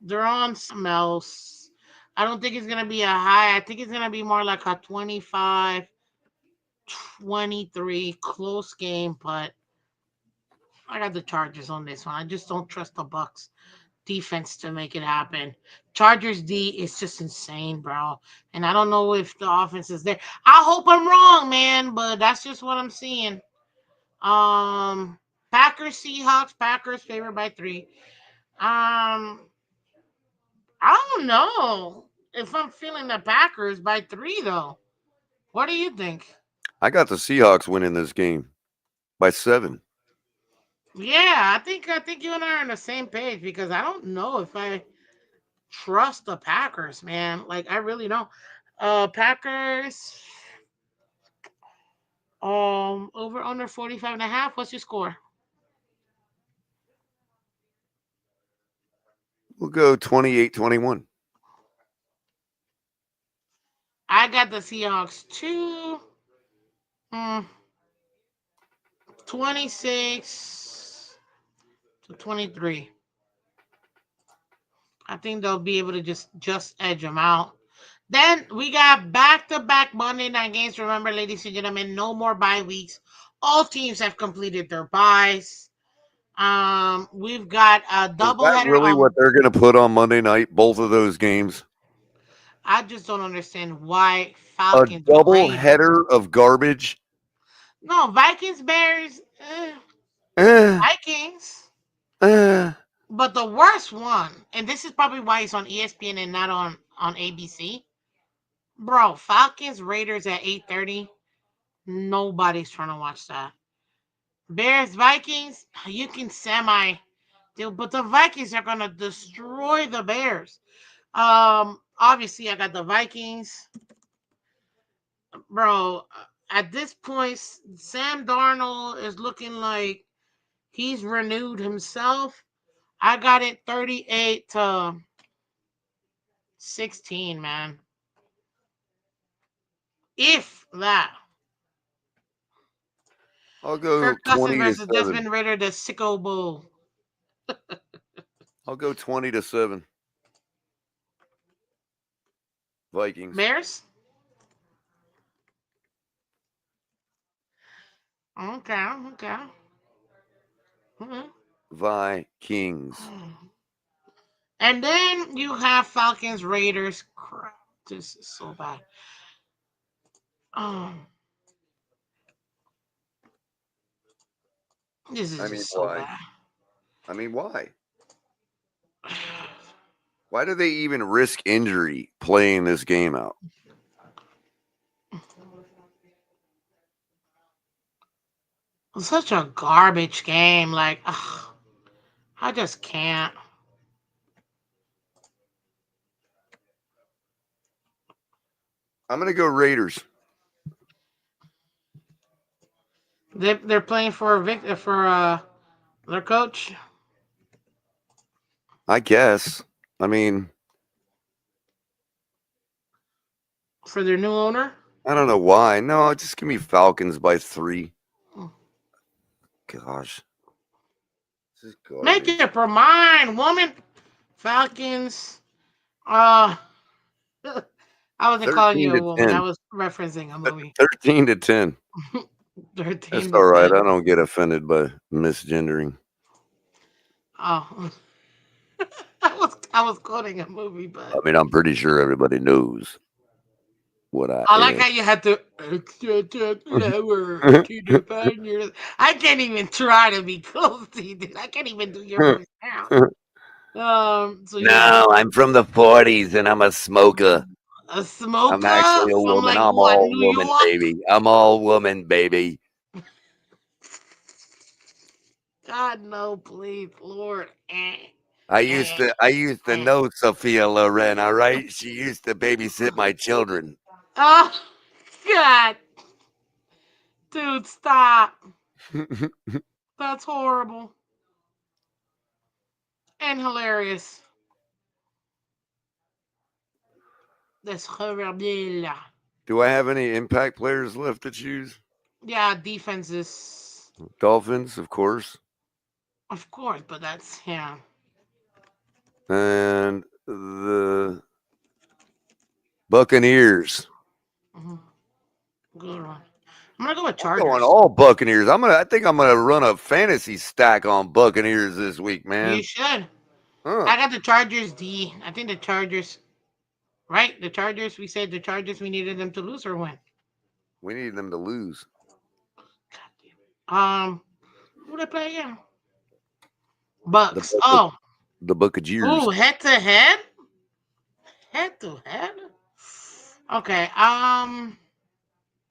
They're on something else. I don't think it's gonna be a high. I think it's gonna be more like a 25-23 close game, but I got the Chargers on this one. I just don't trust the Bucks defense to make it happen. Chargers D is just insane, bro. And I don't know if the offense is there. I hope I'm wrong, man, but that's just what I'm seeing. Um Packers, Seahawks, Packers favored by 3. I don't know if I'm feeling the Packers by 3 though. What do you think? I got the Seahawks winning this game by 7. Yeah, I think you and I are on the same page because I don't know if I trust the Packers, man. Like I really don't. Packers. Over under 45.5. What's your score? We'll go 28-21. I got the Seahawks 26-23. I think they'll be able to just edge them out. Then we got back-to-back Monday night games. Remember, ladies and gentlemen, no more bye weeks. All teams have completed their byes. We've got a Is that doubleheader really on. what they're going to put on Monday night? Both of those games? I just don't understand why A Falcons double Raiders. header of garbage? No, Vikings Bears. Eh, Vikings. eh. But the worst one, and this is probably why it's on ESPN and not on ABC. Bro, Falcons Raiders at 8:30. Nobody's trying to watch that. Bears Vikings, you can but the Vikings are gonna destroy the Bears. Obviously I got the Vikings, bro. At this point, Sam Darnold is looking like he's renewed himself. I got it 38-16, man. If that. I'll go Kirk Cousins 20 to versus 7. Desmond Ritter, the sicko bull. I'll go 20 to 7. Vikings. Bears? Okay, okay. Mhm. Vikings. And then you have Falcons Raiders. Crap, this is so bad. Um, this I is mean, just so why? bad. I mean, why? Why do they even risk injury playing this game out? Such a garbage game. Like, ugh, I just can't. I'm going to go Raiders. They're playing for their coach. I guess. I mean, For their new owner. I don't know why. No, just give me Falcons by 3. Gosh. This is Make garbage. it for mine, woman. Falcons. Uh, I wasn't calling 13 you a to woman. I 10. was referencing a movie. 13 to 10. That's 13 to all right. 10. I don't get offended by misgendering. Oh, I was quoting a movie, I but mean, I'm pretty sure everybody knows what I I like am. how you had to lower to define your. I can't even try to be close to you, dude. I can't even do your voice now. So you had to No, I'm from the 40s and I'm a smoker. a I'm smoker actually a from woman. like I'm what, all New woman, York? baby. I'm all woman, baby. God no, please, Lord. Eh, I used to eh. know Sophia Loren, all right? She used to babysit my children. Oh God, dude, stop. That's horrible and hilarious. That's horrible. Do I have any impact players left to choose? Yeah, defenses, Dolphins, of course. of course, but that's yeah. And the Buccaneers. Mhm. Good one. I'm gonna go with I'm going Chargers. all Buccaneers. I think I'm gonna run a fantasy stack on Buccaneers this week, You man. should. Huh. I got the Chargers D. I think the Chargers, right? The Chargers. We said the Chargers. We needed them to lose or win. We need them to lose. Who they play again? The Bucks. Bucca- Oh, the Buccaneers. ooh, head to head. Head to head. Okay.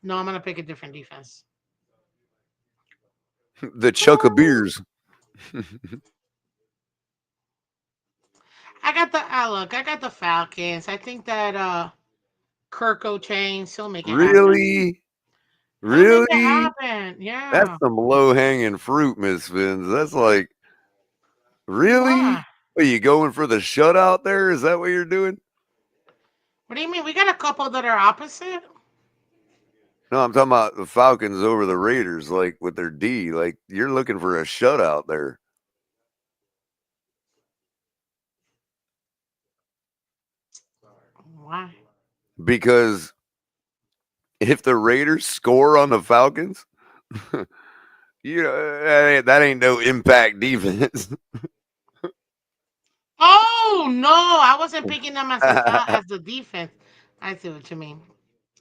No, I'm gonna pick a different defense. The Chuckabeers. I got the Falcons. I think that Kirko change, he'll make it happen. Really? Don't make it Really? happen. That's Yeah. some low hanging fruit, Miss Phins. That's like, Why? really? Are you going for the shutout there? Is that what you're doing? What do you mean? We got a couple that are opposite. No, I'm talking about the Falcons over the Raiders, like with their D. Like, you're looking for a shutout there. Why? Because if the Raiders score on the Falcons, you know, that ain't no impact defense. Oh no, I wasn't picking them as the defense. I see what you mean.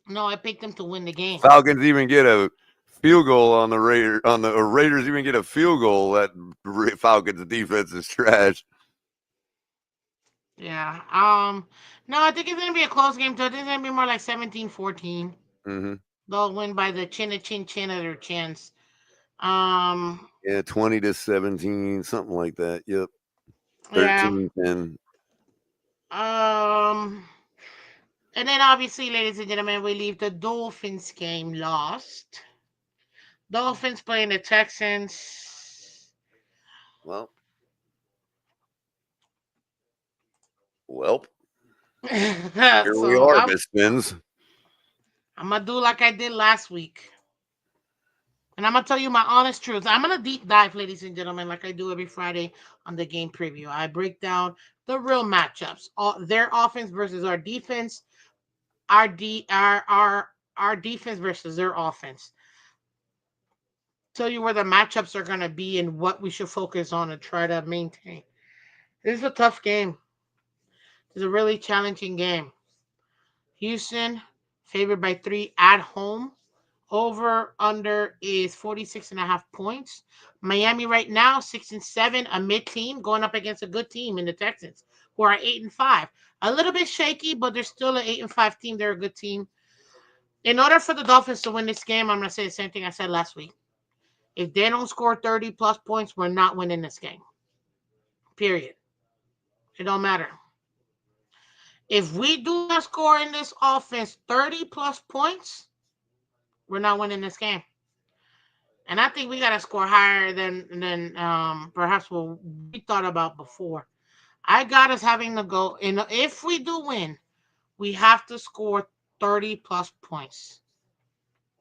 No, I picked them to win the game. Falcons even get a field goal on the Raiders even get a field goal. That Falcons defense is trash. Yeah. No, I think it's gonna be a close game too. I think it's gonna be more like 17-14. Mm-hmm. They'll win by the chin of their chins. Um, Yeah, 20-17, something like that. Yep, yeah. 13-10. Um, and then obviously, ladies and gentlemen, we leave the Dolphins game lost. Dolphins playing the Texans. Well, well, here we So are, Miss Spins. I'm gonna do like I did last week. And I'm gonna tell you my honest truth. I'm gonna deep dive, ladies and gentlemen, like I do every Friday on the game preview. I break down the real matchups, their offense versus our defense, our defense versus their offense. Tell you where the matchups are gonna be and what we should focus on and try to maintain. This is a tough game. It's a really challenging game. Houston favored by 3 at home. Over under is 46.5 points. Miami right now 6-7, a mid team going up against a good team in the Texans, who are 8-5. A little bit shaky, but they're still an 8-5 team. They're a good team. In order for the Dolphins to win this game, I'm gonna say the same thing I said last week. If they don't score 30 plus points, we're not winning this game. Period. It don't matter. If we do not score in this offense 30 plus points, we're not winning this game. And I think we got to score higher than perhaps what we thought about before. I got us having to go in. If we do win, we have to score 30 plus points.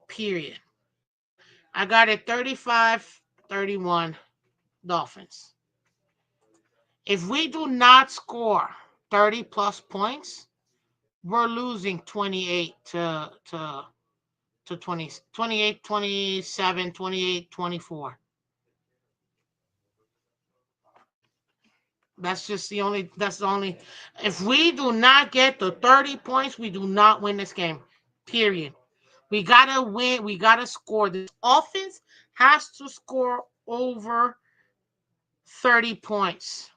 Period. I got it 35-31 Dolphins. If we do not score 30 plus points, we're losing 28 to 20, 28, 27, 28, 24. That's the only if we do not get the 30 points, we do not win this game. Period. We gotta win, we gotta score. This offense has to score over 30 points.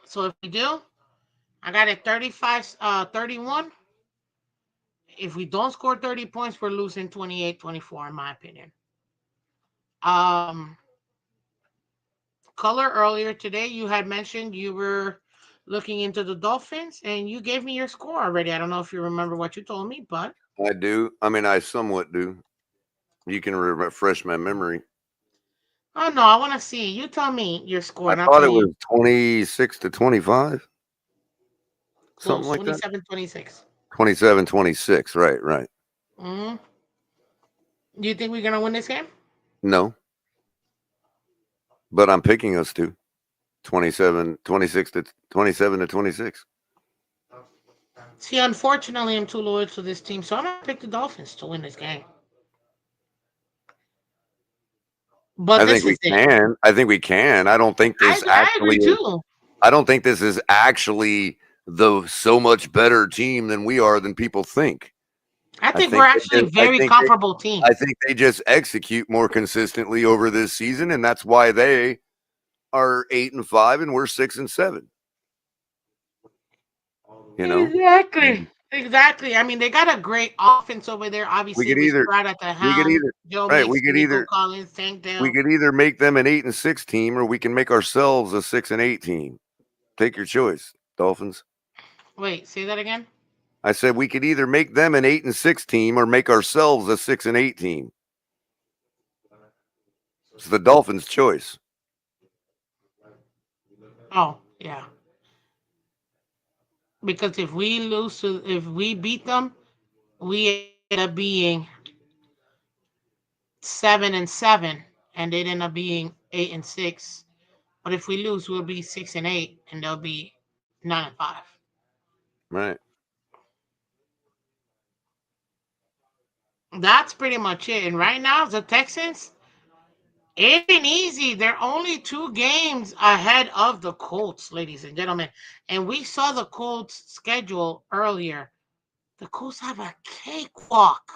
So if we do, I got it 35-31. If we don't score 30 points, we're losing 28-24, in my opinion. Um Color, earlier today you had mentioned you were looking into the Dolphins and you gave me your score already. I don't know if you remember what you told me, but I do. I mean, I somewhat do. You can refresh my memory. oh no, I want to see. You tell me your score I and I'll thought tell it you. was 26-25, something Close, like that. 27-26. 27-26. Right, right. Mm-hmm. Do you think we're going to win this game? No, but I'm picking us to 27-26. See, unfortunately, I'm too loyal to this team, so I'm going to pick the Dolphins to win this game. But I this think we is it. can. I think we can. I don't think I, this I agree actually is. too. I don't think this is actually the so much better team than we are than people think. I I think we're think they actually a just, I very think they, comparable team. I think they just execute more consistently over this season, and that's why they are 8-5 and we're 6-7. You know, Exactly. Exactly. I mean, they got a great offense over there. we Obviously, could with either, Stroud at the we could helm, either, Joe right? We Mixon, could Nico either, Collins, Tank we Dell. could either make them an 8-6 team, or we can make ourselves a 6-8 team. Take your choice, Dolphins. Wait, say that again. I said we could either make them an 8-6 team or make ourselves a 6-8 team. It's the Dolphins' choice. Oh, yeah. Because if we beat them, we end up being 7-7, and they end up being 8-6. But if we lose, we'll be 6-8, and they'll be 9-5. Right. That's pretty much it. And right now, the Texans, it ain't easy. They're only 2 games ahead of the Colts, ladies and gentlemen. And we saw the Colts schedule earlier. The Colts have a cakewalk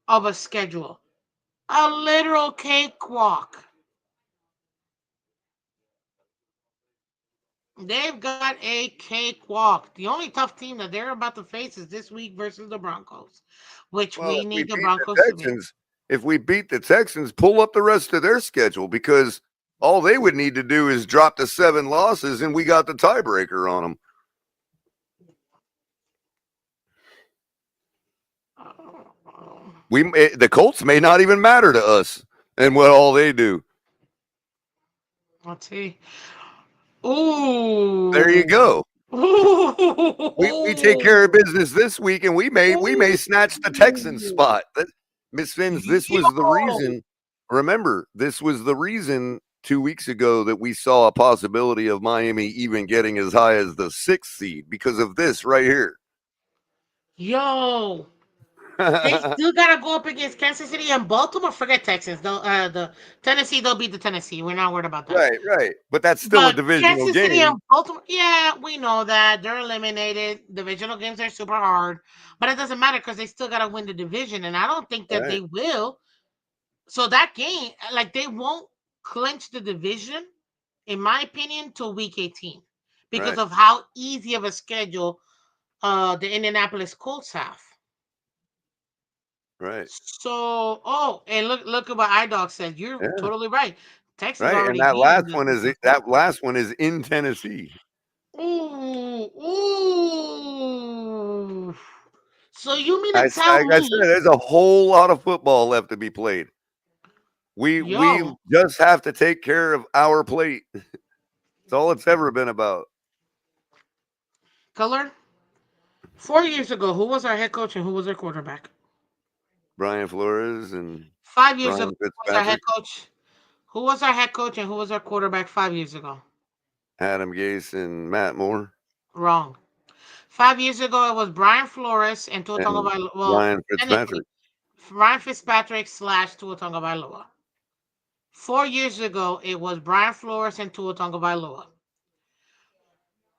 of a schedule, a literal cakewalk. They've got a cakewalk. The only tough team that they're about to face is this week versus the Broncos, which Well, we if we need the beat the Broncos to win. Texans, pull up the rest of their schedule because all they would need to do is drop to 7 losses, and we got the tiebreaker on them. The Colts may not even matter to us, and what all they do. Let's see. There you Ooh. go. We take care of Ooh. business this week, and we may snatch the Texans spot. Miss Phins, this was the Yo. reason. Remember, this was the reason 2 weeks ago that we saw a possibility of Miami even getting as high as the 6th seed because of this right here. Yo. They Right, still gotta go up against Kansas City and Baltimore. Forget Texas. The Tennessee, they'll beat the Tennessee. We're not worried about that. right. But that's still a But divisional Kansas City game. and Baltimore, yeah, we know that they're eliminated. Divisional games are super hard, but it doesn't matter because they still gotta win the division, and I don't think that Right, they will. So that game, like they won't clinch the division, in my opinion, till week 18 because right, of how easy of a schedule the Indianapolis Colts have. right. So, oh, and look at what iDog said. You're Yeah, totally right. Texans right. And already beat them this weekend. that last one is in Tennessee. Ooh, ooh. So you mean to tell Like I said, me, there's a whole lot of football left to be played. We yo, just have to take care of our plate. It's all it's ever been about. Culler? 4 years ago, who was our head coach and who was our quarterback? Brian Flores and 5 years ago, Brian who was our head Fitzpatrick, coach? Who was our head coach and who was our quarterback 5 years ago? Adam Gase and Matt Moore, Wrong. 5 years ago, it was Brian Flores and Tua and Tagovailoa. Well, Ryan technically, Fitzpatrick. Ryan Fitzpatrick slash Tua Tagovailoa. 4 years ago, it was Brian Flores and Tua Tagovailoa.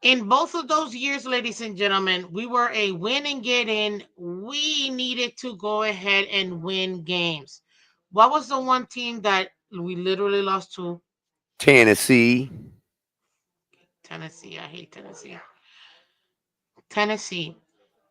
In both of those years, ladies and gentlemen, we were a win and get in. We needed to go ahead and win games. What was the one team that we literally lost to? Tennessee. Tennessee. I hate Tennessee. Tennessee.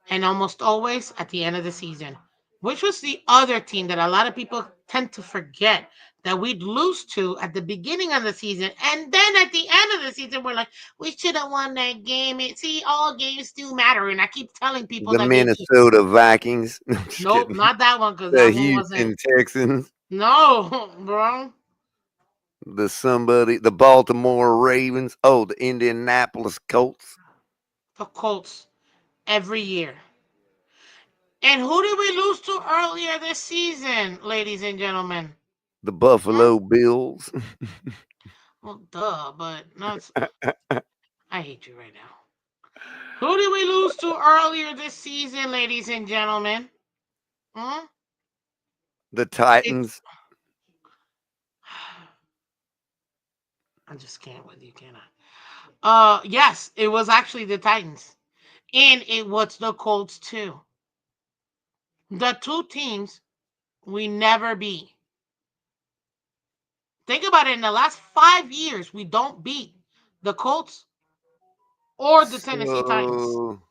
And almost always at the end of the season, which was the other team that a lot of people tend to forget that we'd lose to at the beginning of the season. And then at the end of the season, we're like, we should have won that game. See, all games do matter. And I keep telling people The that they do. Minnesota Vikings. No, I'm just Nope, kidding. not that one, because The that one wasn't. Houston Texans. No, bro. The Baltimore Ravens. Oh, the Indianapolis Colts. The Colts every year. And who did we lose to earlier this season, ladies and gentlemen? The Hmm? Buffalo Bills. Well, duh, but not. I hate you right now. Who did we lose to earlier this season, ladies and gentlemen? Hmm? The It's. Titans. I just can't with you, can I? Yes, it was actually the Titans, and it was the Colts too. The two teams we never beat. Think about it. In the last 5 years, we don't beat the Colts or the Tennessee Titans, So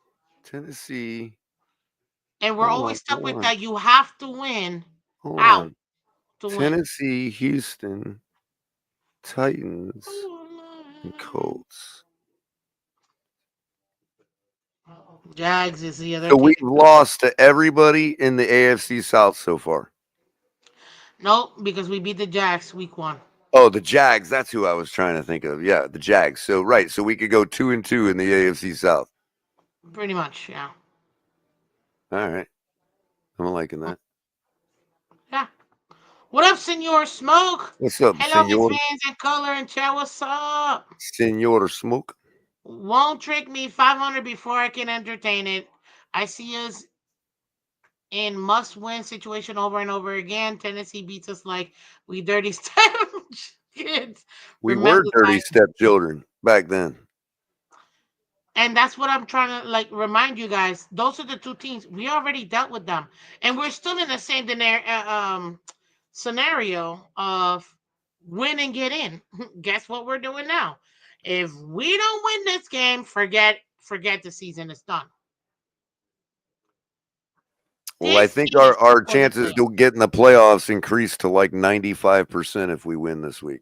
Tennessee. and we're Hold on, always stuck hold with on, that. You have to win hold out on. to win. Tennessee, Houston, Titans, and Colts. Jags is the other So we've team. lost to everybody in the AFC South so far. Nope, because we beat the Jags week 1. Oh, the Jags. That's who I was trying to think of. Yeah, the Jags. So right. So we could go 2-2 in the AFC South. Pretty much, yeah. All right. I'm liking that. Yeah. What up, Senor Smoke? What's up, Hello, Miss Senor? Phins and Culler and chat. What's up? Senor Smoke. Won't trick me 500 before I can entertain it. I see us in must-win situation over and over again. Tennessee beats us like we dirty step kids. We Remember were the dirty time. stepchildren back then. And that's what I'm trying to like remind you guys. Those are the two teams we already dealt with them, and we're still in the same scenario of win and get in. Guess what we're doing now? If we don't win this game, forget the season is done. Well, I This think is our for the chances to playoffs. get in the playoffs increase to like 95% if we win this week.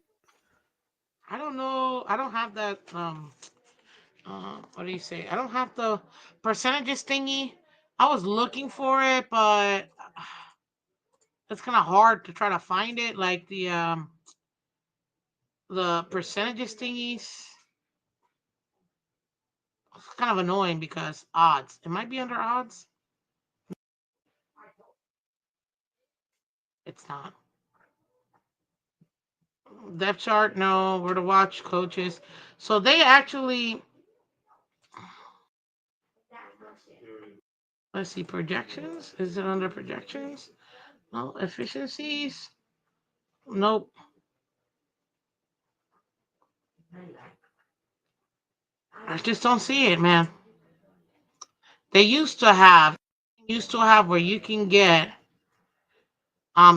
I don't know. I don't have that. What do you say? I don't have the percentages thingy. I was looking for it, but it's kind of hard to try to find it. Like the percentages thingies. It's kind of annoying because odds. It might be under odds. It's not. Depth chart, no. Where to watch coaches. So they actually, let's see, projections. Is it under projections? No. Efficiencies? Nope. I just don't see it, man. They used to have where you can get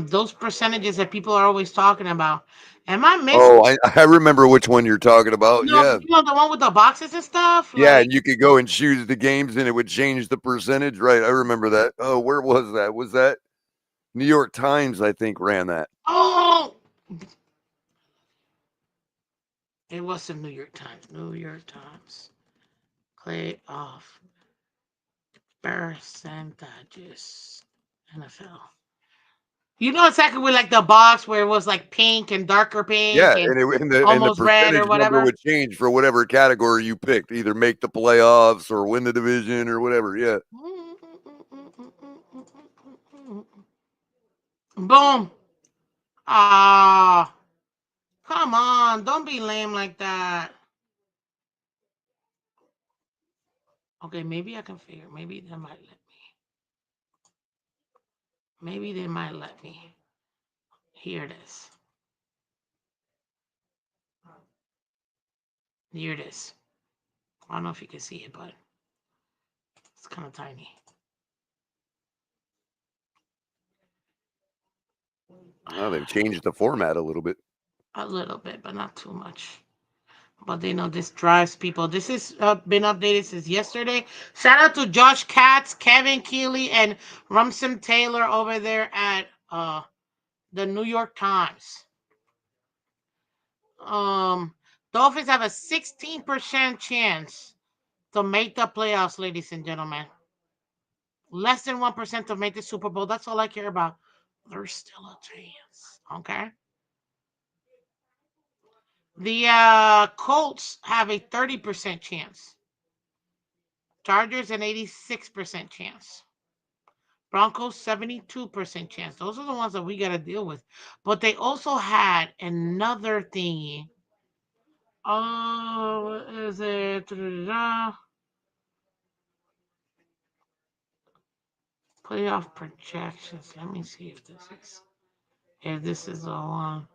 those percentages that people are always talking about. Am I missing? Oh, I remember which one you're talking about. No, Yeah. the one with the boxes and stuff. Yeah, Like, and you could go and choose the games and it would change the percentage. Right. I remember that. Oh, where was that? Was that New York Times, I think, ran that? oh, it was the New York Times. New York Times playoff percentages NFL. You know exactly where like the box where it was like pink and darker Yeah, pink and and the almost red or percentage number whatever. would change for whatever category you picked, either make the playoffs or win the division or whatever. Yeah. Boom. Ah, come on. Don't be lame like that. Okay, maybe I can figure. Maybe they might let me. Maybe they might let me. Here it is. Here it is. I don't know if you can see it, but it's kind of tiny. Oh, they've changed the format a little bit. A little bit, but not too much. But they know this drives people. This has been updated since yesterday. Shout out to Josh Katz, Kevin Keeley, and Rumson Taylor over there at the New York Times. Um, Dolphins have a 16% chance to make the playoffs, ladies and gentlemen. Less than 1% to make the Super Bowl. That's all I care about. There's still a chance. Okay. The Colts have a 30% chance. Chargers an 86% chance. Broncos 72% chance. Those are the ones that we got to deal with. But they also had another thingy. Oh, what is it? Playoff projections. Let me see if this is the one.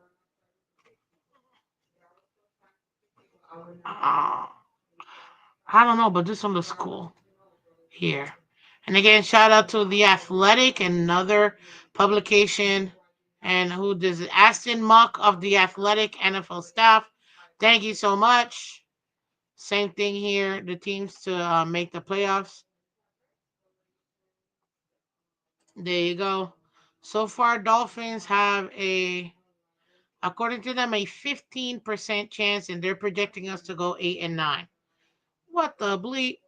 Uh, I don't know, but this one looks cool here. And again, shout out to The Athletic, another publication, and who does it? Aston Muck of The Athletic NFL staff. Thank you so much. Same thing here. The teams to make the playoffs. There you go. So far, Dolphins have according to them, a 15% chance, and they're projecting us to go 8-9. What the bleep?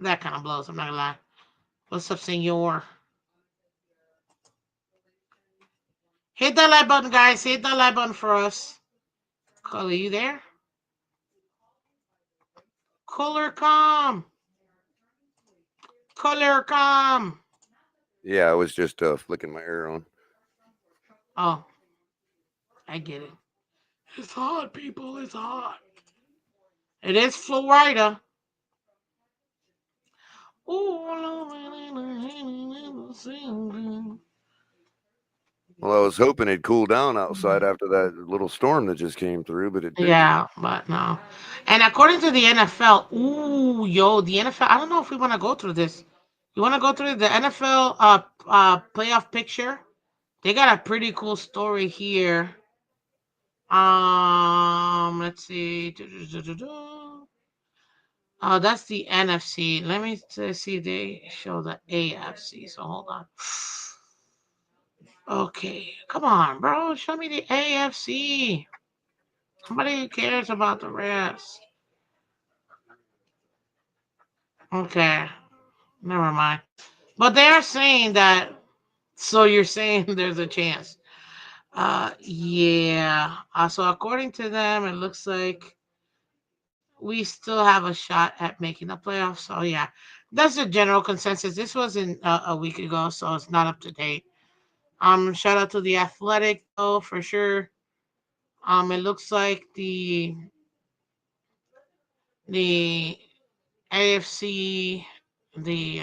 That kind of blows. I'm not gonna lie. What's up, senor? Hit that like button, guys. Hit that like button for us. Color, you there? Culler, come. Culler, come. Yeah, I was just flicking my air on. Oh, I get it. It's hot, people. It's hot. It is Florida. Well, I was hoping it'd cool down outside after that little storm that just came through, but it didn't. Yeah, but no. And according to the NFL, the NFL. I don't know if we want to go through this. You want to go through the NFL playoff picture? They got a pretty cool story here. Let's see. Oh, that's the NFC. Let me see. They show the AFC. So hold on. Okay, come on, bro. Show me the AFC. Somebody cares about the rest. Okay, never mind. But they are saying that. So you're saying there's a chance. Yeah. So according to them, it looks like we still have a shot at making the playoffs. So yeah, that's the general consensus. This wasn't a week ago, so it's not up to date. Shout out to the Athletic though for sure. It looks like the AFC, the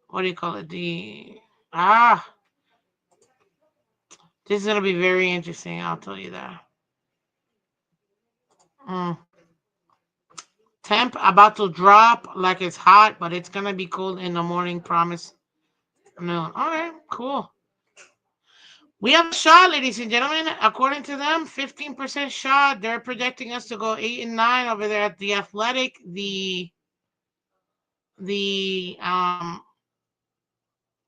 what do you call it? Ah, this is gonna be very interesting. I'll tell you that. Mm. Temp about to drop like it's hot, but it's gonna be cold in the morning. Promise. No. All right. Cool. We have a shot, ladies and gentlemen. According to them, 15% shot. They're projecting us to go 8-9 over there at the Athletic. The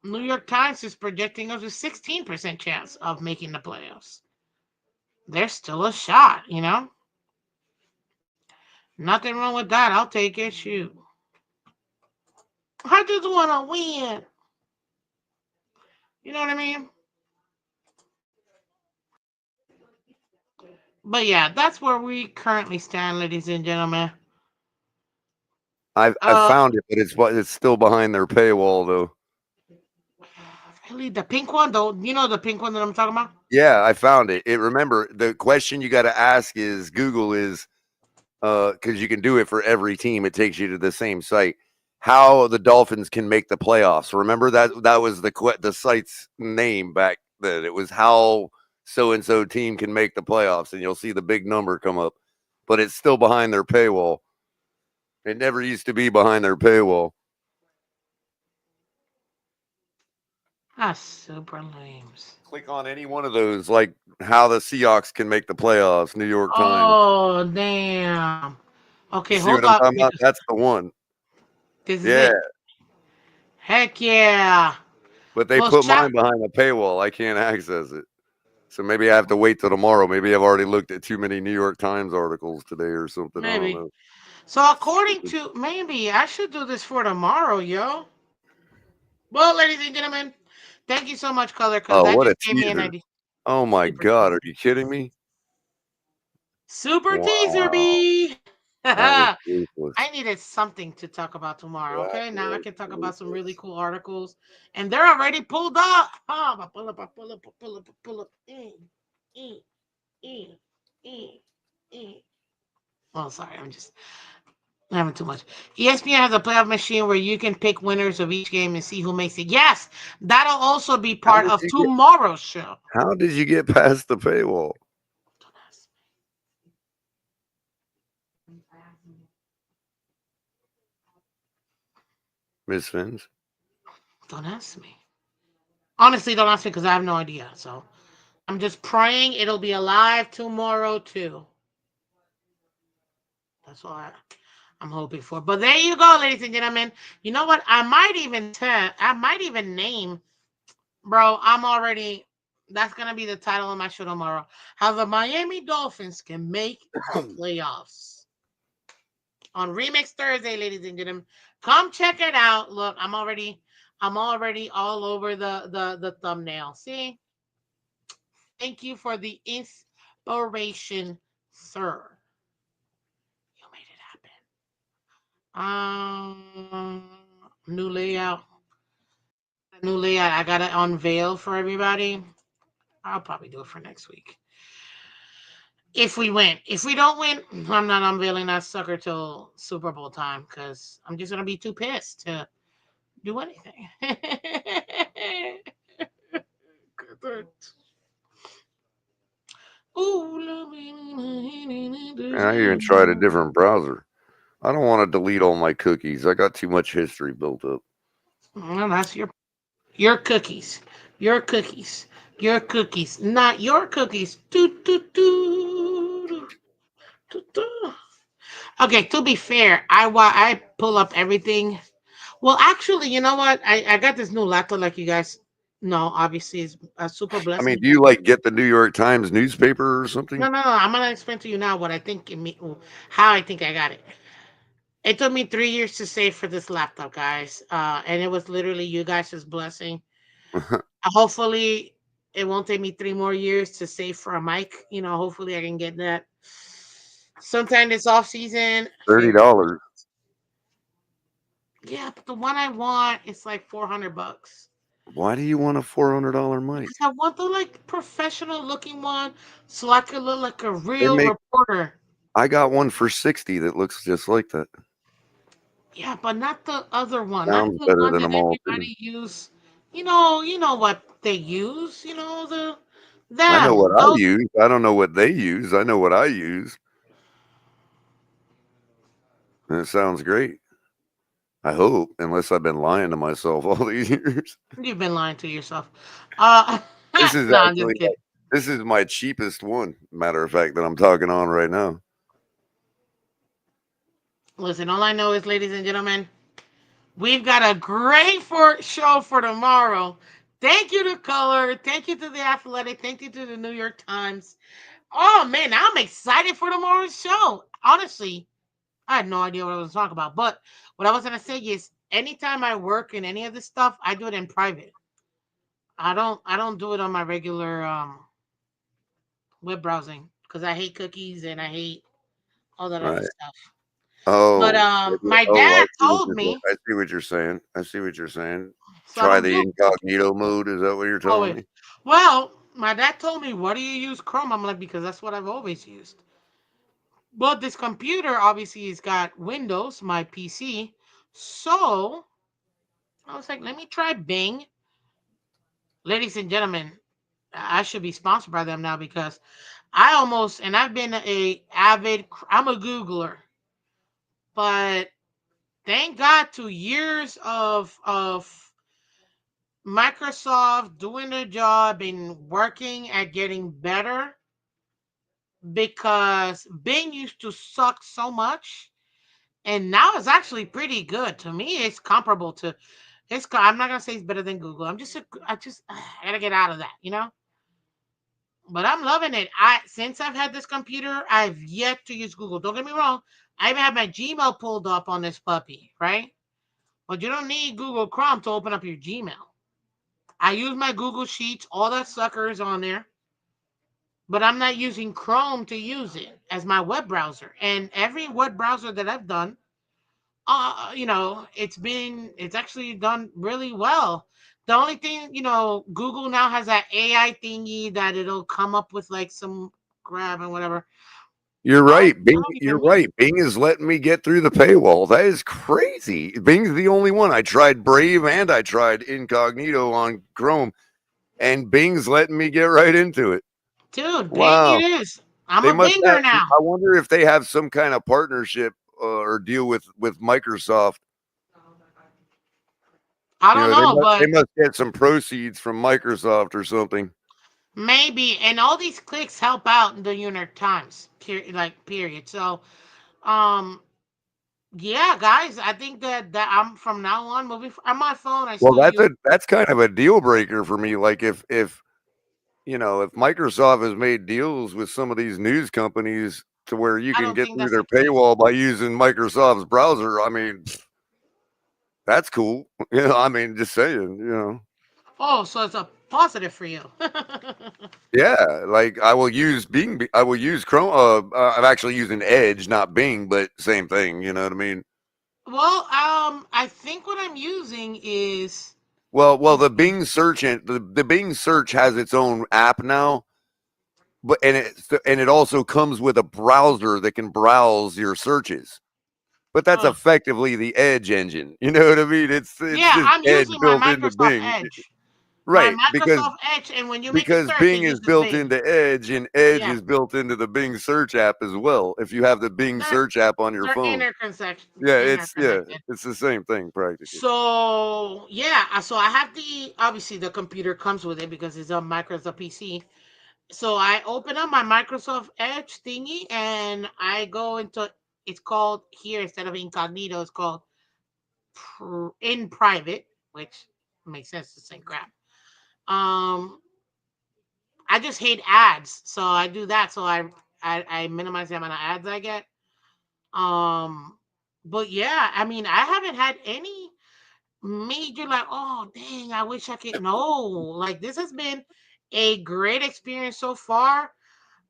New York Times is projecting us a 16% chance of making the playoffs. There's still a shot, you know. Nothing wrong with that. I'll take it. Shoot. I just want to win. You know what I mean? But yeah, that's where we currently stand, ladies and gentlemen. I've Uh, found it, but it's still behind their paywall though. really, the pink one, though. You know the pink one that I'm talking about? Yeah, I found it. It remember the question you got to ask is Google is because you can do it for every team. It takes you to the same site. How the Dolphins can make the playoffs? Remember that was the site's name back then. It was how so and so team can make the playoffs, and you'll see the big number come up. But it's still behind their paywall. It never used to be behind their paywall. That's super lame. Click on any one of those, like how the Seahawks can make the playoffs. New York Times. Oh, damn. You Okay, see hold what I'm up talking about? because That's the one. this is Yeah, it. Heck yeah. but they Well, put mine behind a paywall. I can't access it. So maybe I have to wait till tomorrow. Maybe I've already looked at too many New York Times articles today or something. I don't maybe. know. So according Stupid. to maybe I should do this for tomorrow, yo. Well, ladies and gentlemen, thank you so much, Color, because Oh, that what a just gave me an teaser. idea. Oh my Super God. teaser. Are you kidding me? Super teaser, Wow. B. That was I ruthless. needed something to talk about tomorrow. That Okay, now I was can talk about some really ruthless. cool articles, and they're already pulled up. I pull up, I pull up, I pull up, I pull up. Mm, mm, mm, mm. Oh, sorry, I'm just having too much. ESPN has a playoff machine where you can pick winners of each game and see who makes it. Yes, that'll also be How part did of you get tomorrow's show. how did you get past the paywall, Don't ask me. Miss Fins? Don't ask me. Honestly, don't ask me because I have no idea. So I'm just praying it'll be alive tomorrow too. That's all I'm hoping for. But there you go, ladies and gentlemen. You know what? I might even name, bro. I'm already. That's gonna be the title of my show tomorrow. How the Miami Dolphins can make the playoffs. on Remix Thursday, ladies and gentlemen. Come check it out. Look, I'm already all over the thumbnail. See? Thank you for the inspiration, sir. You made it happen. New layout. New layout. I gotta unveil for everybody. I'll probably do it for next week. If we win. If we don't win, I'm not unveiling that sucker till Super Bowl time because I'm just gonna be too pissed to do anything. And I even tried a different browser. I don't want to delete all my cookies. I got too much history built up. Well, that's your cookies. Your cookies. Your cookies. Not your cookies. Do, do, do, do, do. Okay, to be fair, I pull up everything. Well, actually, you know what? I got this new laptop, like you guys know. Obviously, it's a super I mean, blessing. do you like get the New York Times newspaper or No, something? no, no. I'm gonna explain to you now what I think how I think I got it. It took me 3 years to save for this laptop, guys, and it was literally you guys' blessing. Hopefully, it won't take me 3 more years to save for a mic. Hopefully, I can get that sometime this off season. $30. Fingers. Yeah, but the one I want is like $400. Why do you want a $400 mic? Because I want the like professional looking one, so I could look like a They real make. reporter. I got one for 60 that looks just like that. Yeah, but not the other one, not Sounds the better one than that them all too. everybody use. You know what they use. The I know them what I those. use. I don't know what they use. I know what I use. And it sounds great. I hope, unless I've been lying to myself all these years. You've been lying to yourself. Uh, This is no, I'm just actually kidding. this is my cheapest one. Matter of fact, that I'm talking on right now. Listen, all I know is, ladies and gentlemen, we've got a great show for tomorrow. Thank you to Color. Thank you to the Athletic. Thank you to the New York Times. Oh man, I'm excited for tomorrow's show. Honestly, I had no idea what I was talking about. But what I was gonna say is anytime I work in any of this stuff, I do it in private. I don't do it on my regular web browsing because I hate cookies and I hate all that other Right. stuff. But Oh. my Oh, dad told me, I see what you're saying. I see what you're saying. so I Try don't the do cookies. incognito mode. Is that what you're Oh telling wait. me? Well, my dad told me, what do you use Chrome? I'm like, because that's what I've always used. But this computer obviously has got Windows, my PC. So I was like, let me try Bing. Ladies and gentlemen, I should be sponsored by them now because I've been I'm a Googler, but thank God to years of Microsoft doing their job and working at getting better because Bing used to suck so much and now it's actually pretty good. To me, it's comparable to I'm not gonna say it's better than Google. I gotta get out of that. But I'm loving it. Since I've had this computer, I've yet to use Google. Don't get me wrong. I even have my Gmail pulled up on this puppy, right? But you don't need Google Chrome to open up your Gmail. I use my Google Sheets, all that sucker is on there, but I'm not using Chrome to use it as my web browser. And every web browser that I've done, it's actually done really well. The only thing, Google now has that AI thingy that it'll come up with like some crap and whatever. You're I right. Bing. I don't You're even use right. Bing is letting me get through the paywall. That is crazy. Bing's the only one. I tried Brave and I tried Incognito on Chrome, and Bing's letting me get right into it. dude, Bing it Wow. is. I'm They a must have. Binger now. I wonder if they have some kind of partnership or deal with Microsoft. I You don't know, know, they but must get some proceeds from Microsoft or something. maybe. And all these clicks help out in the New York Times. Period. So, um, yeah, guys, I think that I'm from now on on my phone. I Well, still use. that's kind of a deal breaker for me. Like if Microsoft has made deals with some of these news companies, to where you I can don't get think through that's the their case. paywall by using Microsoft's browser. I mean, that's cool. I mean, just saying, Oh, so it's a positive for you. Yeah, like I will use Bing. I will use Chrome. I'm actually using Edge, not Bing, but same thing. You know what I mean? Well, I think what I'm using is Well, let's the see. Bing search and the Bing search has its own app now, but and it also comes with a browser that can browse your searches. But that's Oh, effectively the Edge engine. You know what I mean? It's yeah, just I'm Edge using my built into Microsoft Bing, Edge. My right? Because Microsoft Edge, and when you make a because search, it Bing is uses built Bing. into Edge and Edge Yeah, is built into the Bing search app as well. If you have the Bing they're search app on your they're phone. interconnected. Yeah, Interconnected. it's the same thing practically. So yeah, so I have the obviously the computer comes with it because it's a Microsoft PC. So I open up my Microsoft Edge thingy and I go into it's called here instead of incognito, it's called in private, which makes sense. The same crap. Um, I just hate ads, so I do that. So I minimize the amount of ads I get. Um, but yeah, I mean, I haven't had any major like, oh dang, I wish I could. No, like this has been a great experience so far.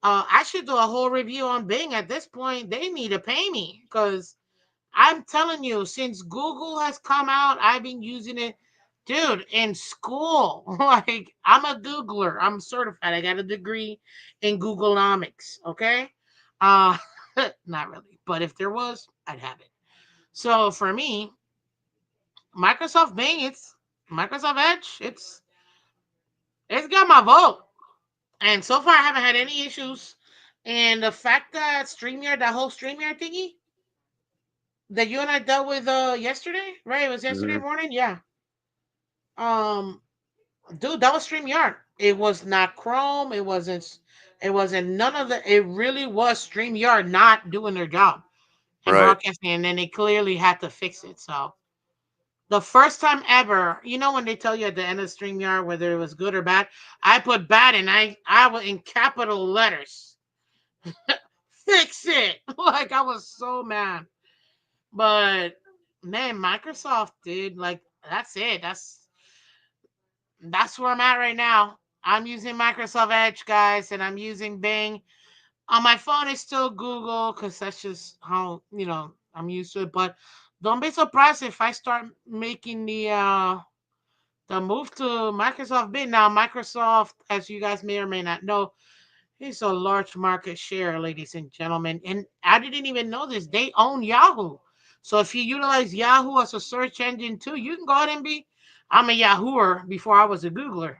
I should do a whole review on Bing. At this point, they need to pay me because I'm telling you, since Google has come out, I've been using it, dude, in school. Like, I'm a Googler. I'm certified. I got a degree in Googlenomics. Okay, uh, not really, but if there was, I'd have it. So for me, Microsoft Bing, it's Microsoft Edge. It's got my vote, and so far I haven't had any issues. And the fact that StreamYard, that whole StreamYard thingy that you and I dealt with yesterday, right? It was yesterday Hmm. morning, yeah. Um, dude, that was StreamYard. It was not Chrome. It wasn't none of the. It really was StreamYard not doing their job and Right. broadcasting, and then they clearly had to fix it. So the first time ever, when they tell you at the end of StreamYard whether it was good or bad, I put bad and I was in capital letters. Fix it. Like I was so mad. But man, Microsoft, dude, like that's it. That's where I'm at right now. I'm using Microsoft Edge, guys, and I'm using Bing. On my phone, it's still Google because that's just how I'm used to it. But don't be surprised if I start making the move to Microsoft Bing. Now, Microsoft, as you guys may or may not know, is a large market share, ladies and gentlemen. And I didn't even know this. They own Yahoo. So if you utilize Yahoo as a search engine too, you can go ahead and be. I'm a Yahooer before I was a Googler.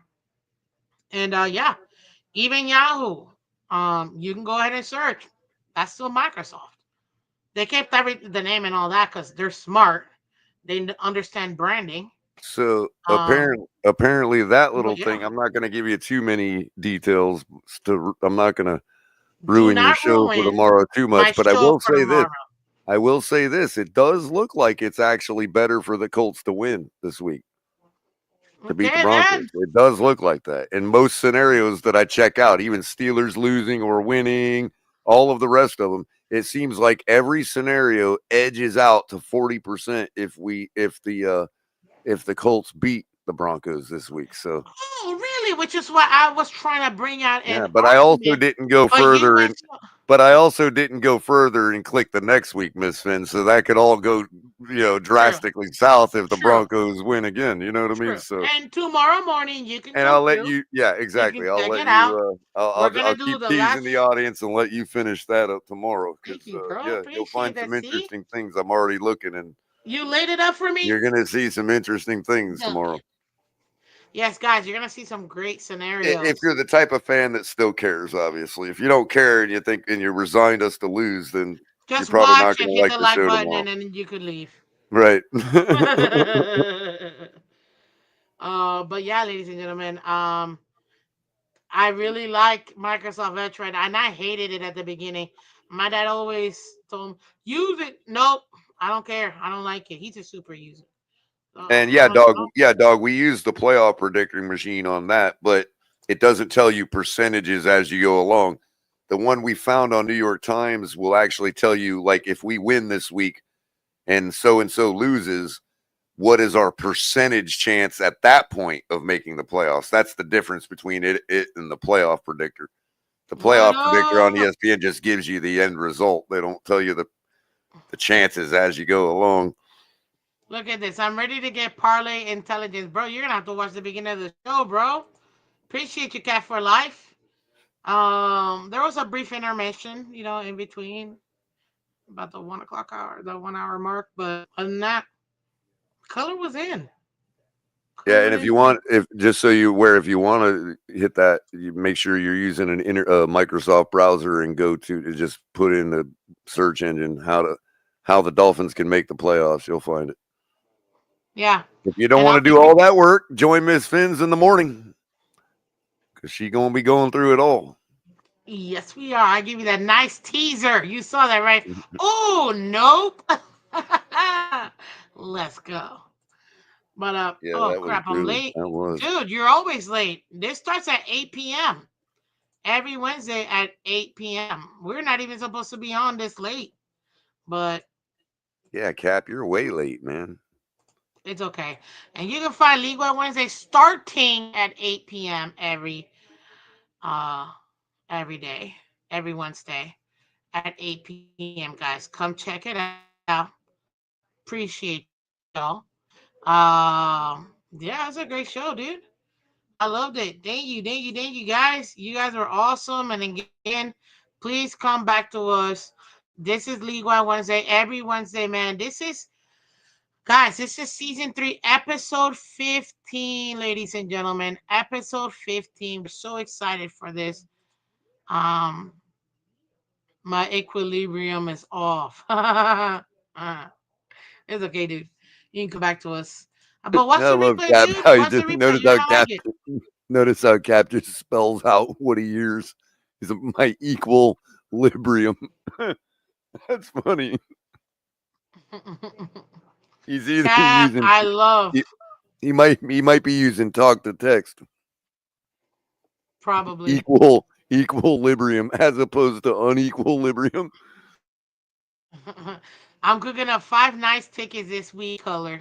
And yeah, even Yahoo, you can go ahead and search. That's still Microsoft. They kept the name and all that because they're smart. They understand branding. So Um, apparently that little but yeah, thing. I'm not going to give you too many details. I'm not going to do ruin your not show for ruin tomorrow too my much. But I show will for say this. tomorrow. I will say this. It does look like it's actually better for the Colts to win this week, to beat the Okay, Broncos. then. It does look like that. In most scenarios that I check out, even Steelers losing or winning, all of the rest of them, it seems like every scenario edges out to 40% if the Colts beat the Broncos this week. So Oh, really? Which is why I was trying to bring out yeah, an but I also argument, didn't go but you further went and so but I also didn't go further and click the next week, Miss Finn. So that could all go, true, drastically south if the true, Broncos win again. You know what I mean? true. So, And tomorrow morning you can and come I'll let through. you, yeah, You exactly. can I'll check let it out. you, We're I'll gonna do keep the teasing last. the audience and let you finish that up tomorrow Thank because, you, bro. yeah, you'll Appreciate find that. some See, interesting things. I'm already looking and you laid it up for you're me. going to see some interesting things No. tomorrow. Yes, guys, you're gonna see some great If scenarios. you're the type of fan that still cares, obviously. If you don't care and you think and you're resigned us to lose, then you're Just probably watch not going and to hit like the the like show button, tomorrow. and then you could leave. Right. But yeah, ladies and gentlemen, I really like Microsoft Edge right now, and I hated it at the beginning. My dad always told me, use it. Nope, I don't care. I don't like it. He's a super user. And I'm like, oh, yeah, dog, we use the playoff predicting machine on that, but it doesn't tell you percentages as you go along. the one we found on New York Times will actually tell you, like, if we win this week and so loses, what is our percentage chance at that point of making the playoffs? That's the difference between it and the playoff predictor. The What playoff predictor on up? ESPN just gives you the end result. They don't tell you the chances as you go along. Look at this. I'm ready to get parlay intelligence, bro. You're gonna have to watch the beginning of the show, bro. Appreciate you, Cat for Life. There was a brief intermission, in between about the 1 o'clock hour, the 1 hour mark, but other than that, Color was in. Yeah, Color and if in you three. want, if just so you aware, if you want to hit that, you make sure you're using an Microsoft browser and go to just put in the search engine how the Dolphins can make the playoffs. You'll find it. Yeah, If you don't and want I'll to do give you. all that work, join Miss Phins in the morning because she gonna be going through it all. Yes, we are. I give you that nice teaser. You saw that, right? Oh, nope. Let's go. But Yeah, oh that was crap, I'm really late, that was. dude. You're always late. This starts at 8 p.m. every Wednesday at 8 p.m. We're not even supposed to be on this late, but Yeah, Cap, you're way late, man. it's okay. And you can find League Wide Wednesday starting at 8 p.m. Uh every day, every Wednesday at 8 p.m. Guys, come check it out. Appreciate y'all. Yeah, it's a great show, dude. I loved it. Thank you, guys. You guys were awesome. And again, please come back to us. This is League Wide Wednesday. Every Wednesday, man. This is season 3, episode 15, ladies and gentlemen. Episode 15. We're so excited for this. Um, my equilibrium is off. It's okay, dude. You can come back to us. But watch I the love replay, Cap. dude. How you Watch the just replay. You're gonna like it. notice how Cap just spells out what he hears. He's my equilibrium. That's funny. He's either Cap, using I love. he, he might be using talk to text Probably. equilibrium as opposed to unequilibrium. I'm cooking up 5 nice tickets this week, Color.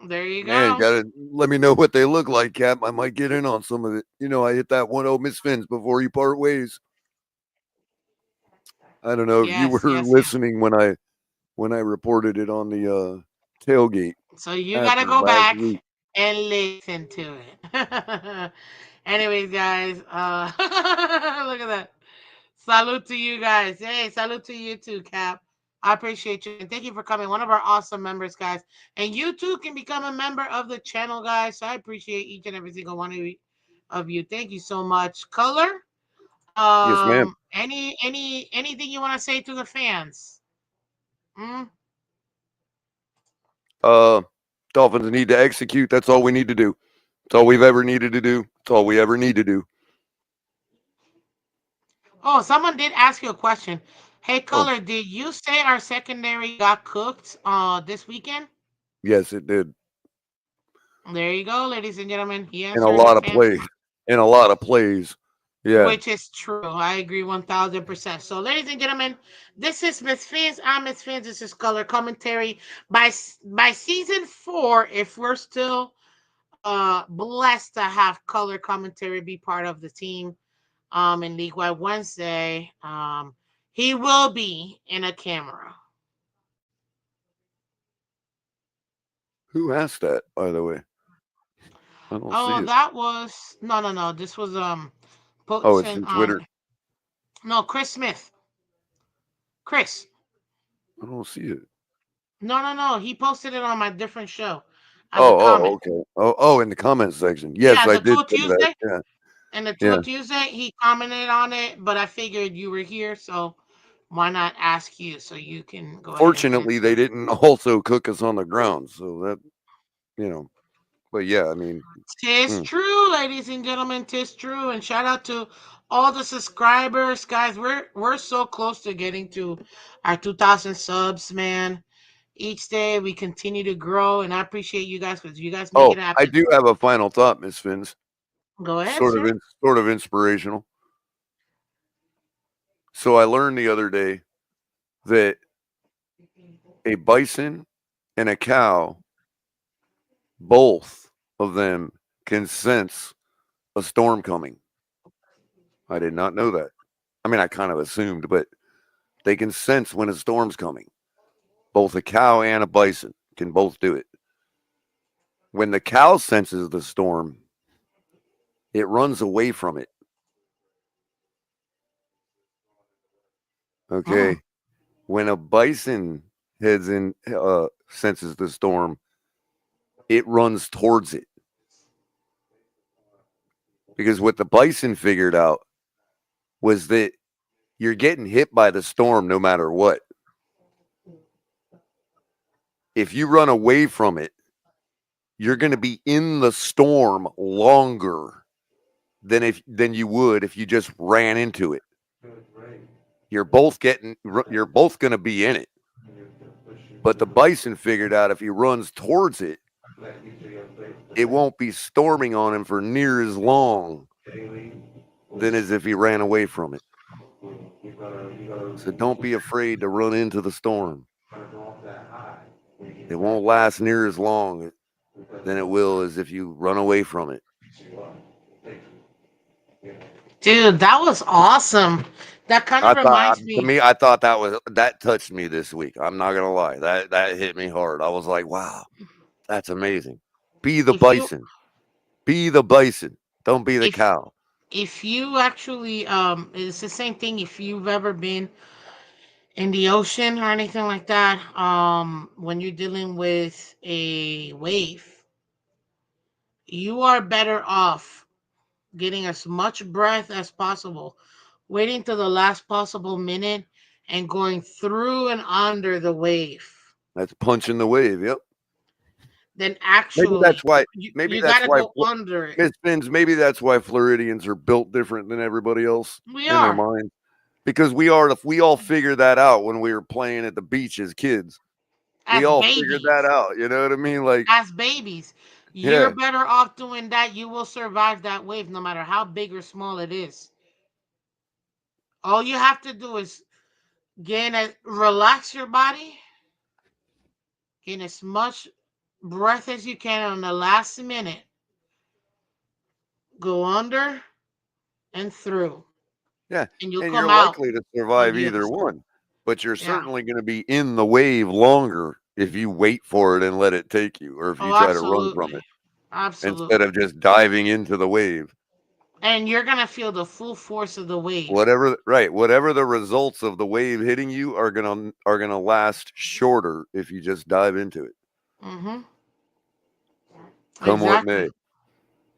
There you Man, go. gotta let me know what they look like, Cap. I might get in on some of it. You know, I hit that 1-0 Miss Fins before you part ways. I don't know if you Yes, were yes, yes. listening when I reported it on the tailgate So you gotta after go last back week. and listen to it. Anyways, guys, look at that. Salute to you guys. Hey, salute to you too, Cap. I appreciate you and thank you for coming. One of our awesome members, guys. And you too can become a member of the channel, guys. So I appreciate each and every single one of you. Thank you so much. Color. Yes, ma'am. Anything you want to say to the fans? Mm? Uh, Dolphins need to execute. That's all we need to do. That's all we've ever needed to do. That's all we ever need to do. Oh, someone did ask you a question. Hey, Oh, Color, did you say our secondary got cooked this weekend? yes, it did. There you go, ladies and gentlemen. He In a answered the lot of fans, plays. In a lot of plays. Yeah. which is true. I agree 1000%. So, ladies and gentlemen, this is Miss Fins. I'm Miss Fins. This is Color Commentary. By season 4, if we're still blessed to have Color Commentary be part of the team in League Wide Wednesday, he will be in a camera. Who asked that, by the way? I don't see Oh, it. that was no. This was Oh, it's posted from on Twitter. no Chris Smith. Chris. I don't see it. No. He posted it on my different show as a Oh, comment. okay. Oh, in the comment section. Yeah, Yes, I the did Tool say that. Tuesday. Yeah, And the yeah. Tool Tuesday, he commented on it, but I figured you were here, so why not ask you so you can go ahead and Fortunately, they answer. didn't also cook us on the ground, so that you know. But yeah, I mean, Tis mm. true, ladies and gentlemen. Tis true, and shout out to all the subscribers, guys. We're so close to getting to our 2,000 subs, man. Each day we continue to grow, and I appreciate you guys because you guys make Oh, it I happen. do have a final thought, Miss Fins. Go ahead, sir. Sort of inspirational. So I learned the other day that a bison and a cow, both of them can sense a storm coming. I did not know that. I mean, I kind of assumed, but they can sense when a storm's coming. Both a cow and a bison can both do it. When the cow senses the storm, it runs away from it. Mm. Okay. When a bison heads in, senses the storm, it runs towards it. Because what the bison figured out was that you're getting hit by the storm no matter what. If you run away from it, you're going to be in the storm longer than you would if you just ran into it. You're both going to be in it. But the bison figured out if he runs towards it, it won't be storming on him for near as long than as if he ran away from it. So don't be afraid to run into the storm. It won't last near as long than it will as if you run away from it. Dude, that was awesome. That kind of I thought reminds to me. me, I thought that touched me this week. I'm not gonna lie. That hit me hard. I was like, wow, that's amazing. Be the If you bison. Be the bison. Don't be the if cow. if you actually it's the same thing if you've ever been in the ocean or anything like that, when you're dealing with a wave, you are better off getting as much breath as possible, waiting till the last possible minute, and going through and under the wave. That's punching the wave. Yep. Then Maybe that's actually, why. you, Maybe you got that's to why go under it. Miss Phins. Maybe that's why Floridians are built different than everybody else We in their are, mind. Because we are. If we all figured that out when we were playing at the beach as kids, we as all figured that babies. out. You know what I mean? Like, As babies, you're yeah, better off doing that. You will survive that wave no matter how big or small it is. All you have to do is relax your body, gain as much breath as you can on the last minute, go under and through, yeah, and you'll and come you're out likely to on survive the other either side. one, but you're Yeah. certainly going to be in the wave longer if you wait for it and let it take you, or if you Oh, try to run from absolutely. it instead Absolutely. of just diving into the wave. And you're going to feel the full force of the wave. Whatever the results of the wave hitting you are gonna last shorter if you just dive into it. Hmm. Come what may. Exactly.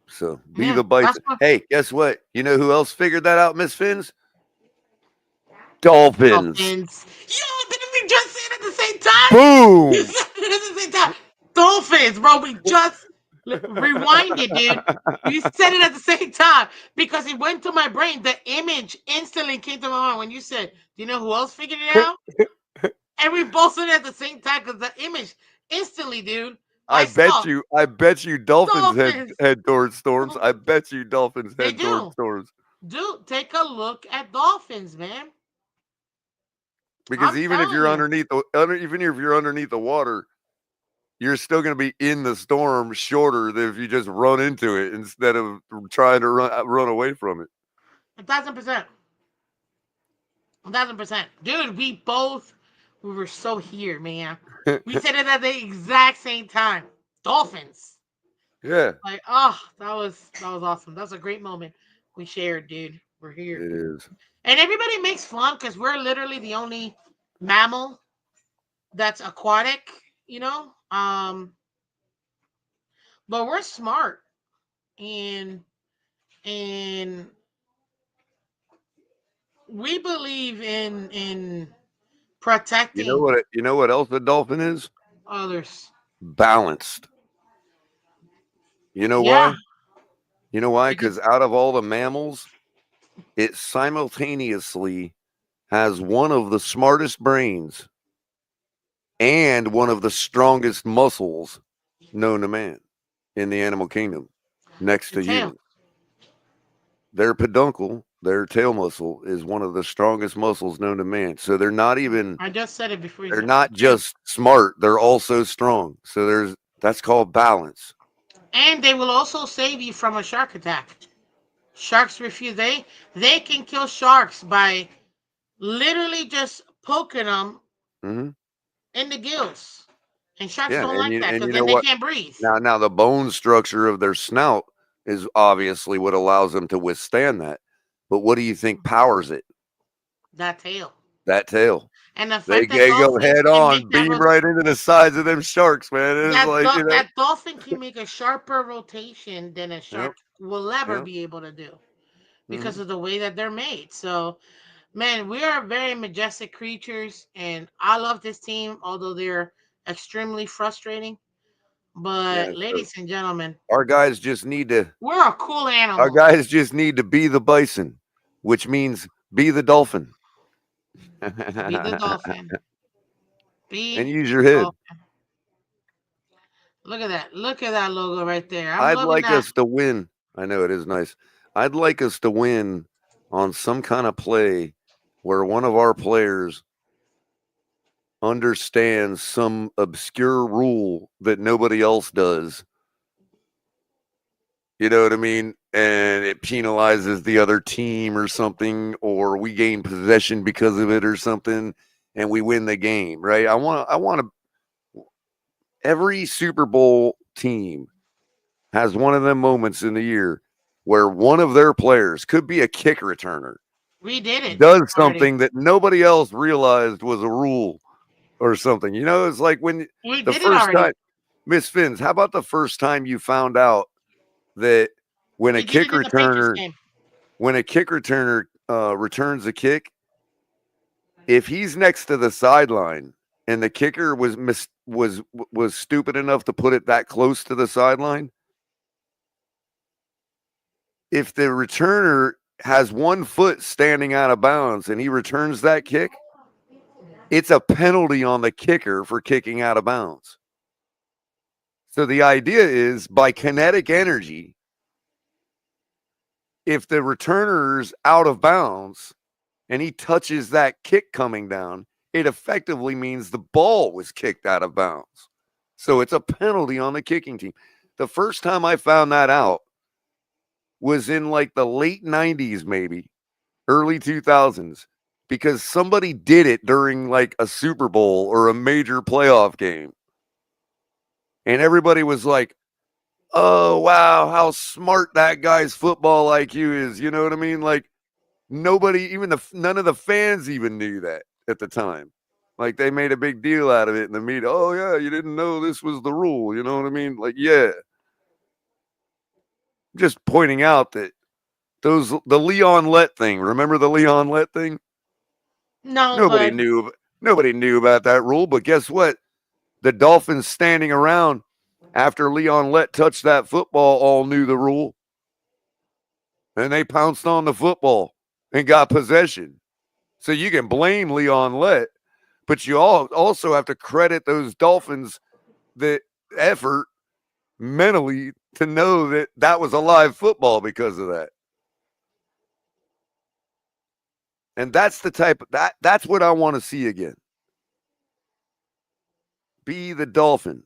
So be Yeah. the That's bison. what Hey, guess what? You know who else figured that out, Miss Fins? Dolphins. dolphins. Yo, didn't we just say it at the same time? You Boom. said it at the same time. Dolphins, bro. We just rewind it, dude. You said it at the same time because it went to my brain. The image instantly came to my mind when you said, "Do you know who else figured it out?" And we both said it at the same time because the image instantly, dude. I saw I bet you dolphins dolphins. head towards storms. I bet you dolphins They head towards do. storms. Dude, take a look at dolphins, man. Because I'm telling you. even if you're underneath the water, you're still going to be in the storm shorter than if you just run into it instead of trying to run away from it. 1,000%. 1,000%. Dude, we were so here, man. We said it at the exact same time. Dolphins. Yeah, Like, oh, that was awesome. That's a great moment we shared, dude. We're here. it is. And everybody makes fun because we're literally the only mammal that's aquatic, you know? But we're smart and and we believe in protecting You know what else a dolphin is? others. Balanced. You know Yeah, why? You know why? because Because out of all the mammals, it simultaneously has one of the smartest brains and one of the strongest muscles known to man in the animal kingdom, next the to tail. humans. Their peduncle, their tail muscle is one of the strongest muscles known to man. So I just said it before you they're said not tail. just smart, they're also strong. So that's called balance. And they will also save you from a shark attack. Sharks refuse. They can kill sharks by literally just poking them Hmm. in the gills. And sharks Yeah, don't like that and because you then know they what? can't breathe. Now the bone structure of their snout is obviously what allows them to withstand that. But what do you think powers it? That tail. That tail. And the They fact that can go dolphins head can make on, that beam right into the sides of them sharks, man. It's like, that dolphin can make a sharper rotation than a yep, shark will ever yep. be able to do because Hmm. of the way that they're made. So, man, we are very majestic creatures, and I love this team, although they're extremely frustrating. Yeah. But, So ladies and gentlemen, our guys just need to we're a cool our animal. guys just need to be the bison, which means be the dolphin. Be the And dolphin. Be use your the head. dolphin. Look at that. Look at that logo right there. I'm I'd loving like that. us to win. I know it is nice. I'd like us to win on some kind of play where one of our players understands some obscure rule that nobody else does. You know what I mean? And it penalizes the other team or something, or we gain possession because of it or something, and we win the game, right? I want to every Super Bowl team has one of them moments in the year where one of their players could be a kick returner We did it does already. something that nobody else realized was a rule or something. You know, it's like when We the did it first already. time, Miss Phins, how about the first time you found out that when a We did kick it in the Patriots returner game. returns a kick, if he's next to the sideline and the kicker was stupid enough to put it that close to the sideline, if the returner has 1 foot standing out of bounds and he returns that kick, it's a penalty on the kicker for kicking out of bounds. So the idea is by kinetic energy, if the returner's out of bounds and he touches that kick coming down, it effectively means the ball was kicked out of bounds. So it's a penalty on the kicking team. The first time I found that out was in like the late 90s, maybe early 2000s, because somebody did it during like a Super Bowl or a major playoff game. And everybody was like, oh, wow, how smart that guy's football IQ is. You know what I mean? Like, none of the fans even knew that at the time. Like, they made a big deal out of it in the media. Oh, yeah, you didn't know this was the rule. You know what I mean? Like, yeah. Just pointing out that the Leon Lett thing. Remember the Leon Lett thing? No, Nobody but knew. Nobody knew about that rule. But guess what? The Dolphins standing around after Leon Lett touched that football all knew the rule, and they pounced on the football and got possession. So you can blame Leon Lett, but you all also have to credit those Dolphins the effort mentally to know that that was a live football because of that. And that's the type of that's what I want to see again. Be the Dolphin.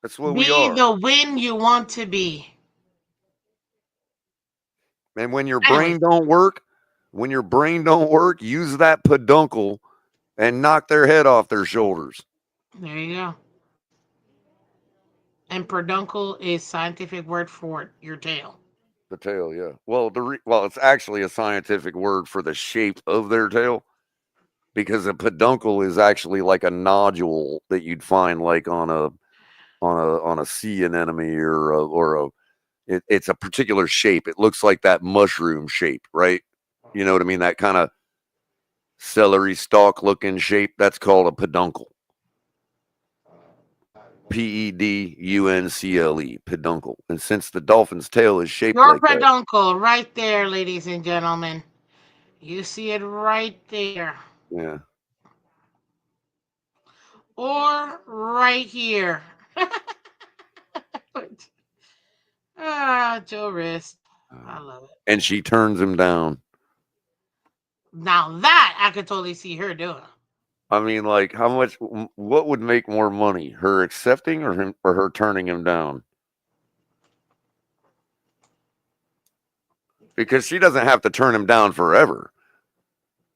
That's what we be are. the win you want to be. And Anyways, when your brain don't work, use that peduncle and knock their head off their shoulders. there you go. And peduncle is scientific word for your tail. The tail, yeah. Well, it's actually a scientific word for the shape of their tail because a peduncle is actually like a nodule that you'd find like on a sea anemone it's a particular shape. It looks like that mushroom shape, right? You know what I mean? That kind of celery stalk looking shape. That's called a peduncle. Peduncle, peduncle. And since the dolphin's tail is shaped Your like that, peduncle right there, ladies and gentlemen. You see it right there. yeah. Or right here. Ah, Joe wrist. I love it. and she turns him down. Now that I could totally see her doing. I mean, like, how much? What would make more money, her accepting or him or her turning him down? Because she doesn't have to turn him down forever.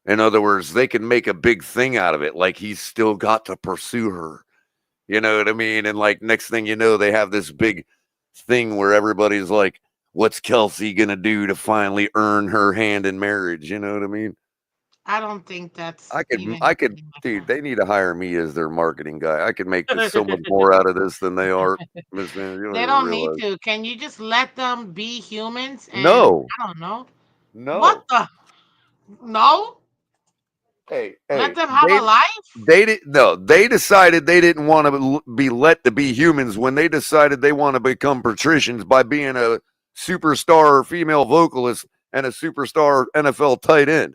In other words, they can make a big thing out of it, like he's still got to pursue her. You know what I mean? And like next thing you know, they have this big thing where everybody's like, "What's Kelsey gonna do to finally earn her hand in marriage?" You know what I mean? I don't think that's even I could, something like dude. that. They need to hire me as their marketing guy. I could make this so much more out of this than they are, Miss Van. You don't They even don't need realize. to. Can you just let them be humans and No, I don't know. What no. the no? Hey, Let hey. them have a life? They did no. They decided they didn't want to be let to be humans when they decided they want to become patricians by being a superstar female vocalist and a superstar NFL tight end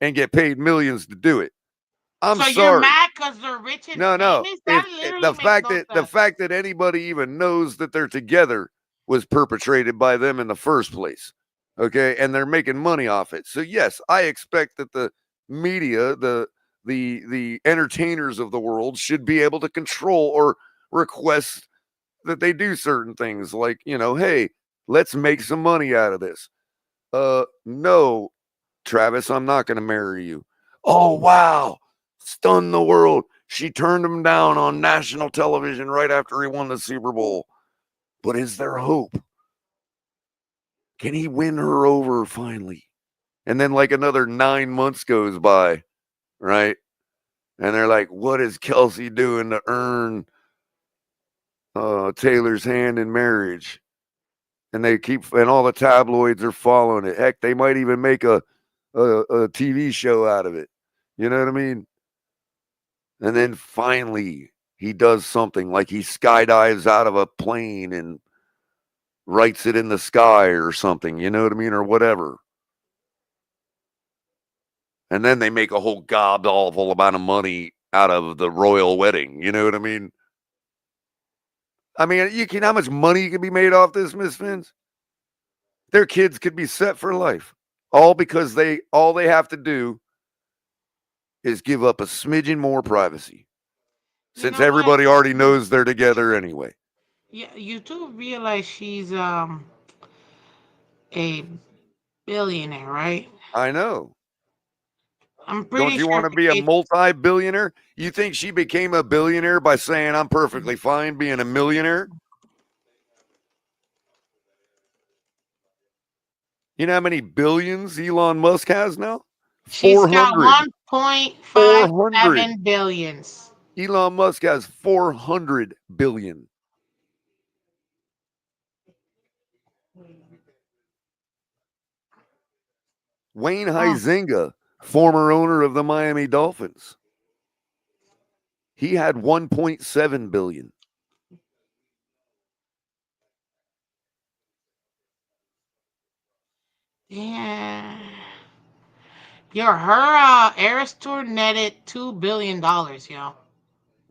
and get paid millions to do it. I'm So you're sorry. mad because they're rich and No, no. famous? If That literally makes no the sense. fact that anybody even knows that they're together was perpetrated by them in the first place. Okay, and they're making money off it. So yes, I expect that the media, the entertainers of the world should be able to control or request that they do certain things like, hey, let's make some money out of this. No, Travis, I'm not going to marry you. Oh, wow. Stunned the world. She turned him down on national television right after he won the Super Bowl. But is there hope? Can he win her over finally? And then, like, another 9 months goes by, right? And they're like, what is Kelsey doing to earn Taylor's hand in marriage? And and all the tabloids are following it. Heck, they might even make a TV show out of it. You know what I mean? And then finally, he does something like he skydives out of a plane and writes it in the sky or something, you know what I mean? Or whatever. And then they make a whole god awful amount of money out of the royal wedding. You know what I mean? I mean, how much money can be made off this, Miss Phins? Their kids could be set for life. All because all they have to do is give up a smidgen more privacy. You Since know what? everybody already knows they're together anyway. Yeah, you do realize she's a billionaire, right? I know. I'm Don't pretty you sure want to her be a kids. multi-billionaire? You think she became a billionaire by saying I'm perfectly fine being a millionaire? You know how many billions Elon Musk has now? She's got 400. 400. 1.57 billions. Elon Musk has 400 billion. Wayne Oh, Huizenga, former owner of the Miami Dolphins, he had 1.7 billion. yeah. Her Eras tour netted $2 billion, yo.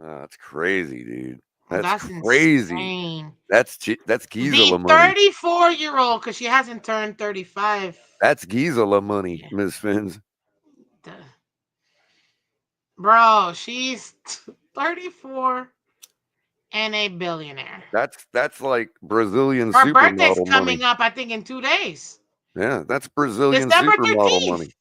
Oh, that's crazy, dude. That's That's crazy. insane. That's The Gisela money. 34-year-old, because she hasn't turned 35 That's Gisela money, yet. Miss Fins. The- Bro, she's 34 and a billionaire. That's like Brazilian Her birthday's supermodel coming money. up, I think, in 2 days. Yeah, that's Brazilian December supermodel 13th. money.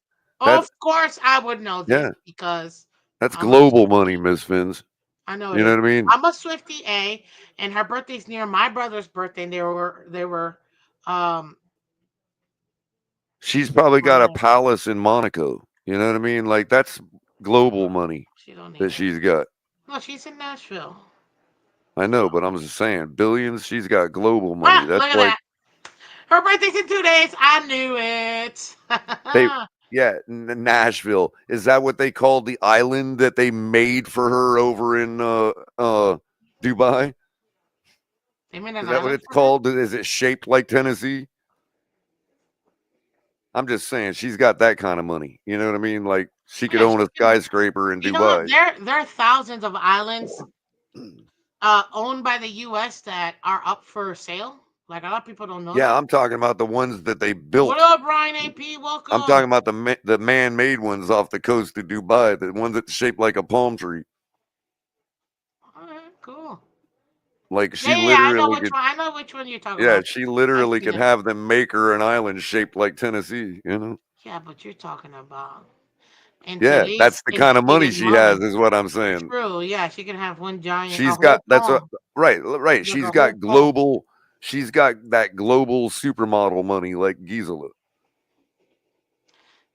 That's Of course, I would know this yeah, because that's I'm a global money, Swiftie. Miss Fins. I know it You know is. what I mean? I'm a Swiftie A, and her birthday's near my brother's birthday, and they were um She's probably got a whatever. palace in Monaco. You know what I mean? Like that's global money She don't that need it. she's got. No, she's in Nashville. I So know, but I'm just saying, billions. She's got global money. ah, That's look at like that. Her birthday's in 2 days. I knew it. they, yeah, Nashville. Is that what they called the island that they made for her over in Dubai? They made Is an that what island it's for her. called? Is it shaped like Tennessee? I'm just saying she's got that kind of money. You know what I mean? Like she Oh, could yeah, own she a can. skyscraper in You know what? Dubai. There are thousands of islands owned by the U.S. that are up for sale. Like a lot of people don't know Yeah, that. I'm talking about the ones that they What built. up, Ryan AP? I'm Welcome. talking about the man-made ones off the coast of Dubai, the ones that's shaped like a palm tree. All right, cool. Like Yeah, she yeah, yeah, I know literally which could, one. I know which one you're talking yeah, about. she I've literally seen could it. have them make her an island shaped like Tennessee. Yeah, but you're talking about in Yeah, today's that's the in kind of money today's she has, money. is what I'm saying. True. Yeah, she can have one giant, a She's got whole that's what palm, right. like She's a whole got palm. global. She's got that global supermodel money like Gisela.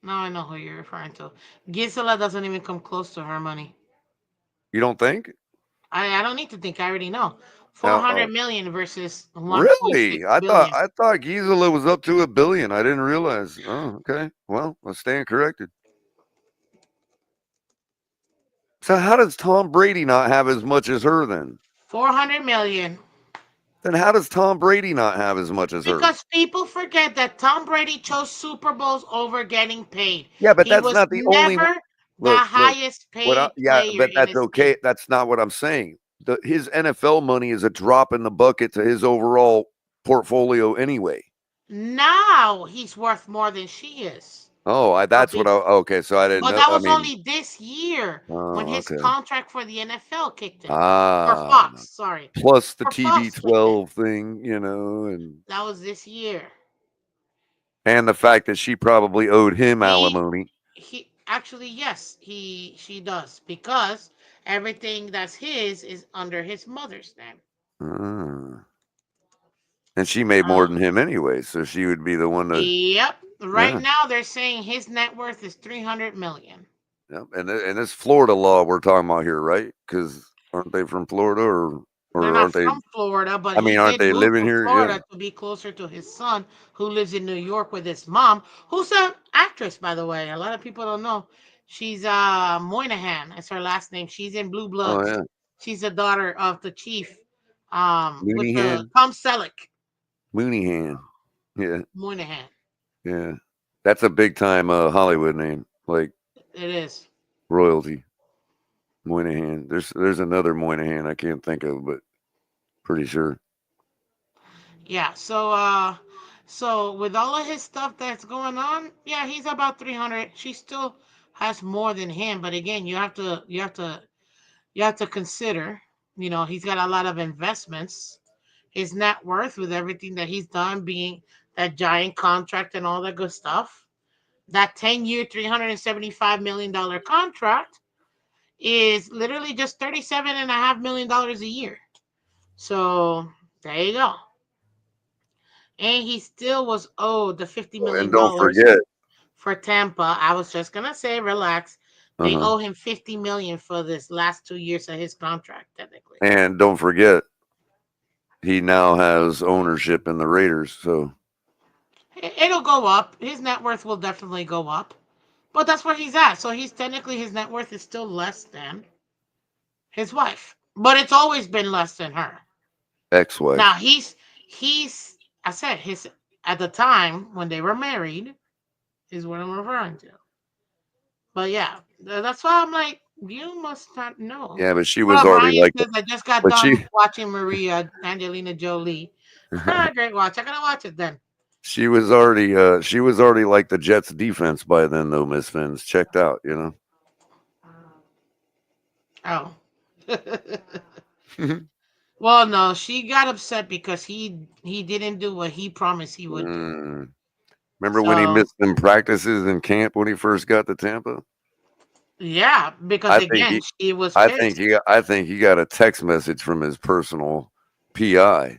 Now I know who you're referring to. Gisela doesn't even come close to her money. You don't think? I don't need to think. I already know. Four Now, hundred million versus 1.6 really? I thought billion. I thought Gisela was up to 1 billion. I didn't realize. Oh, okay. Well, I stand corrected. So how does Tom Brady not have as much as her then? 400 million. Then how does Tom Brady not have as much as her? Because people forget that Tom Brady chose Super Bowls over getting paid. Yeah, but He that's was not the only one. never the Look. highest What? paid Yeah, player but in that's his okay. team. That's not what I'm saying. His NFL money is a drop in the bucket to his overall portfolio anyway. Now he's worth more than she is. Oh, But that's what be- I. Okay, so I didn't but know. that I was mean, only this year when oh, his okay. contract for the NFL kicked in. For Ah, Fox, sorry. plus the For Fox kicked in. TB12 thing, That was this year. and the fact that she probably owed him He alimony. he actually yes, he she does because everything that's his is under his mother's name. Ah. And she made more than him anyway, so she would be the one to. Yep. Right Yeah, now they're saying his net worth is 300 million. yep. And this Florida law we're talking about here, right? Because aren't they from Florida, They're or not aren't they? from Florida, but I he mean, aren't did they move living to here? Yeah. Florida to be closer to his son, who lives in New York with his mom, who's an actress, by the way. A lot of people don't know. She's Moynihan. That's her last name. She's in Blue Oh Bloods. yeah. She's the daughter of the chief, with the Mooneyhan. Tom Selleck. Mooneyhan. Yeah. Moynihan. Yeah. That's a big time Hollywood name, like It is. royalty. Moynihan. There's another Moynihan I can't think of, but pretty sure. Yeah. So with all of his stuff that's going on, yeah, he's about 300. She still has more than him, but again, you have to consider, he's got a lot of investments. His net worth with everything that he's done, being that giant contract and all that good stuff. That 10-year, $375 million contract is literally just $37.5 million a year. So there you go. And he still was owed the $50 And million don't dollars forget. for Tampa. I was just gonna say, relax. Uh They huh. owe him $50 million for this last 2 years of his contract, technically. And don't forget, he now has ownership in the Raiders. So It'll go up. His net worth will definitely go up. But that's where he's at. So he's technically his net worth is still less than his wife. But it's always been less than her. Now ex-wife. he's I said his at the time when they were married is what I'm referring to. But yeah, that's why I'm like, you must not know. Yeah, but she What was up, already Ryan? like. Says I just got But done she. watching Maria Angelina Jolie. Great watch. I gotta watch it then. She was already like the Jets defense by then though, Miss Phins. Checked out. Oh. Well, no, she got upset because he didn't do what he promised he would do. Mm. Remember when he So missed them practices in camp when he first got to Tampa? yeah, because I think again, he she was I think pissed. he got I think he got a text message from his personal PI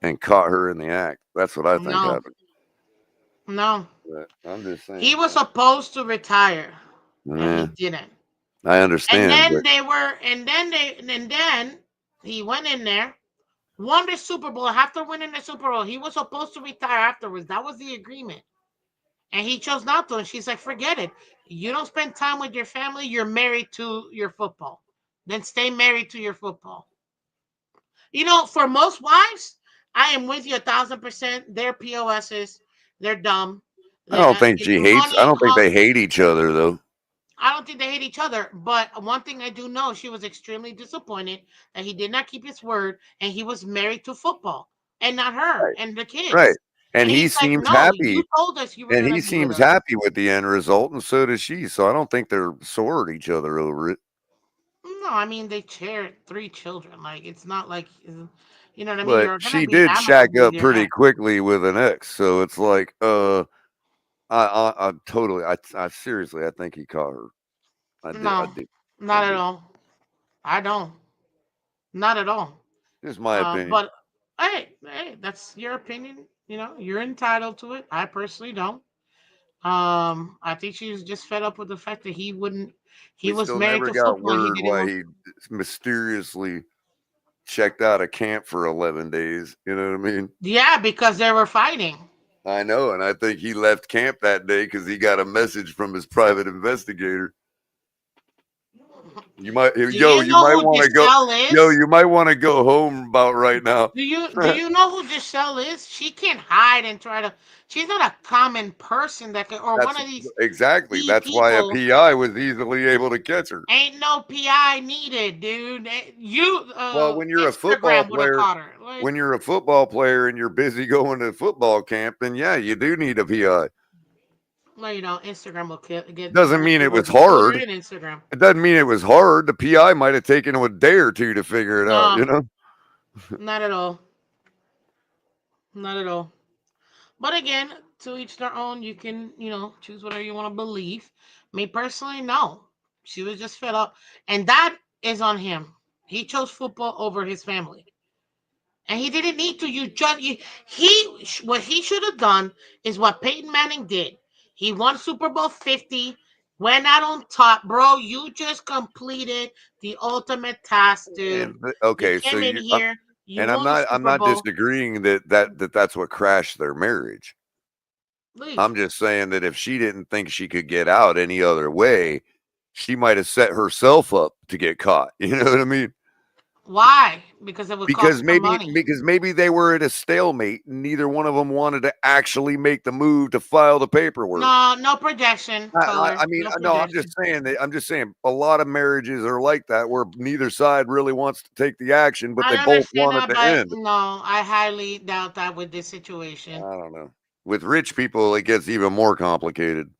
and caught her in the act. That's what I think No, happened. no, But I'm just he saying. was supposed to retire, and he Yeah, didn't. I And understand, then but they were, and then he went in there, won the Super Bowl. After winning the Super Bowl, he was supposed to retire afterwards. That was the agreement. And he chose not to. And she's like, forget it. You don't spend time with your family. You're married to your football. Then stay married to your football. For most wives, I am with you 1,000%. They're POSs. They're dumb. I Honey, don't think they hate each other though. I don't think they hate each other. But one thing I do know, she was extremely disappointed that he did not keep his word and he was married to football. and not her Right. and the Right. kids. And And he he's like, seems no, you happy. told us you were And gonna he be with seems us. happy with the end result, and so does she. So I don't think they're sore at each other over it. No, I mean they share 3 children. Like it's not like you know what I mean. But You're gonna she be did shack amicably up there. pretty Yeah. quickly with an ex, so it's like, I totally, I seriously, I think he caught her. I No, do, I not at do. all. I don't. Not at all. Just my opinion. But hey, that's your opinion. You know, you're entitled to it. I personally don't. I think she was just fed up with the fact that he wouldn't. He We was still married never to got football. And he word didn't why want. he mysteriously checked out of camp for 11 days. You know what I mean? Yeah, because they were fighting. I know, and I think he left camp that day because he got a message from his private investigator. Do you You know might who want to go, Giselle is? you might want to go home about right now. Do you know who Giselle is? She can't hide and try to. She's not a common person that could, or one That's of these exactly. key That's why a people. PI was easily able to catch her. Ain't no PI needed, dude. You Well, when you're a football Instagram would have player, caught her. Like, when you're a football player and you're busy going to football camp, then yeah, you do need a PI. well, you know, Instagram will Doesn't mean it will was destroy her hard. in Instagram. It doesn't mean it was hard. The PI might have taken him a day or two to figure it out, No, you know? not at all. Not at all. But again, to each their own. You can, choose whatever you want to believe. Me personally, no. She was just fed up, and that is on him. He chose football over his family, and he didn't need to. What he should have done is what Peyton Manning did. He won Super Bowl 50, went out on top, bro. You just completed the ultimate task, dude. You Okay, so came in here, you and won the I'm Super not Bowl. disagreeing that's what crashed their marriage. I'm Leave. just saying that if she didn't think she could get out any other way, she might have set herself up to get caught. You know what I mean? Why? Because it would cost some money. Because maybe they were at a stalemate and neither one of them wanted to actually make the move to file the paperwork. No, no projection, color, I mean, no no, projection. I'm just saying a lot of marriages are like that where neither side really wants to take the action, but they I both understand want it that, to but end. no, I highly doubt that with this situation. I don't know. With rich people, it gets even more complicated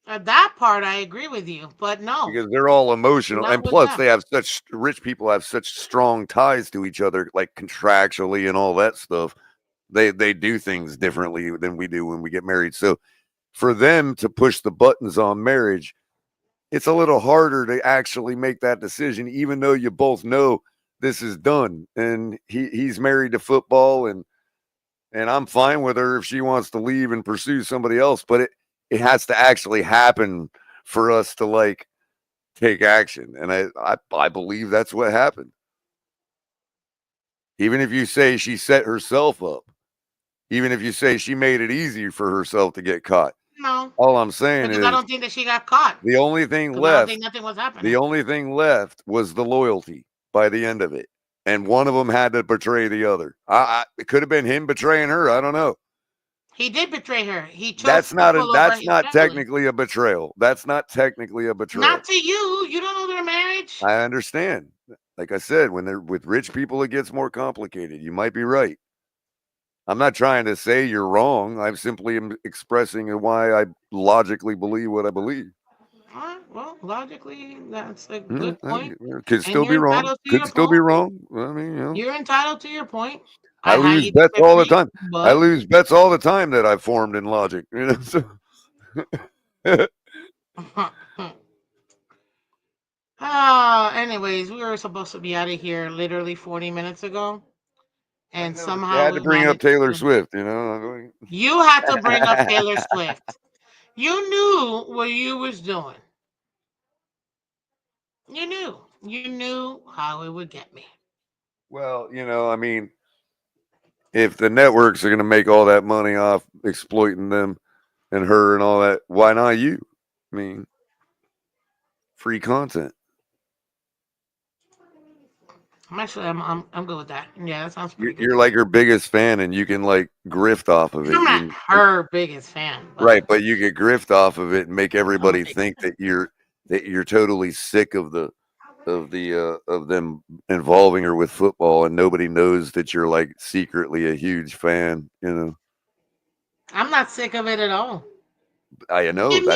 That part, I agree with you, but no, because they're all emotional. not And with plus, them. they have such rich people have such strong ties to each other, like contractually and all that stuff. They do things differently than we do when we get married. So for them to push the buttons on marriage, it's a little harder to actually make that decision, even though you both know this is done. And he's married to football, and I'm fine with her if she wants to leave and pursue somebody else. But it has to actually happen for us to like take action. And I believe that's what happened. Even if you say she set herself up, even if you say she made it easy for herself to get caught, No, all I'm saying because I is don't think that she got caught. the only thing Because I don't left think nothing was The happening. only thing left was the loyalty by the end of it, and one of them had to betray the other. It could have been him betraying her. I don't know. He did betray her. He chose football over That's his not family. technically a betrayal. That's not technically a Not betrayal. to you. You don't know their marriage. I understand. Like I said, when they're with rich people, it gets more complicated. You might be right. I'm not trying to say you're wrong. I simply am expressing why I logically believe what I believe. All right. Well, logically, that's a Mm, good point, Could and still you're be wrong. entitled to Could your still be point. wrong. I mean, You're entitled to your point. I I lose highly bets all the disagree, time. I but lose bets all the time that I've formed in logic. You know, so anyways, we were supposed to be out of here literally 40 minutes ago, I and know, but you somehow had we to bring up managed Taylor to. Swift. You know, You had to bring up Taylor Swift. You knew what you was doing. You knew. You knew how it would get me. well, I mean, if the networks are going to make all that money off exploiting them and her and all that, why not you? I mean, free content. I'm good with that. Yeah, that sounds pretty good You're to me. like her biggest fan, and you can like grift off of it. I'm not her biggest fan, Right, but but you could grift off of it and make I'm a everybody big think fan. that you're totally sick of the of them involving her with football, and nobody knows that you're like secretly a huge fan. You know, I'm not sick of it at all. I know Give me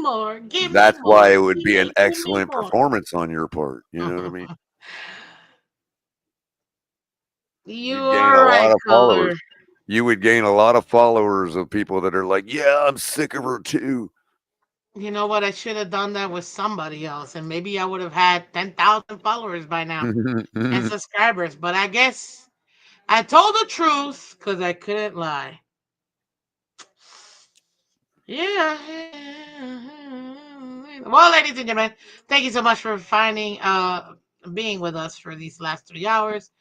more, that's why it would be an give me excellent more. performance on your part. You know what I mean? You You'd gain are a right, lot of Color. followers. You would gain a lot of followers of people that are like, yeah, I'm sick of her too. You know what? I should have done that with somebody else, and maybe I would have had 10,000 followers by now and subscribers. But I guess I told the truth because I couldn't lie. Yeah. Well, ladies and gentlemen, thank you so much for being with us for these last 3 hours.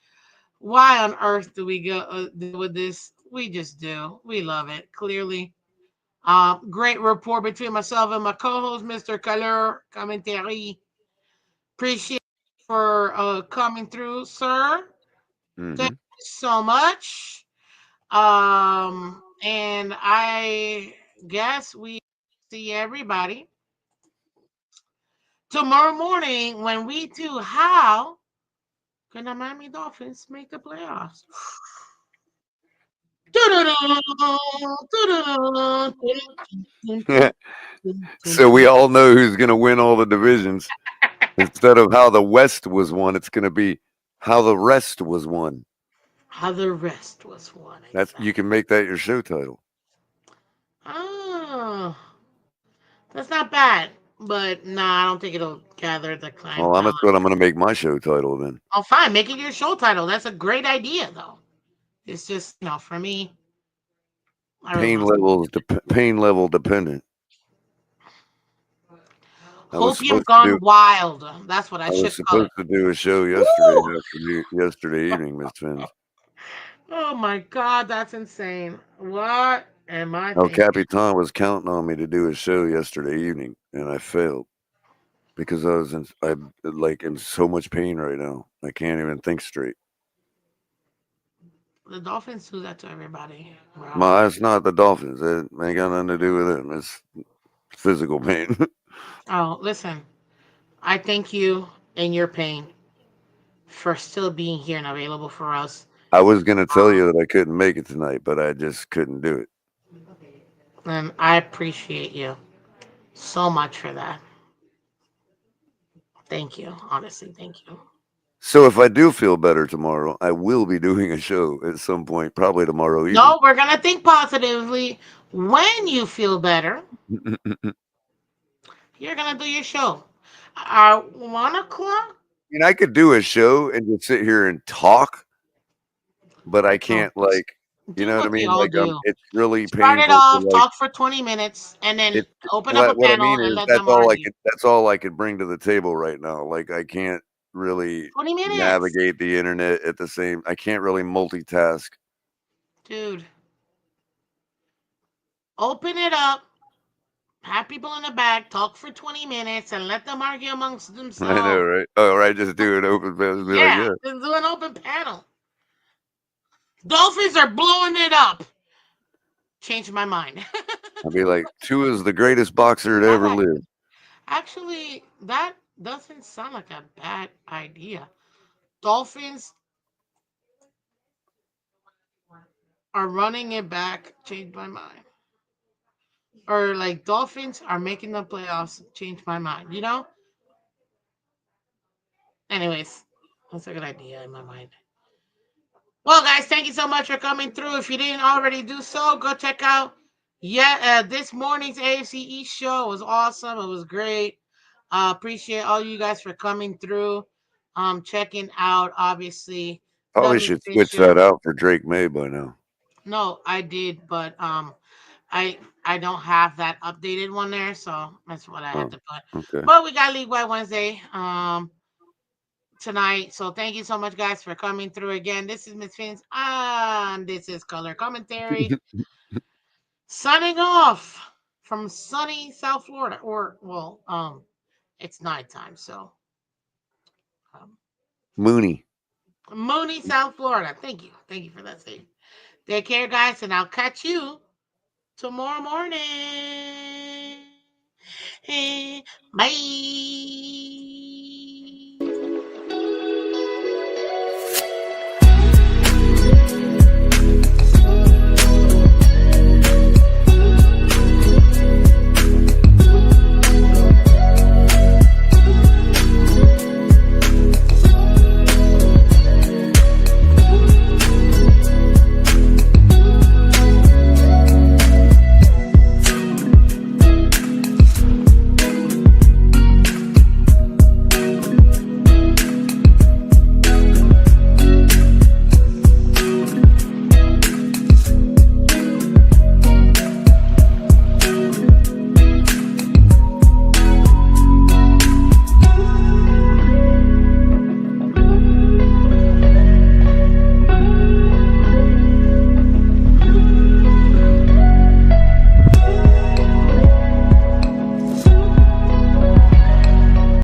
Why on earth do we go do with this? We just do. We love it. Clearly, great rapport between myself and my co-host, Mr. Culler Commentary. Appreciate you for coming through, sir. Thank Hmm. you so much. And I guess we see everybody tomorrow morning when we do how can the Miami Dolphins make the playoffs? So we all know who's going to win all the divisions. Instead of how the West was won, it's going to be how the rest was won. How the rest was won, That's you exactly. can make that your show title. Oh, that's not bad. But nah, I don't think it'll gather the Well, clientele. that's what I'm going to make my show title then. Oh, fine. Make it your show title. That's a great idea, though. It's just, for me, I really want to Pain level dependent. I was Hopium supposed to do gone wild. That's what I I was should call supposed it. to do a show Woo! yesterday evening, Miss Phins. Oh my God, that's insane. What am I El thinking? Capitan was counting on me to do a show yesterday evening, and I failed because I'm like in so much pain right now. I can't even think straight. The Dolphins do that to everybody, bro. My It's not the Dolphins. It ain't got nothing to do with them. It's physical pain. Oh, listen. I thank you in your pain for still being here and available for us. I was gonna tell you that I couldn't make it tonight, but I just couldn't do it. And I appreciate you so much for that. Thank you. Honestly, thank you. So if I do feel better tomorrow, I will be doing a show at some point, probably tomorrow evening. No, we're going to think positively. When you feel better, I you're going to do your show. 1 o'clock? mean, I could do a show and just sit here and talk, but I No, can't like, you do know what I what we mean? all Like, do. it's really Start it painful to off, like. talk for 20 minutes, and then It's open up a what I panel mean and is let them argue. that's all I could bring to the table right now. Like, I can't really 20 minutes. navigate the internet at the same. I can't really multitask. Dude, open it up, have people in the back, talk for 20 minutes, and let them argue amongst I know, themselves. right? Oh, right. Just do an open and be like, Yeah, yeah. just do an open panel. Dolphins are blowing it up. Changed my mind. I'll be like, Tua is the greatest boxer to That ever live. actually, that doesn't sound like a bad idea. Dolphins are running it back. Changed my mind. Or like Dolphins are making the playoffs. Changed my mind. Anyways, that's a good idea in my mind. Well, guys, thank you so much for coming through. If you didn't already do so, go check out. Yeah, this morning's AFC East show was awesome. It was great. Appreciate all you guys for coming through. Checking out obviously the Probably Miss should Finn switch that show. out for Drake May by now. No, I did, but I don't have that updated one there, so that's what I had Oh, to put. okay. But we got League Wide Wednesday tonight, so thank you so much, guys, for coming through again. This is Miss Fins, and this is Color Commentary. Signing off from sunny South Florida, or well, it's nighttime, so um, Mooney. Mooney, South Florida. Thank you for that. Save. Take care, guys, and I'll catch you tomorrow morning. Bye.